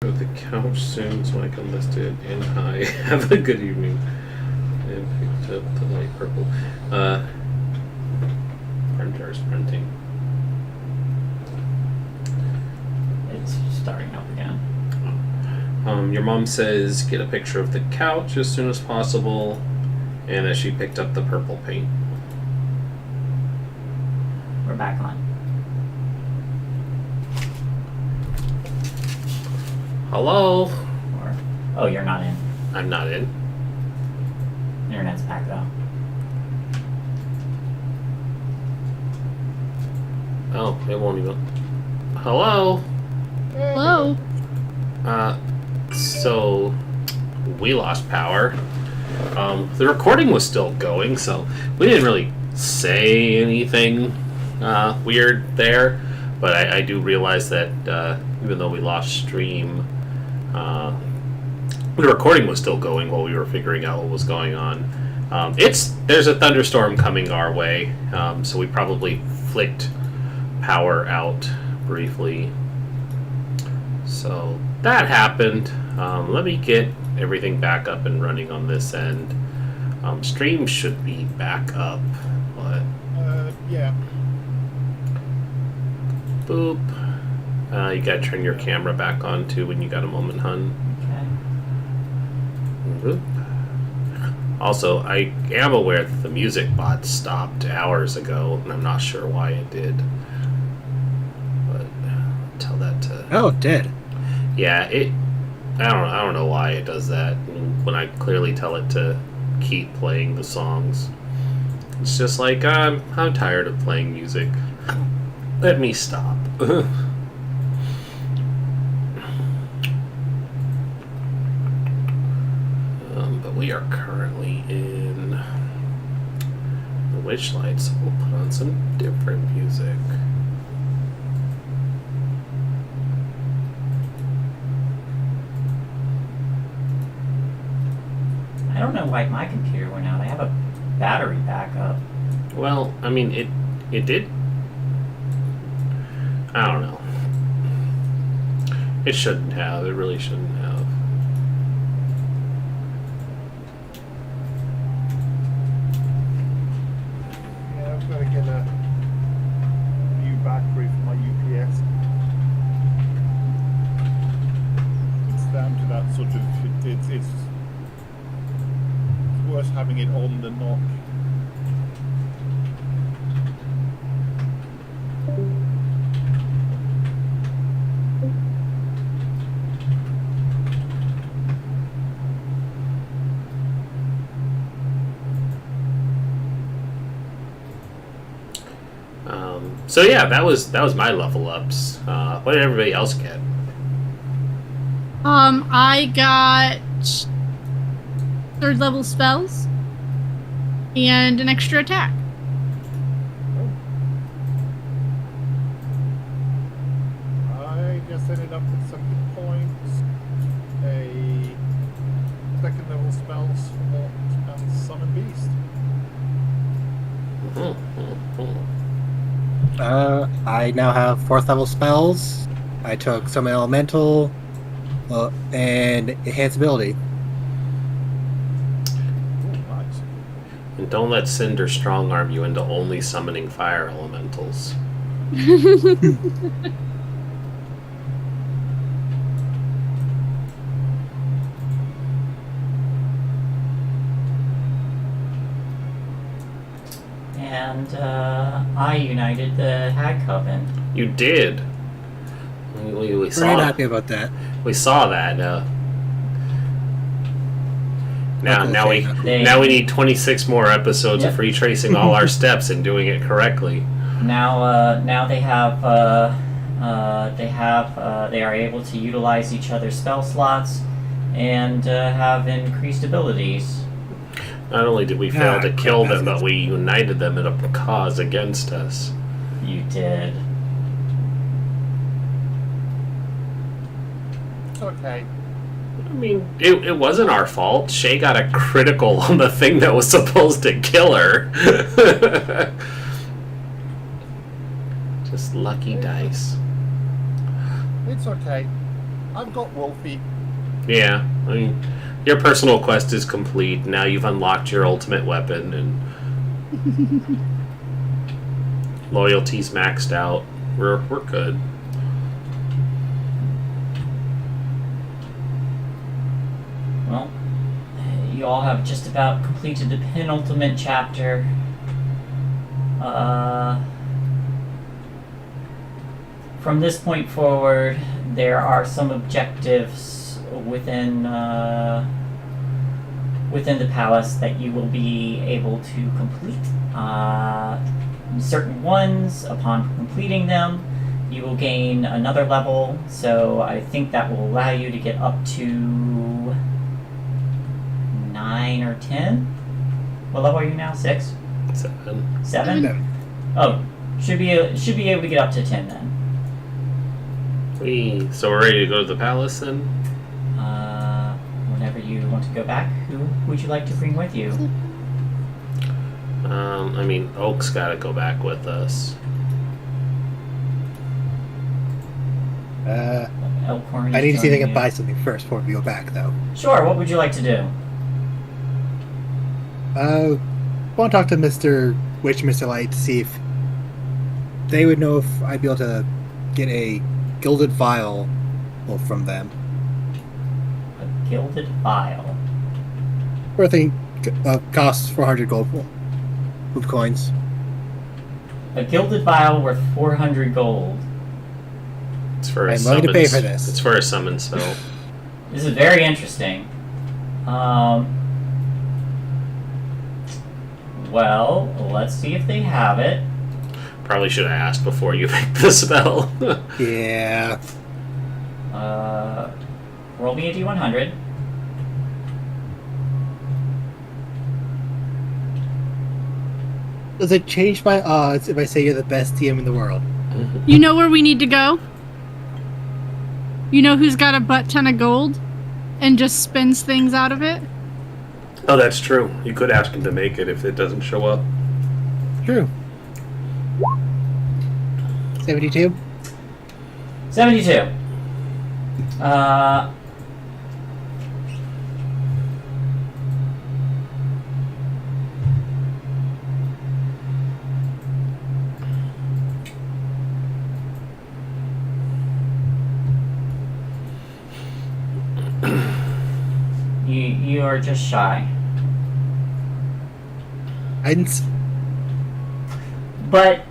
Go to the couch soon so I can list it in high. Have a good evening. And picked up the light purple. Printer's printing. It's starting up again. Your mom says get a picture of the couch as soon as possible, and that she picked up the purple paint. We're back on. Hello? Or, oh, you're not in. I'm not in. Internet's back though. Oh, it won't even. Hello? Hello. So we lost power. The recording was still going, so we didn't really say anything weird there. But I do realize that even though we lost stream, the recording was still going while we were figuring out what was going on. There's a thunderstorm coming our way, so we probably flicked power out briefly. So that happened. Let me get everything back up and running on this end. Stream should be back up, but Yeah. boop. You gotta turn your camera back on too when you got a moment, hun. Okay. Boop. Also, I am aware that the music bot stopped hours ago, and I'm not sure why it did. But tell that to. Oh, it did. Yeah, I don't know why it does that when I clearly tell it to keep playing the songs. It's just like I'm tired of playing music. Let me stop. But we are currently in the Witchlight, so we'll put on some different music. I don't know why my computer went out. I have a battery backup. Well, I mean, it did. I don't know. It shouldn't have. It really shouldn't have. Yeah, I've got to get a new battery for my UPS. It's down to that sort of. It's worse having it on than not. So yeah, that was my level ups. What did everybody else get? I got 3rd level spells and an extra attack. I just ended up with some hit points, a 2nd level spell slot, and summon beast. I now have 4th level spells. I took some elemental and enhance ability. Nice. And don't let Cinder strong arm you into only summoning fire elementals. and I united the Hag Coven. You did. We Very saw. happy about that. We saw that. Now we They- need 26 more episodes Yep. of retracing all our steps and doing it correctly. Now they have they are able to utilize each other's spell slots and have increased abilities. Not only did we fail to Ah, kill that's them, but good. we united them in a cause against us. You did. It's okay. I mean, it wasn't our fault. Shay got a critical on the thing that was supposed to kill her. Just lucky dice. It's okay. I've got Wolfie. Yeah, I mean, your personal quest is complete. Now you've unlocked your ultimate weapon, and loyalty's maxed out. We're good. Well, you all have just about completed the penultimate chapter. From this point forward, there are some objectives within the palace that you will be able to complete. Certain ones, upon completing them, you will gain another level. So I think that will allow you to get up to 9 or 10. What level are you now? 6? 7. 7? Oh, should be able to get up to 10 then. So we're ready to go to the palace then? Whenever you want to go back, who would you like to bring with you? I mean, Oak's got to go back with us. Elkhorn. I is need to see if I joining can you. buy something first before we go back, though. Sure. What would you like to do? I want to talk to Mr. Witch, Mr. Light, to see if they would know if I'd be able to get a gilded vial from them. A gilded vial. Or I think costs 400 gold coins. A gilded vial worth 400 gold. It's for a I'm willing to pay summons- for this. It's for a summon spell. This is very interesting. Well, let's see if they have it. Probably should have asked before you picked the spell. Yeah. Roll me a d100. Does it change my odds if I say you're the best DM in the world? You know where we need to go? You know who's got a butt ton of gold and just spins things out of it? Oh, that's true. You could ask him to make it if it doesn't show up. True. 72? 72. You are just shy. Guidance? But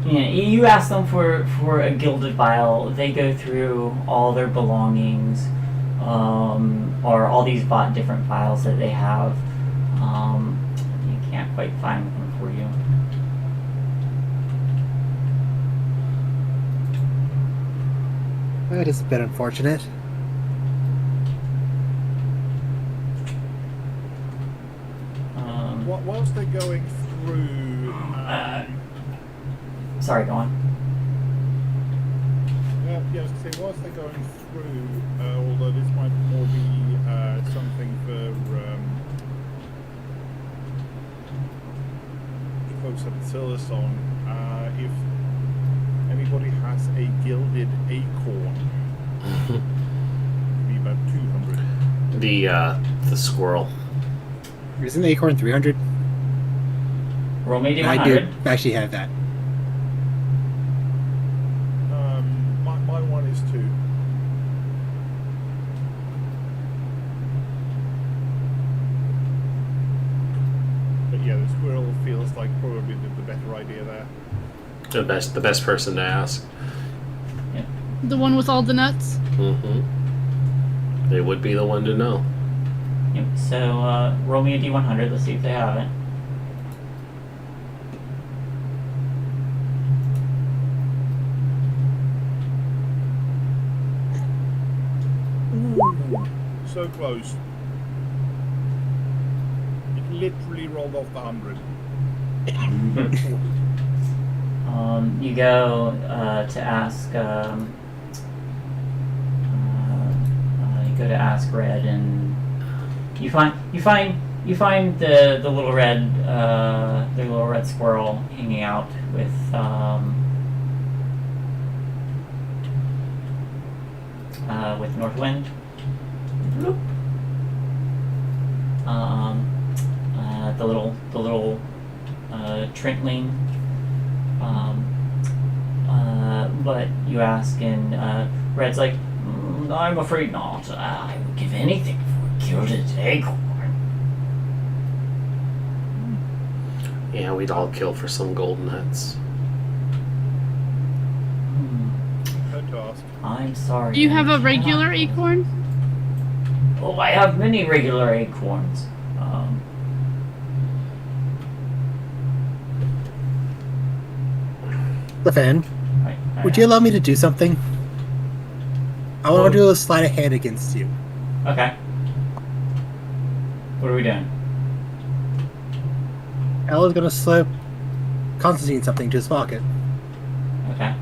you ask them for a gilded vial. They go through all their belongings, or all these different files that they have. You can't quite find one for you. That is a bit unfortunate. Whilst they're going through, Sorry, go on. yeah, I was gonna say, whilst they're going through, although this might more be something for the folks at Silverstone, if anybody has a gilded acorn, it'd be about 200. The squirrel. Isn't the acorn 300? Roll me I do d100. actually have that. My one is 2. sounds like probably the better idea there. The best person to ask. The one with all the nuts? Mm-hmm. They would be the one to know. Yep. So roll me a d100. Let's see if they have it. So close. It literally rolled off the 100. You go to ask. You go to ask Red, and you find the little red squirrel hanging out with Northwind. Bloop. The little Trentling. But you ask, and Red's like, I'm afraid not. I would give anything for a gilded acorn. Yeah, we'd all kill for some gold nuts. Had to ask. I'm sorry. Do you have I a regular cannot- acorn? Oh, I have many regular acorns. Lefan, would you allow me to do something? I want to do a sleight of hand against you. Okay. What are we doing? Ella's gonna slip Constantine something to his pocket. Okay.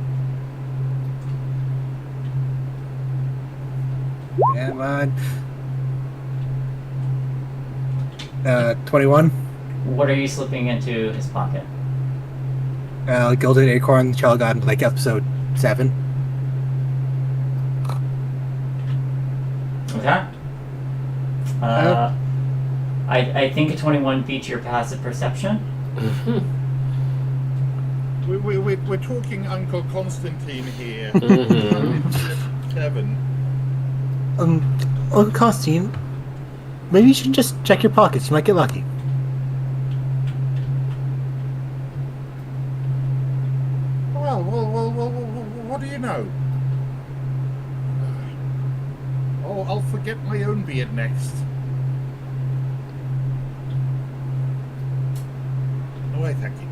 Come on. 21. What are you slipping into his pocket? Gilded Acorn, the child got in like episode 7. Okay. I think a 21 beats your passive perception. Mm-hmm. We're talking Uncle Constantine here. Mm-hmm. 7. Uncle Constantine, maybe you should just check your pockets. You might get lucky. Well, what do you know? Oh, I'll forget my own beard next. No, I thank you.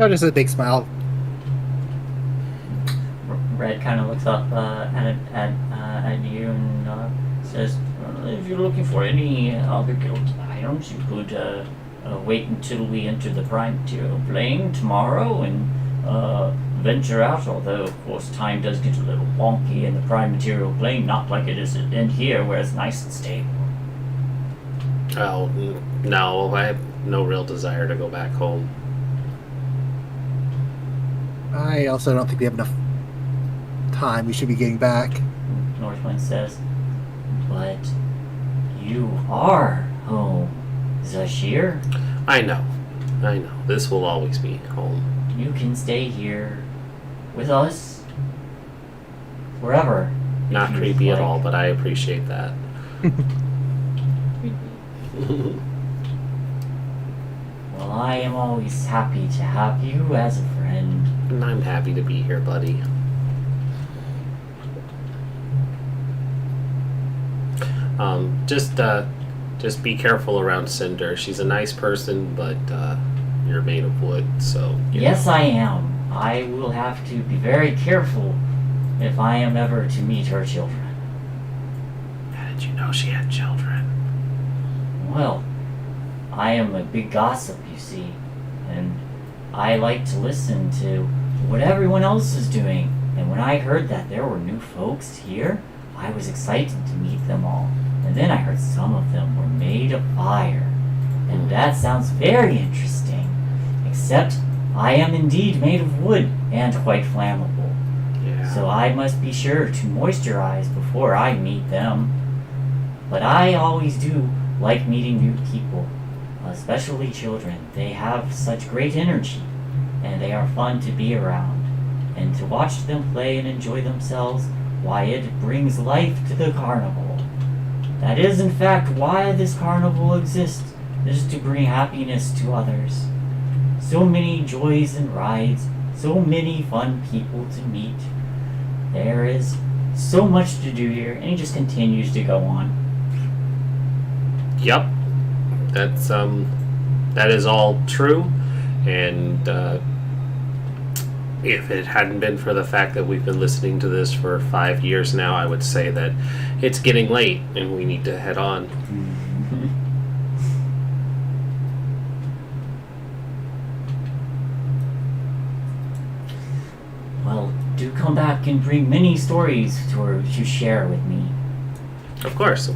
Oh, just a big smile. Red kind of looks up at you and says, well, if you're looking for any other gilded items, you could wait until we enter the prime material plane tomorrow and venture out, although of course time does get a little wonky in the prime material plane, not like it is in here where it's nice and stable. Oh, no, I have no real desire to go back home. I also don't think we have enough time. We should be getting back. Northwind says, but you are home, Zashir. I know. This will always be home. You can stay here with us forever. Not if you'd creepy at like. all, but I appreciate that. Well, I am always happy to have you as a friend. And I'm happy to be here, buddy. Just be careful around Cinder. She's a nice person, but you're made of wood, so... Yes, I am. I will have to be very careful if I am ever to meet her children. How did you know she had children? Well, I am a big gossip, you see, and I like to listen to what everyone else is doing. And when I heard that there were new folks here, I was excited to meet them all. And then I heard some of them were made of fire. And that sounds very interesting. Except I am indeed made of wood and quite flammable. Yeah. So I must be sure to moisturize before I meet them. But I always do like meeting new people, especially children. They have such great energy, and they are fun to be around. And to watch them play and enjoy themselves, why, it brings life to the carnival. That is, in fact, why this carnival exists, is to bring happiness to others. So many joys and rides, so many fun people to meet. There is so much to do here, and it just continues to go on. Yep, that's that is all true, and if it hadn't been for the fact that we've been listening to this for 5 years now, I would say that it's getting late and we need to head on. Well, do come back and bring many stories to share with me. Of course.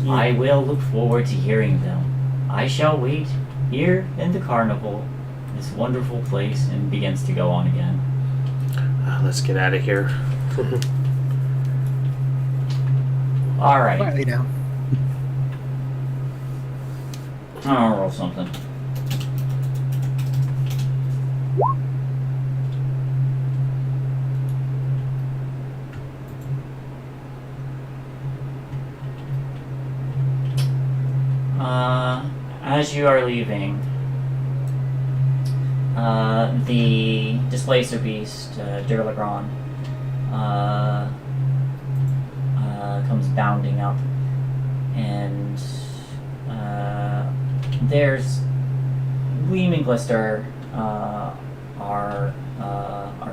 I will look forward to hearing them. I shall wait here in the carnival, this wonderful place, and begins to go on again. Let's get out of here. Alright, Quietly now. I'll roll something. As you are leaving, the Displacer Beast, Durlagron, comes bounding up, and there's Gleam and Glister are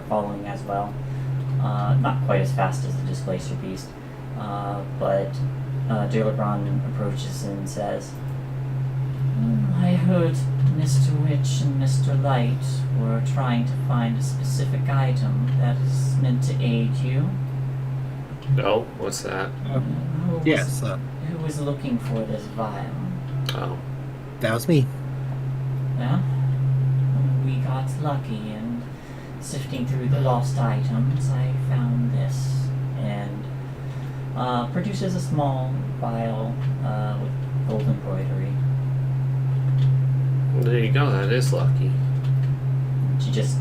following as well. Not quite as fast as the Displacer Beast, but Durlagron approaches and says, I heard Mr. Witch and Mr. Light were trying to find a specific item that is meant to aid you. Oh, what's that? Yes, Who was looking for this vial? Oh, that was me. Yeah? We got lucky, and sifting through the lost items, I found this. And produces a small vial with gold embroidery. there you go. That is lucky. She just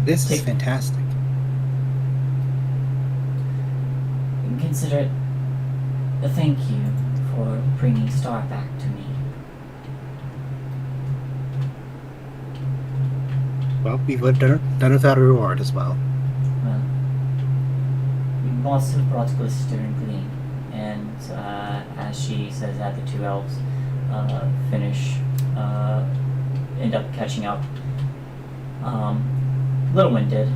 This is Take- fantastic. consider it a thank you for bringing Star back to me. Well, we've done without a reward as well. Well, we also brought Glister and Gleam, and as she says that, the two elves end up catching up. Little winded.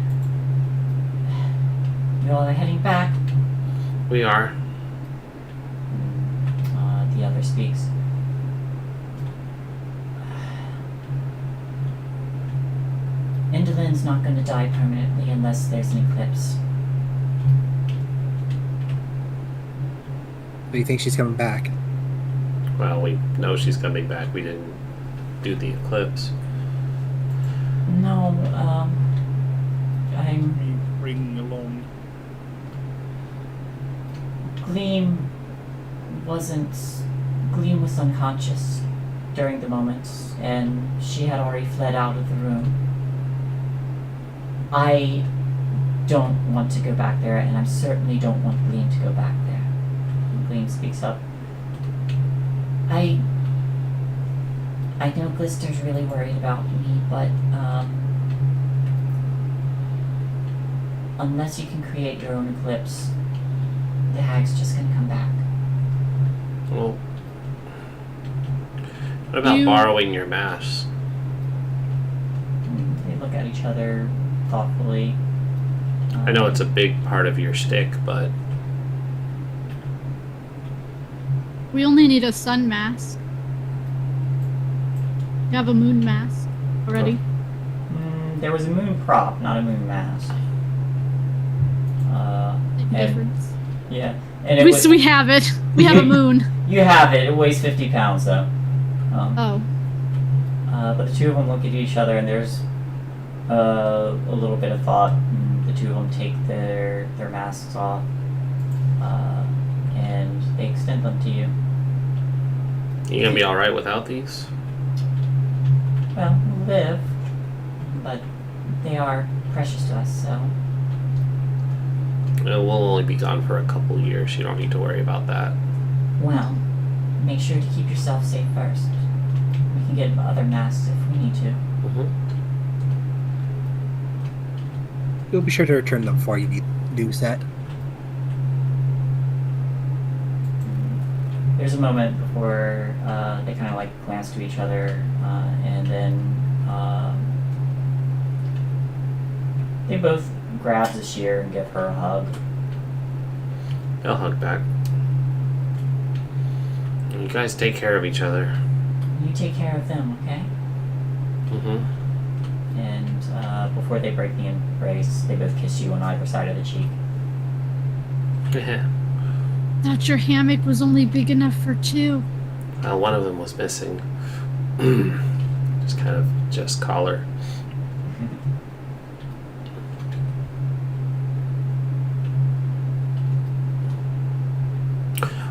You all are heading back. We are. The other speaks. Indolyn's not going to die permanently unless there's an eclipse. Do you think she's coming back? Well, we know she's coming back. We didn't do the eclipse. No, I'm... We bring along. Gleam was unconscious during the moment, and she had already fled out of the room. I don't want to go back there, and I certainly don't want Gleam to go back there. And Gleam speaks up. I know Glister's really worried about me, but unless you can create your own eclipse, the hag's just gonna come back. Well, what about borrowing your mask? They look at each other thoughtfully. I know it's a big part of your shtick, but We only need a sun mask. You have a moon mask already. There was a moon prop, not a moon mask. Big and- difference. Yeah, and it was, So we have it. We have a moon. you have it. It weighs 50 pounds though. Oh. But the two of them look at each other, and there's a little bit of thought. And the two of them take their masks off, and they extend them to you. you gonna be all right without these? Well, we live, but they are precious to us, so We'll only be gone for a couple years. You don't need to worry about that. Well, make sure to keep yourself safe first. We can get other masks if we need to. Mm-hmm. You'll be sure to return them before you do set. There's a moment before they kind of like glance to each other, and then they both grab Zashir and give her a hug. I'll hug back. You guys take care of each other. You take care of them, okay? Mm-hmm. And before they break the embrace, they both kiss you on either side of the cheek. Thought your hammock was only big enough for two. One of them was missing. Just kind of just collar.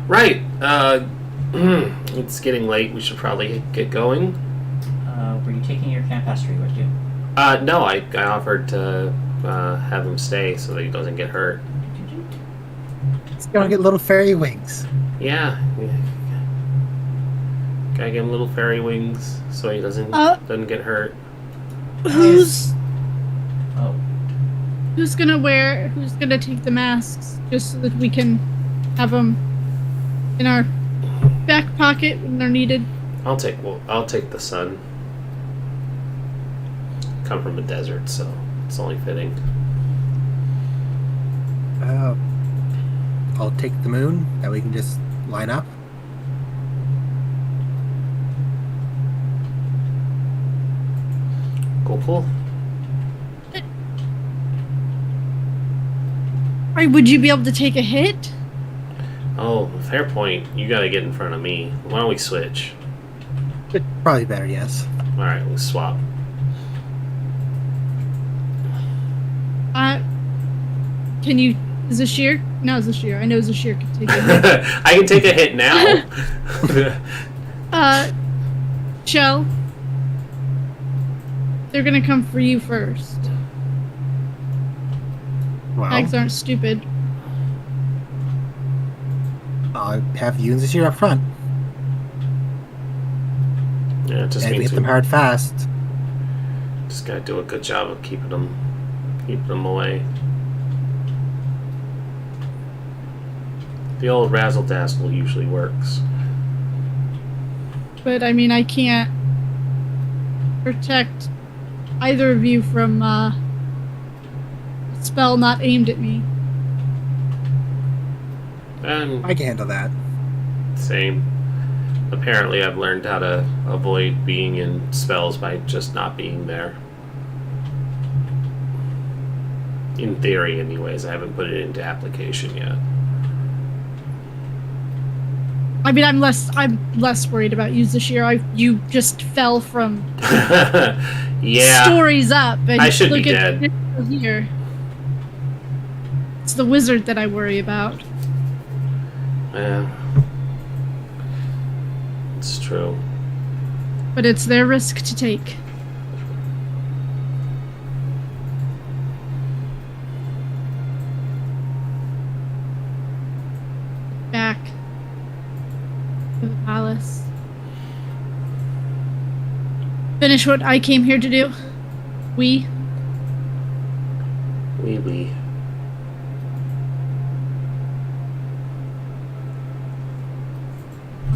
Right. It's getting late. We should probably get going. Were you taking your campestry with you? No, I offered to have him stay so that he doesn't get hurt. He's gonna get little fairy wings. Yeah. Gotta give him little fairy wings so he doesn't get hurt. Who's Oh, who's gonna take the masks just so that we can have them in our back pocket when they're needed? I'll take the sun. Come from a desert, so it's only fitting. I'll take the moon. That we can just line up. Cool. Or would you be able to take a hit? Oh, fair point. You gotta get in front of me. Why don't we switch? Probably better, yes. Alright, we'll swap. Can you... Zashir? No, Zashir. I know Zashir can take a hit. I can take a hit now. Shell. They're gonna come for you first. Well, Hags aren't stupid. I'll have you and Zashir up front. Yeah, it just And we means hit them hard fast. just gotta do a good job of keeping them away. The old razzle dazzle usually works. But I mean, I can't protect either of you from a spell not aimed at me. And I can handle that. same. Apparently, I've learned how to avoid being in spells by just not being there. In theory, anyways. I haven't put it into application yet. I mean, I'm less worried about you this year. You just fell from Yeah. stories up. And I should be look at dead. Here. It's the wizard that I worry about. Yeah. It's true. But it's their risk to take. Back to the palace. Finish what I came here to do. We. We.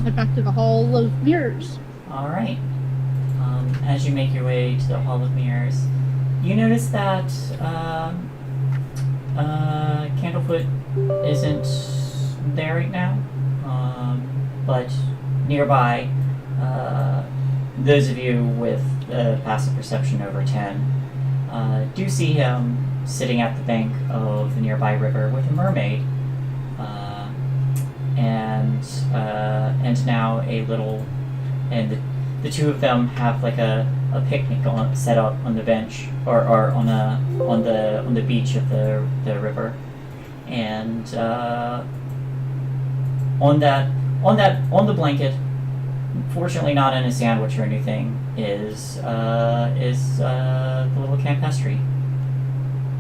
Head back to the Hall of Mirrors. all right. As you make your way to the Hall of Mirrors, you notice that Candlefoot isn't there right now, but nearby, those of you with passive perception over 10 do see him sitting at the bank of the nearby river with a mermaid, and now a little, and the two of them have like a picnic set up on the bench or on the beach of the river, and on the blanket, fortunately not in a sandwich or anything, is the little campestry.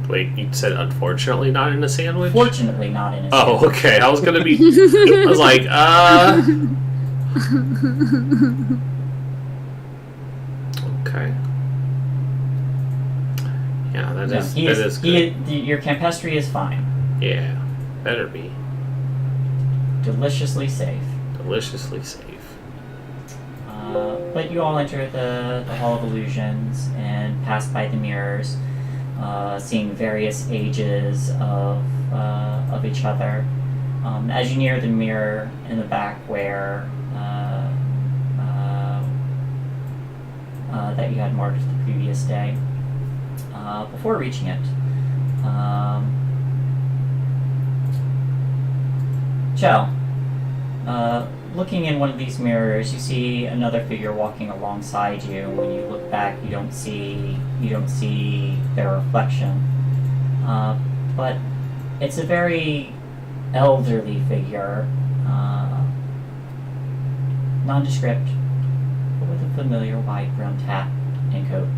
Wait, you said unfortunately not in a sandwich? Fortunately, not in a Oh, sandwich. okay. I was gonna be. I was like, Okay. Yeah, that No, is good. your campestry is fine. Yeah, better be. Deliciously safe. Deliciously safe. But you all enter the Hall of Illusions and pass by the mirrors, seeing various ages of each other. As you near the mirror in the back where that you had marked the previous day, before reaching it, Chell, looking in one of these mirrors, you see another figure walking alongside you. When you look back, you don't see their reflection, but it's a very elderly figure, nondescript, but with a familiar wide-brimmed hat and coat.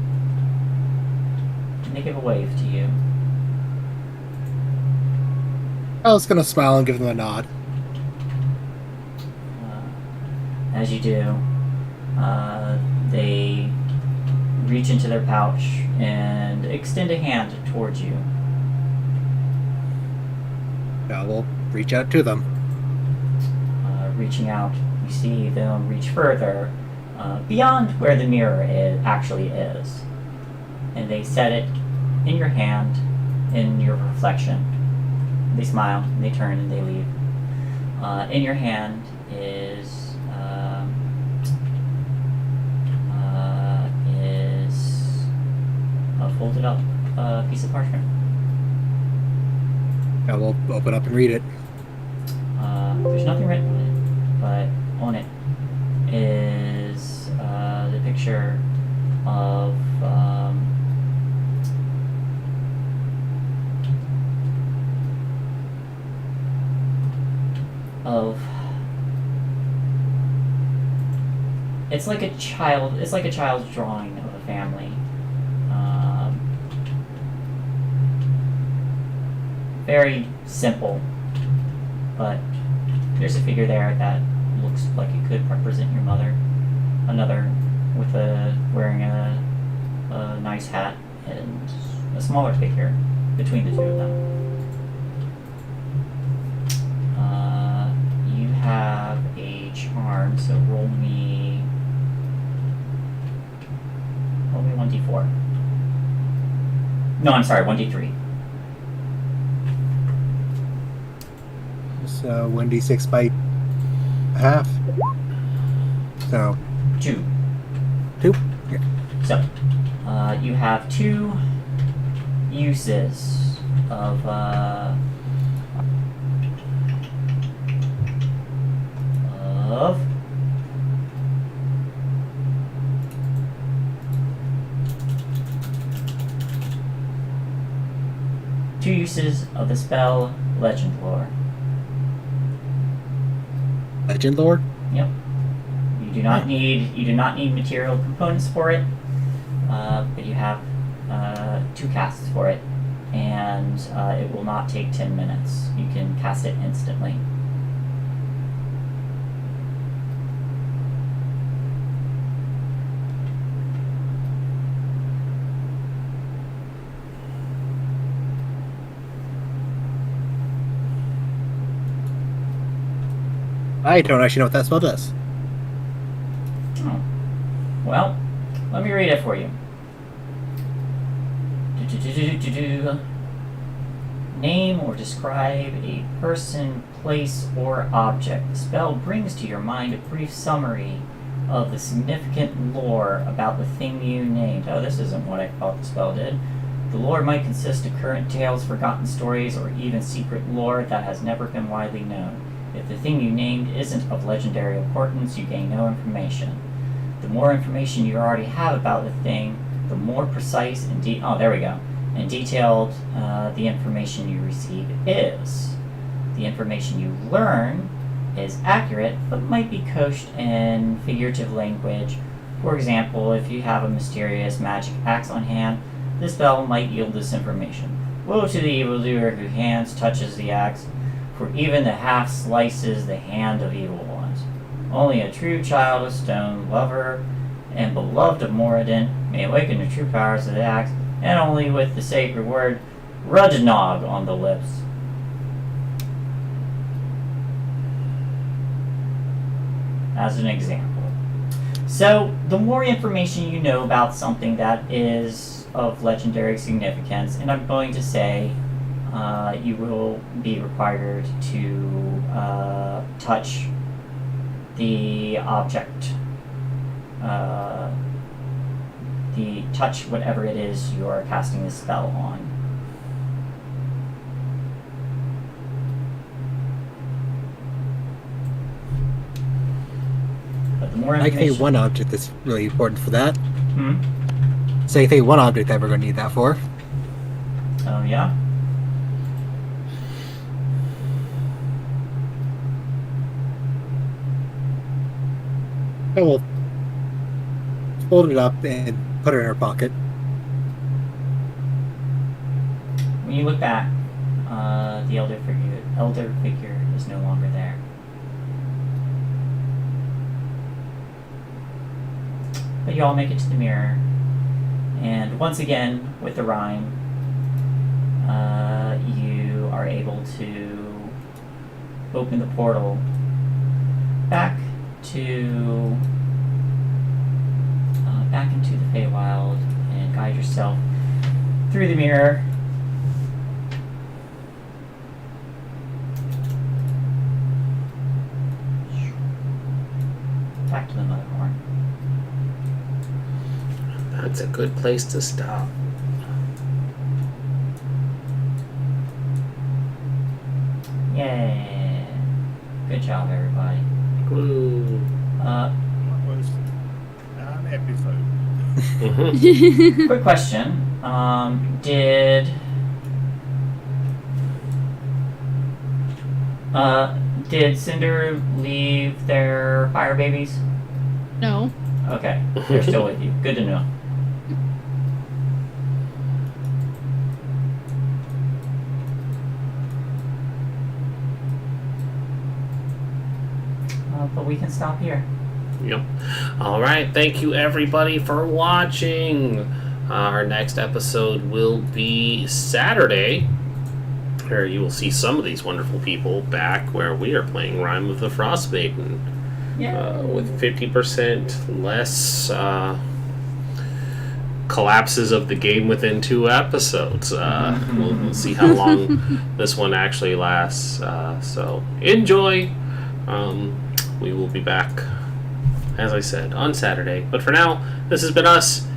And they give a wave to you. I was gonna smile and give them a nod. As you do, they reach into their pouch and extend a hand towards you. I will reach out to them. Reaching out, you see them reach further, beyond where the mirror actually is. And they set it in your hand, in your reflection. They smile, and they turn, and they leave. In your hand is a folded up piece of parchment. I will open up and read it. There's nothing written on it, but on it is the picture of it's like a child's drawing of a family. Very simple, but there's a figure there that looks like it could represent your mother. Another wearing a nice hat, and a smaller figure between the two of them. You have a charm, so roll me 1d4. No, I'm sorry, 1d3. So 1d6 by half. So 2. 2. Yeah. So, you have 2 uses of the spell Legend Lore. Legend lore. Yep. You do not need material components for it, but you have 2 casts for it, and it will not take 10 minutes. You can cast it instantly. I don't actually know what that spell does. Oh. Well, let me read it for you. Name or describe a person, place, or object. The spell brings to your mind a brief summary of the significant lore about the thing you named. Oh, this isn't what I thought the spell did. The lore might consist of current tales, forgotten stories, or even secret lore that has never been widely known. If the thing you named isn't of legendary importance, you gain no information. The more information you already have about the thing, the more precise and and detailed the information you receive is. The information you learn is accurate, but might be couched in figurative language. For example, if you have a mysterious magic axe on hand, this spell might yield this information. Woe to the evildoer whose hands touches the axe, for even the half slices the hand of evil ones. Only a true child of stone, lover and beloved of Moradin, may awaken the true powers of the axe, and only with the sacred word Rudgenog on the lips. As an example. So, the more information you know about something that is of legendary significance, and I'm going to say you will be required to touch the object, touch whatever it is you are casting the spell on. But the more I information... can think one object that's really important for that. Hmm? So I think one object that we're going to need that for. Oh, yeah? I will fold it up and put it in our pocket. When you look back, the elder figure is no longer there. But you all make it to the mirror, and once again, with the rhyme, you are able to open the portal back to back into the Feywild and guide yourself through the mirror. Back to the Motherhorn. That's a good place to stop. Yay! Good job, everybody. Woo. That was an episode. Quick question. Did Cinder leave their fire babies? No. Okay, they're still with you. Good to know. But we can stop here. Yep. All right. Thank you, everybody, for watching. Our next episode will be Saturday, where you will see some of these wonderful people back where we are playing Rime of the Frostmaiden with 50% less collapses of the game within 2 episodes. We'll see how long this one actually lasts. So enjoy. We will be back, as I said, on Saturday. But for now, this has been us.